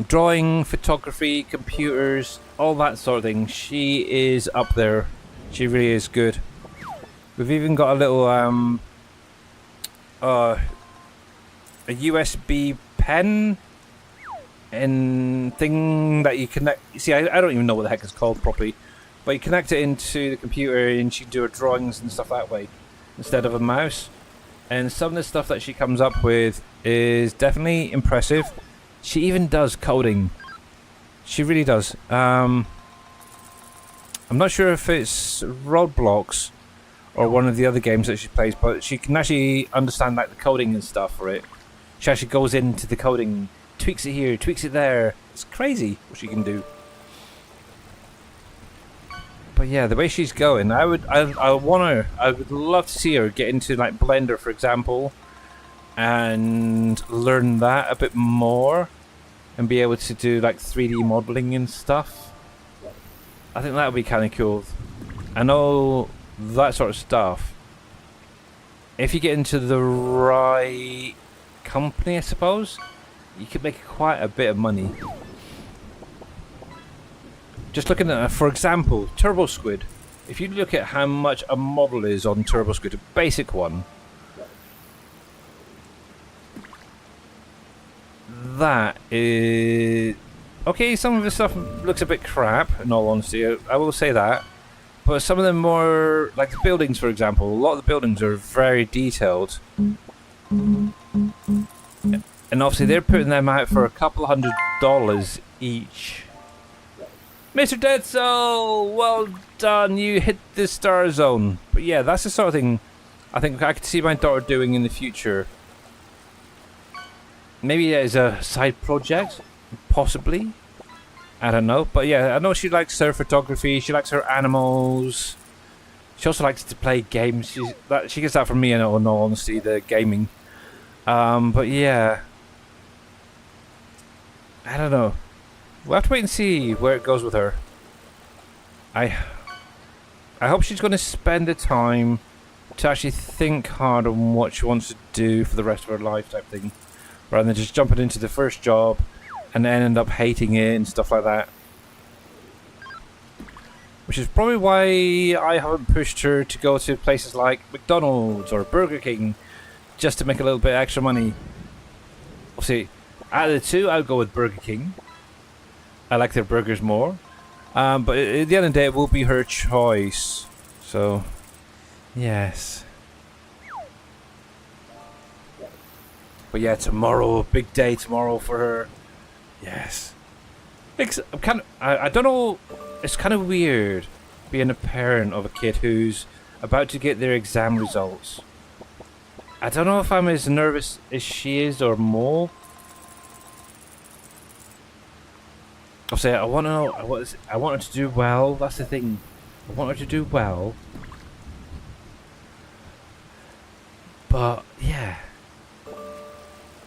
Drawing, photography, computers, all that sort of thing. She is up there. She really is good. We've even got a little a USB pen and thing that you connect. See, I don't even know what the heck it's called properly, but you connect it into the computer and she can do her drawings and stuff that way instead of a mouse. And some of the stuff that she comes up with is definitely impressive. She even does coding. She really does. I'm not sure if it's Roblox or one of the other games that she plays, but she can actually understand like the coding and stuff for it. She actually goes into the coding, tweaks it here, tweaks it there. It's crazy what she can do. But yeah, the way she's going, I would love to see her get into like Blender, for example, and learn that a bit more, and be able to do like 3D modeling and stuff. I think that would be kind of cool. I know that sort of stuff. If you get into the right company, I suppose, you could make quite a bit of money. Just looking at, for example, Turbo Squid. If you look at how much a model is on Turbo Squid, a basic one, that is... Okay, some of the stuff looks a bit crap, in all honesty, I will say that. But some of them more, like the buildings, for example, a lot of the buildings are very detailed. And obviously they're putting them out for a couple $100 each. Mr. Dead Soul, well done, you hit the star zone. But yeah, that's the sort of thing I think I could see my daughter doing in the future. Maybe as a side project, possibly. I don't know, but yeah, I know she likes her photography, she likes her animals. She also likes to play games. She gets that from me, in all honesty, the gaming. But yeah, I don't know. We'll have to wait and see where it goes with her. I hope she's going to spend the time to actually think hard on what she wants to do for the rest of her life, type thing, rather than just jumping into the first job and then end up hating it and stuff like that. Which is probably why I haven't pushed her to go to places like McDonald's or Burger King just to make a little bit extra money. Obviously, out of the two, I'll go with Burger King. I like their burgers more. But at the end of the day, it will be her choice. So, yes. But yeah, tomorrow, big day tomorrow for her. Yes. I don't know, it's kind of weird being a parent of a kid who's about to get their exam results. I don't know if I'm as nervous as she is or more. I'll say I want to know. I want her to do well. That's the thing. I want her to do well. But yeah,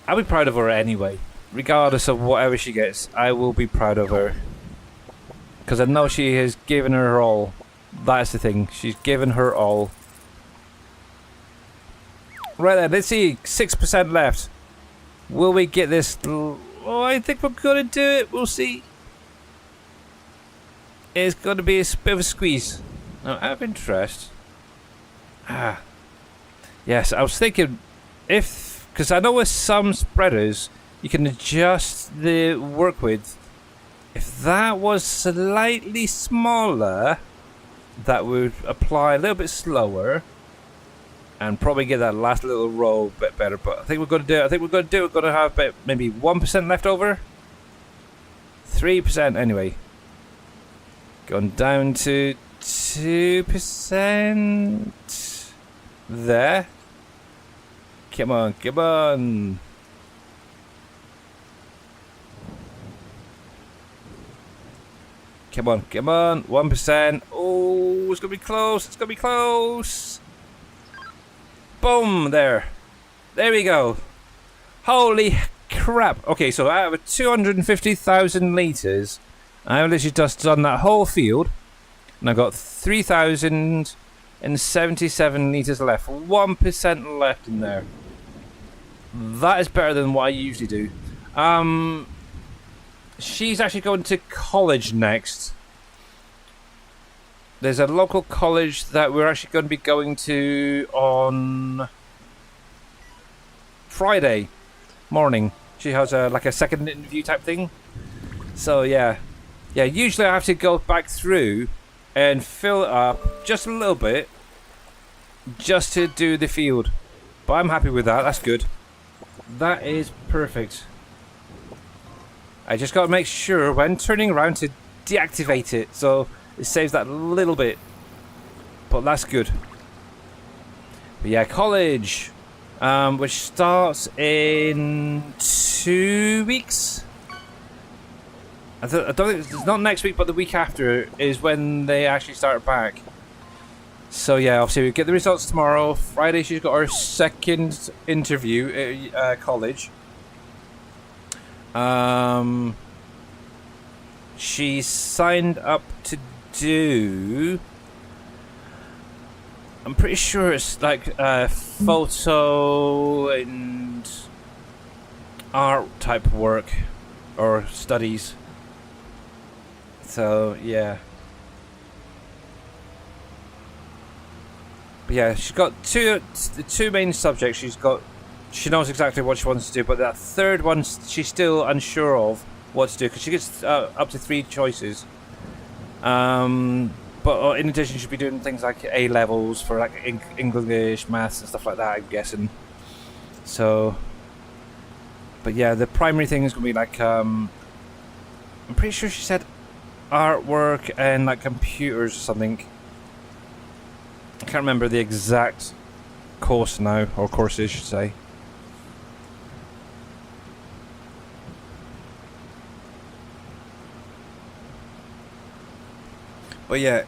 I'll be proud of her anyway. Regardless of whatever she gets, I will be proud of her. Because I know she has given her all. That's the thing. She's given her all. Right then, let's see. 6% left. Will we get this? Oh, I think we're going to do it. We'll see. It's going to be a bit of a squeeze. Now, out of interest. Yes, I was thinking if... Because I know with some spreaders, you can adjust the work width. If that was slightly smaller, that would apply a little bit slower and probably get that last little row a bit better. But I think we're going to do it. We're going to have about maybe 1% left over. 3% anyway. Gone down to 2%. There. Come on, come on. Come on, come on. 1%. Oh, it's going to be close. It's going to be close. Boom, there. There we go. Holy crap. Okay, so out of 250,000 litres, I've literally just done that whole field. And I've got 3,077 litres left. 1% left in there. That is better than what I usually do. She's actually going to college next. There's a local college that we're actually going to be going to on Friday morning. She has like a second interview type thing. So yeah. Yeah, usually I have to go back through and fill it up just a little bit just to do the field. But I'm happy with that. That's good. That is perfect. I just got to make sure when turning around to deactivate it, so it saves that little bit. But that's good. But yeah, college, which starts in 2 weeks. I don't think it's not next week, but the week after is when they actually start back. So yeah, obviously we get the results tomorrow. Friday she's got her second interview at college. She's signed up to do, I'm pretty sure it's like photo and art type work or studies. So yeah. But yeah, she's got the two main subjects. She knows exactly what she wants to do, but that third one she's still unsure of what to do because she gets up to 3 choices. But in addition, she'll be doing things like A levels for like English, maths, and stuff like that. I'm guessing. So, but yeah, the primary thing is gonna be like I'm pretty sure she said artwork and like computers or something. I can't remember the exact course now, or courses, I should say. But yeah,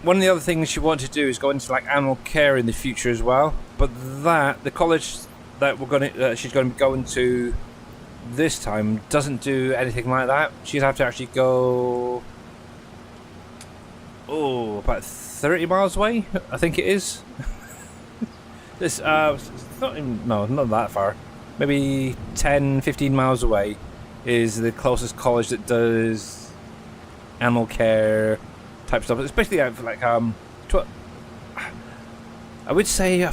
one of the other things she wanted to do is go into like animal care in the future as well. But the college that she's going to be going to this time doesn't do anything like that. She'd have to actually go about 30 miles away, I think it is. This it's not even, no, not that far. Maybe 10-15 miles away is the closest college that does animal care type stuff. It's basically like I would say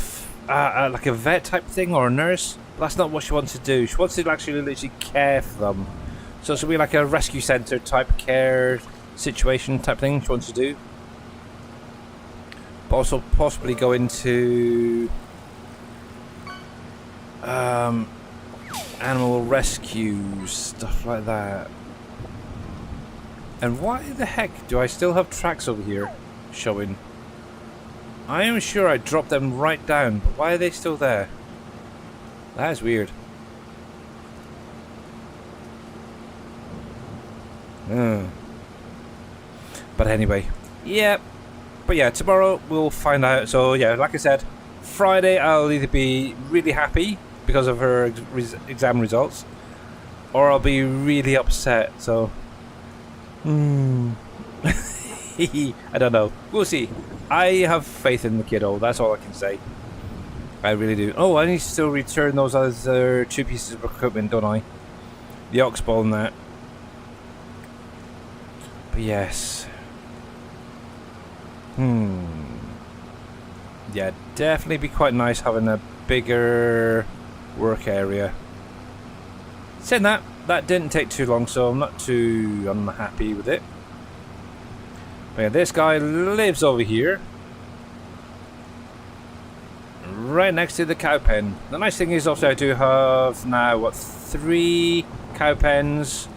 like a vet type thing or a nurse. But that's not what she wants to do. She wants to actually literally care for them. So it's gonna be like a rescue center type care situation type thing she wants to do. But also possibly go into animal rescue, stuff like that. And why the heck do I still have tracks over here showing? I am sure I dropped them right down, but why are they still there? That is weird. But anyway, yeah. But yeah, tomorrow we'll find out. So yeah, like I said, Friday I'll either be really happy because of her exam results, or I'll be really upset. So, I don't know. We'll see. I have faith in the kiddo. That's all I can say. I really do. Oh, I need to still return those other 2 pieces of equipment, don't I? The ox ball and that. But yes. Yeah, definitely be quite nice having a bigger work area. Saying that didn't take too long, so I'm not too unhappy with it. But yeah, this guy lives over here, right next to the cow pen. The nice thing is, also, I do have now 3 cow pens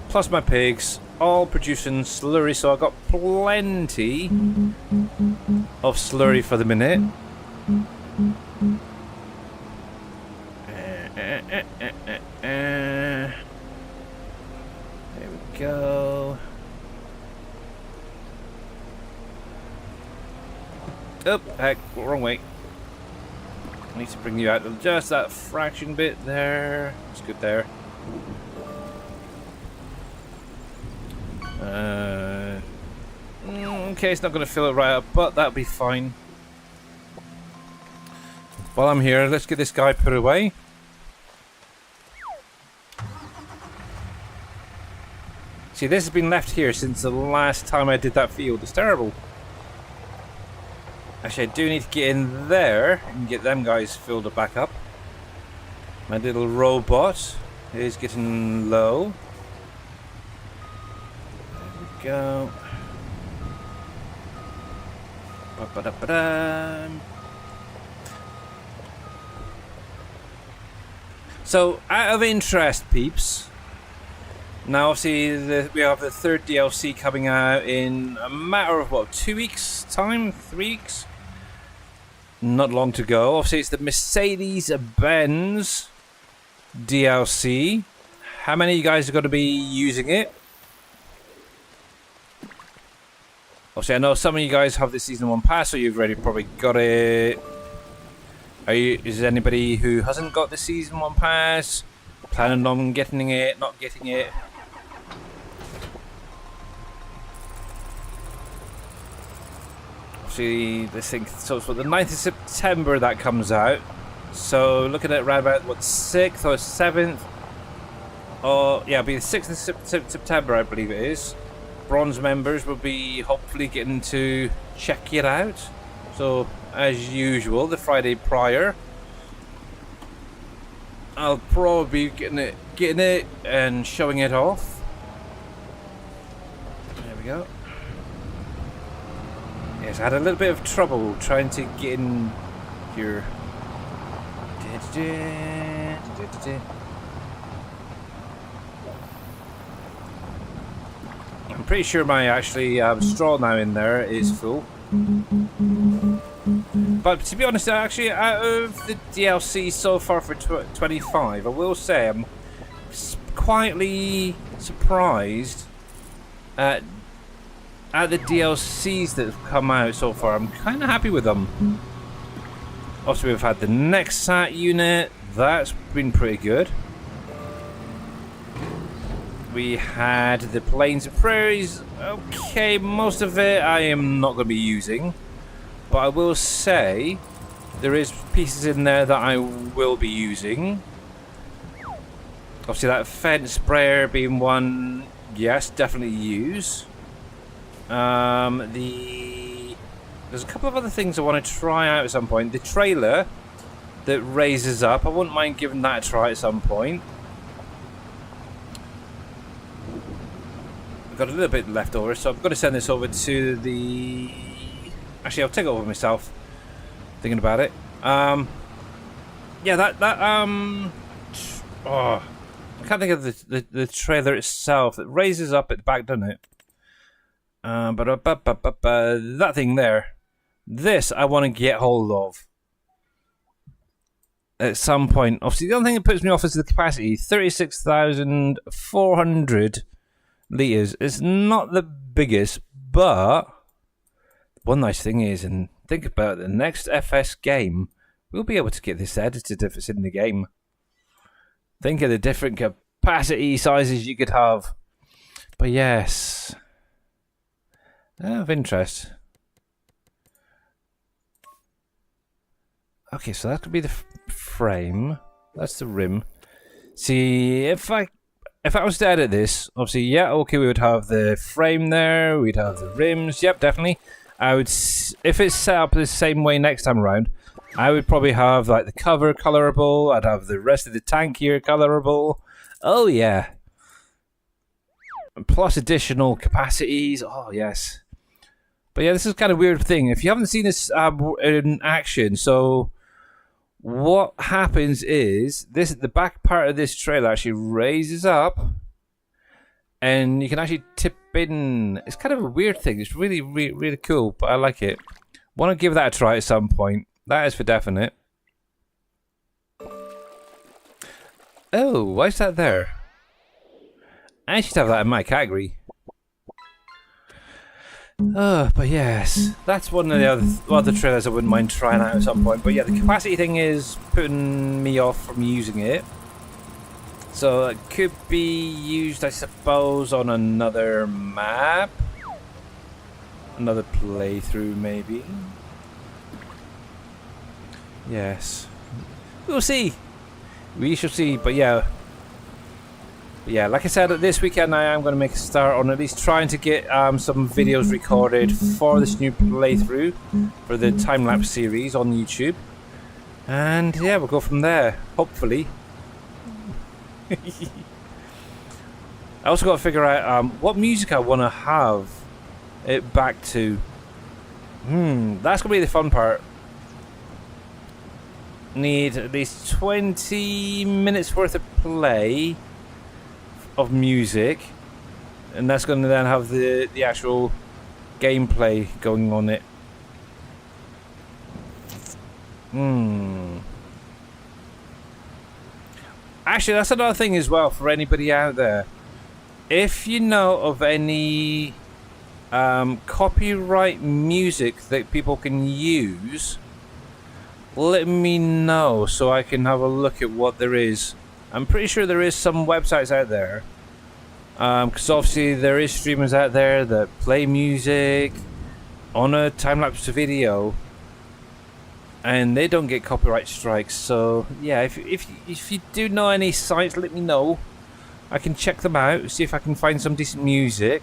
plus my pigs, all producing slurry, so I've got plenty of slurry for the minute. There we go. Oh, heck, wrong way. I need to bring you out to just that fraction bit there. It's good there. Okay, it's not going to fill it right up, but that'll be fine. While I'm here, let's get this guy put away. See, this has been left here since the last time I did that field. It's terrible. Actually, I do need to get in there and get them guys filled back up. My little robot is getting low. There we go. Ba-ba-da-ba-dam. So, out of interest, peeps. Now, obviously, we have the third DLC coming out in a matter of, what, 2 weeks' time? 3 weeks? Not long to go. Obviously, it's the Mercedes-Benz DLC. How many of you guys are going to be using it? Obviously, I know some of you guys have the Season 1 pass, so you've already probably got it. Is there anybody who hasn't got the Season 1 pass? Planning on getting it, not getting it? Obviously, this thing, so it's what, the 9th of September that comes out. So, looking at around about, what, 6th or 7th? Oh, yeah, it'll be the 6th of September, I believe it is. Bronze members will be hopefully getting to check it out. So, as usual, the Friday prior, I'll probably be getting it and showing it off. There we go. Yes, I had a little bit of trouble trying to get in here. I'm pretty sure my straw now in there is full. But to be honest, actually, out of the DLC so far for 25, I will say I'm quietly surprised at the DLCs that have come out so far. I'm kind of happy with them. Also, we've had the Nexat unit. That's been pretty good. We had the Plains and Prairies. Okay, most of it I am not going to be using. But I will say there is pieces in there that I will be using. Obviously that fence sprayer being one, yes, definitely use. There's a couple of other things I want to try out at some point. The trailer that raises up, I wouldn't mind giving that a try at some point. I've got a little bit left over, so I'm going to send this over to the... Actually, I'll take it over myself. Thinking about it. Yeah, oh, I can't think of the trailer itself. It raises up at the back, doesn't it? That thing there. This I want to get hold of at some point. Obviously, the only thing that puts me off is the capacity. 36,400 litres. It's not the biggest, but one nice thing is, and think about it, the next FS game, we'll be able to get this edited if it's in the game. Think of the different capacity sizes you could have. But yes, of interest. Okay, so that could be the frame. That's the rim. See, if I was to edit this, obviously, yeah, okay, we would have the frame there. We'd have the rims. Yep, definitely. I would, if it's set up the same way next time around, I would probably have like the cover colorable. I'd have the rest of the tank here colorable. Oh yeah. Plus additional capacities. Oh yes. But yeah, this is kind of a weird thing. If you haven't seen this in action, so what happens is the back part of this trailer actually raises up, and you can actually tip in. It's kind of a weird thing. It's really, really, really cool, but I like it. Want to give that a try at some point. That is for definite. Oh, why is that there? I should have that in my category. But yes, that's one of the other trailers I wouldn't mind trying out at some point. But yeah, the capacity thing is putting me off from using it. So it could be used, I suppose, on another map. Another playthrough, maybe. Yes. We'll see. We shall see, but yeah. Like I said, this weekend I am going to make a start on at least trying to get some videos recorded for this new playthrough for the time-lapse series on YouTube. And yeah, we'll go from there, hopefully. I also got to figure out what music I want to have it back to. That's going to be the fun part. Need at least 20 minutes worth of play of music, and that's going to then have the actual gameplay going on it. Actually, that's another thing as well for anybody out there. If you know of any copyright music that people can use, let me know so I can have a look at what there is. I'm pretty sure there is some websites out there, because obviously there is streamers out there that play music on a time-lapse video, and they don't get copyright strikes. So yeah, if you do know any sites, let me know. I can check them out, see if I can find some decent music.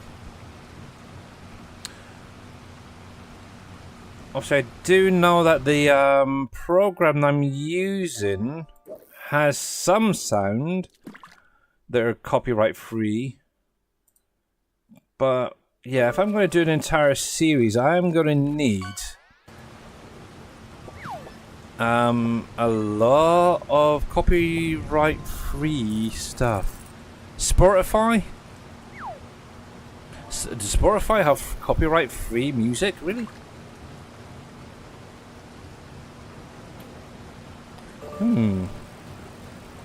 Also, I do know that the program I'm using has some sound that are copyright free. But yeah, if I'm going to do an entire series, I'm going to need a lot of copyright free stuff. Spotify? Does Spotify have copyright free music? Really?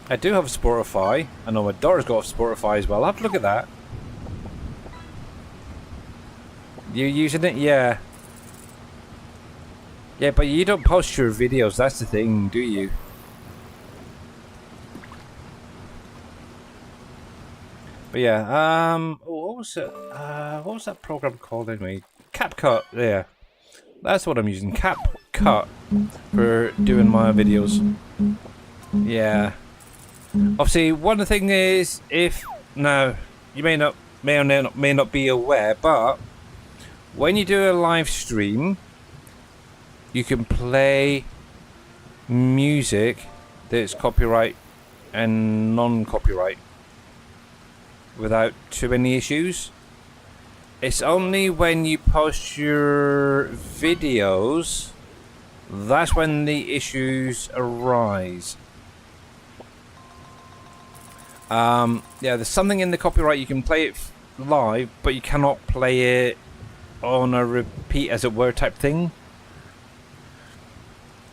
I do have Spotify. I know my daughter's got Spotify as well. I'll have to look at that. You using it? Yeah. Yeah, but you don't post your videos. That's the thing, do you? But yeah, what was it? What was that program called anyway? CapCut. Yeah, that's what I'm using. CapCut for doing my videos. Yeah. Obviously, one thing is, if now you may not be aware, but when you do a live stream, you can play music that's copyright and non-copyright without too many issues. It's only when you post your videos that's when the issues arise. Yeah, there's something in the copyright. You can play it live, but you cannot play it on a repeat, as it were, type thing.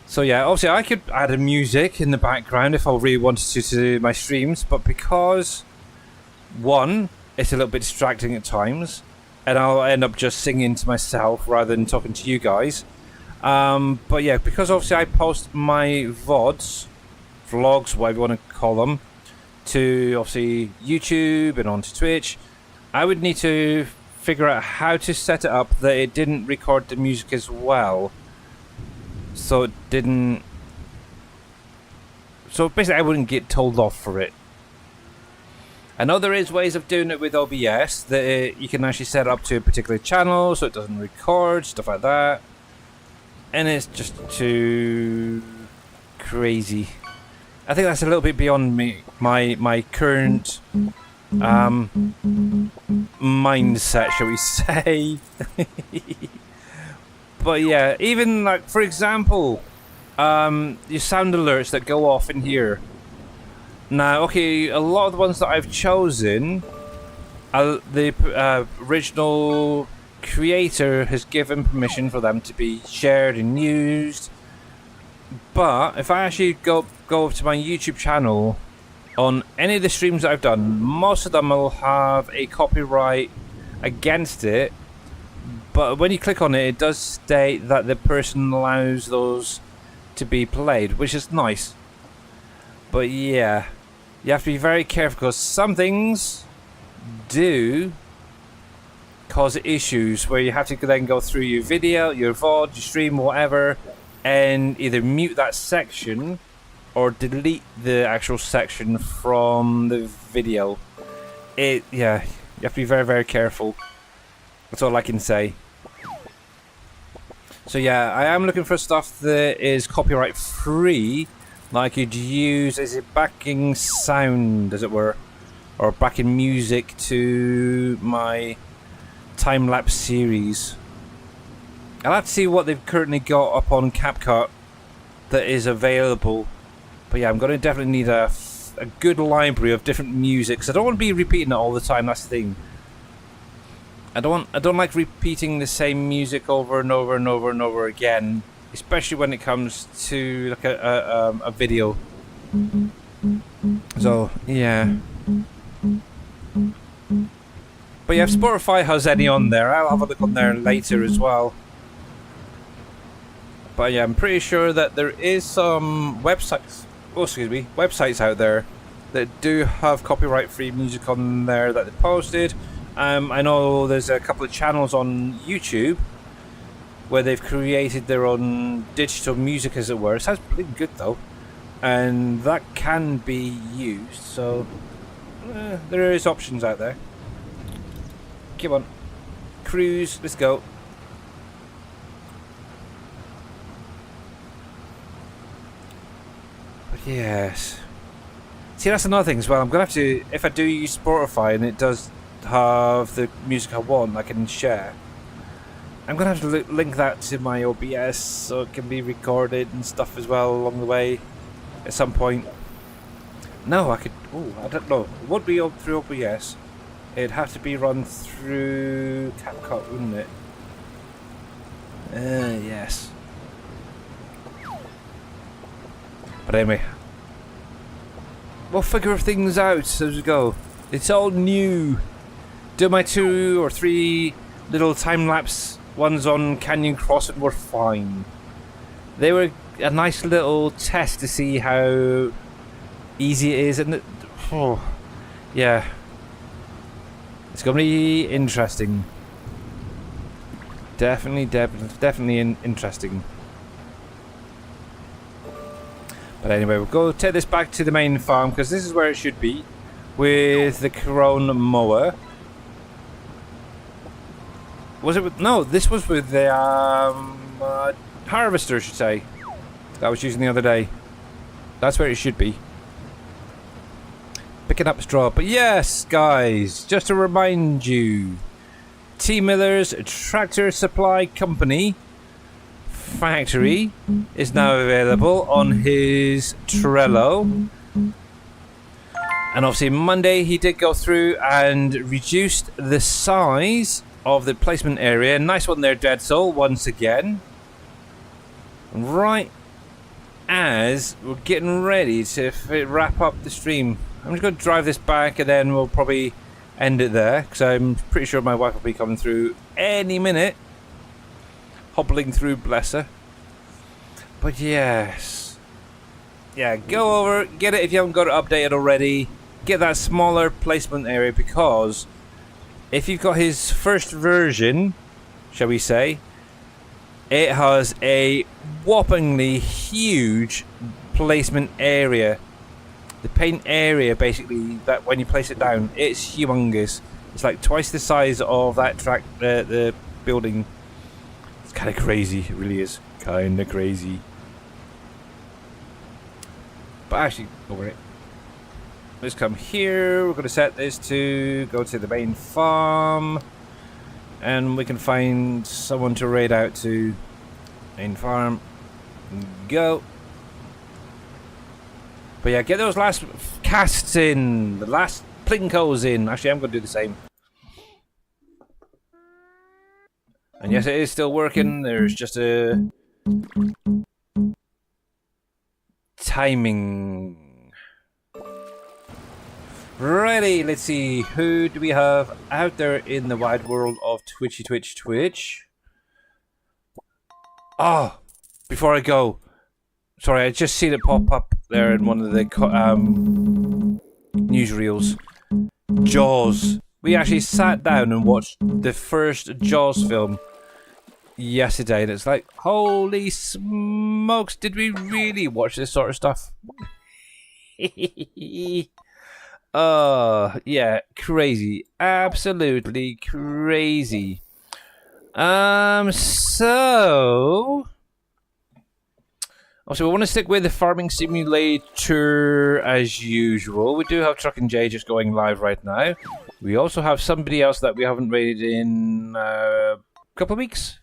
So yeah, obviously I could add a music in the background if I really wanted to my streams, but because one, it's a little bit distracting at times, and I'll end up just singing to myself rather than talking to you guys. But yeah, because obviously I post my VODs, vlogs, whatever you want to call them, to obviously YouTube and onto Twitch, I would need to figure out how to set it up that it didn't record the music as well. So it didn't... So basically I wouldn't get told off for it. I know there is ways of doing it with OBS, that you can actually set it up to a particular channel so it doesn't record, stuff like that. And it's just too crazy. I think that's a little bit beyond me, my current mindset, shall we say. But yeah, even like, for example, your sound alerts that go off in here. Now, okay, a lot of the ones that I've chosen the original creator has given permission for them to be shared and used. But if I actually go to my YouTube channel, on any of the streams that I've done, most of them will have a copyright against it. But when you click on it, it does state that the person allows those to be played, which is nice. But yeah, you have to be very careful because some things do cause issues where you have to then go through your video, your VOD, your stream, whatever, and either mute that section or delete the actual section from the video. Yeah, you have to be very, very careful. That's all I can say. So yeah, I am looking for stuff that is copyright free, that I could use as a backing sound, as it were, or backing music to my time-lapse series. I'll have to see what they've currently got up on CapCut that is available. But yeah, I'm going to definitely need a good library of different music, because I don't want to be repeating it all the time. That's the thing. I don't like repeating the same music over and over and over and over again, especially when it comes to like a video. So yeah. But yeah, if Spotify has any on there, I'll have a look on there later as well. But yeah, I'm pretty sure that there is some websites out there that do have copyright-free music on there that they posted. I know there's a couple of channels on YouTube where they've created their own digital music, as it were. It sounds pretty good though, and that can be used. So there is options out there. Come on, cruise, let's go. But yes. See, that's another thing as well. I'm gonna have to, if I do use Spotify and it does have the music I want, I can share. I'm gonna have to link that to my OBS so it can be recorded and stuff as well along the way at some point. No, I could. Oh, I don't know. It would be through OBS. It'd have to be run through CapCut, wouldn't it? Yes. But anyway, we'll figure things out as we go. It's all new. Do my 2 or 3 little time-lapse ones on Canyon Crossing were fine. They were a nice little test to see how easy it is, and yeah. It's going to be interesting. Definitely interesting. But anyway, we'll go take this back to the main farm, because this is where it should be, with the Crone mower. Was it with... No, this was with the harvester, I should say, that I was using the other day. That's where it should be. Picking up straw. But yes, guys, just to remind you, T. Miller's Tractor Supply Company factory is now available on his Trello. And obviously Monday he did go through and reduced the size of the placement area. Nice one there, Dead Soul, once again. Right as we're getting ready to wrap up the stream, I'm just going to drive this back and then we'll probably end it there, because I'm pretty sure my wife will be coming through any minute. Hobbling through, bless her. But yes. Yeah, go over, get it if you haven't got it updated already. Get that smaller placement area, because if you've got his first version, shall we say, it has a whoppingly huge placement area. The paint area, basically, that when you place it down, it's humongous. It's like twice the size of that track, the building. It's kind of crazy. It really is kind of crazy. But actually, over it. Let's come here. We're going to set this to go to the main farm, and we can find someone to raid out to. Main farm. Go. But yeah, get those last casts in, the last plinkos in. Actually, I'm going to do the same. And yes, it is still working. There's just a timing. Righty, let's see. Who do we have out there in the wide world of Twitch? Oh, before I go, sorry, I just seen it pop up there in one of the newsreels. Jaws. We actually sat down and watched the first Jaws film yesterday, and it's like, holy smokes, did we really watch this sort of stuff? Yeah, crazy. Absolutely crazy. So also, we want to stick with the farming simulator as usual. We do have Truck and Jay just going live right now. We also have somebody else that we haven't raided in a couple of weeks.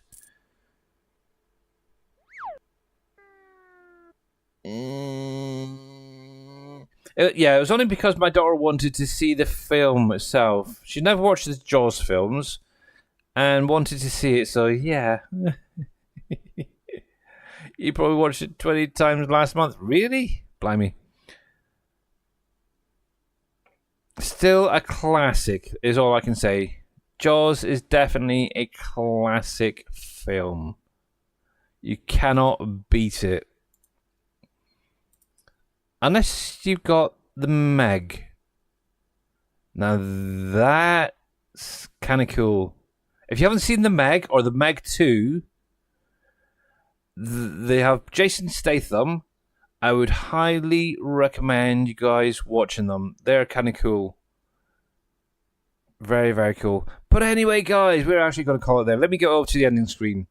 Yeah, it was only because my daughter wanted to see the film itself. She'd never watched the Jaws films and wanted to see it, so yeah. You probably watched it 20 times last month. Really? Blimey. Still a classic, is all I can say. Jaws is definitely a classic film. You cannot beat it. Unless you've got the Meg. Now that's kind of cool. If you haven't seen the Meg or the Meg 2... They have Jason Statham. I would highly recommend you guys watching them. They're kind of cool. Very, very cool. But anyway, guys, we're actually going to call it there. Let me go over to the ending screen.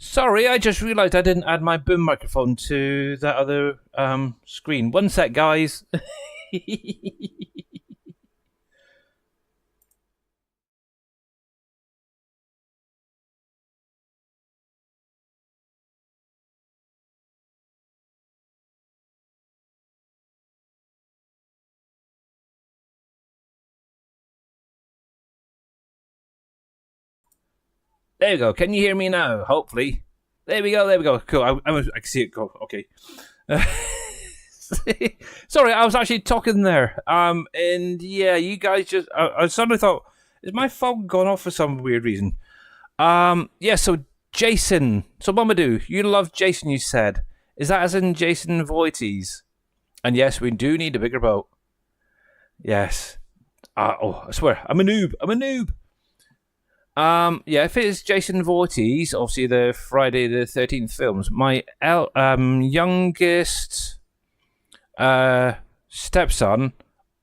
Sorry, I just realised I didn't add my boom microphone to that other screen. One sec, guys. There you go. Can you hear me now? Hopefully. There we go. Cool. I can see it go. Okay. Sorry, I was actually talking there. And yeah, you guys just... I suddenly thought, is my phone gone off for some weird reason? Yeah, so Jason. So Mamadou, you love Jason, you said. Is that as in Jason Voorhees? And yes, we do need a bigger boat. Yes. I swear, I'm a noob. Yeah, if it is Jason Voorhees, obviously the Friday the 13th films, my youngest stepson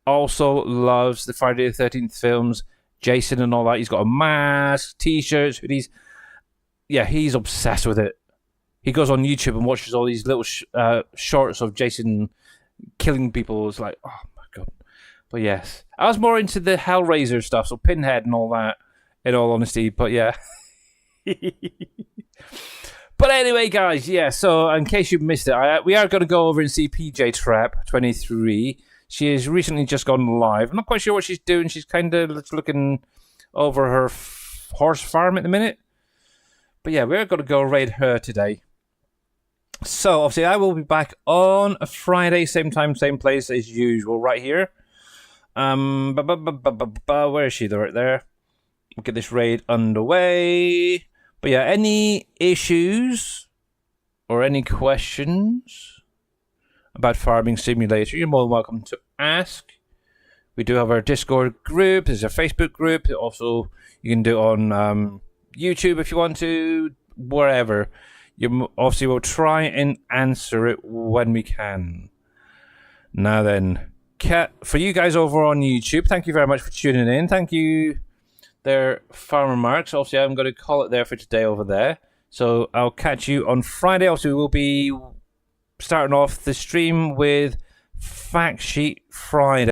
also loves the Friday the 13th films, Jason and all that. He's got a mask, t-shirts, hoodies. Yeah, he's obsessed with it. He goes on YouTube and watches all these little shorts of Jason killing people. It's like, oh my god. But yes, I was more into the Hellraiser stuff, so Pinhead and all that, in all honesty. But yeah. But anyway, guys, yeah, so in case you missed it, we are going to go over and see PJ Trap 23. She has recently just gone live. I'm not quite sure what she's doing. She's kind of looking over her horse farm at the minute. But yeah, we're going to go raid her today. So, obviously, I will be back on a Friday, same time, same place as usual, right here. Where is she? Right there. We'll get this raid underway. But yeah, any issues or any questions about Farming Simulator, you're more than welcome to ask. We do have our Discord group. There's a Facebook group. Also, you can do it on YouTube if you want to, wherever. You obviously will try and answer it when we can. Now then, for you guys over on YouTube, thank you very much for tuning in. Thank you there, Farmer Marks. Obviously, I'm going to call it there for today over there. So I'll catch you on Friday. Also, we'll be starting off the stream with Fact Sheet Friday.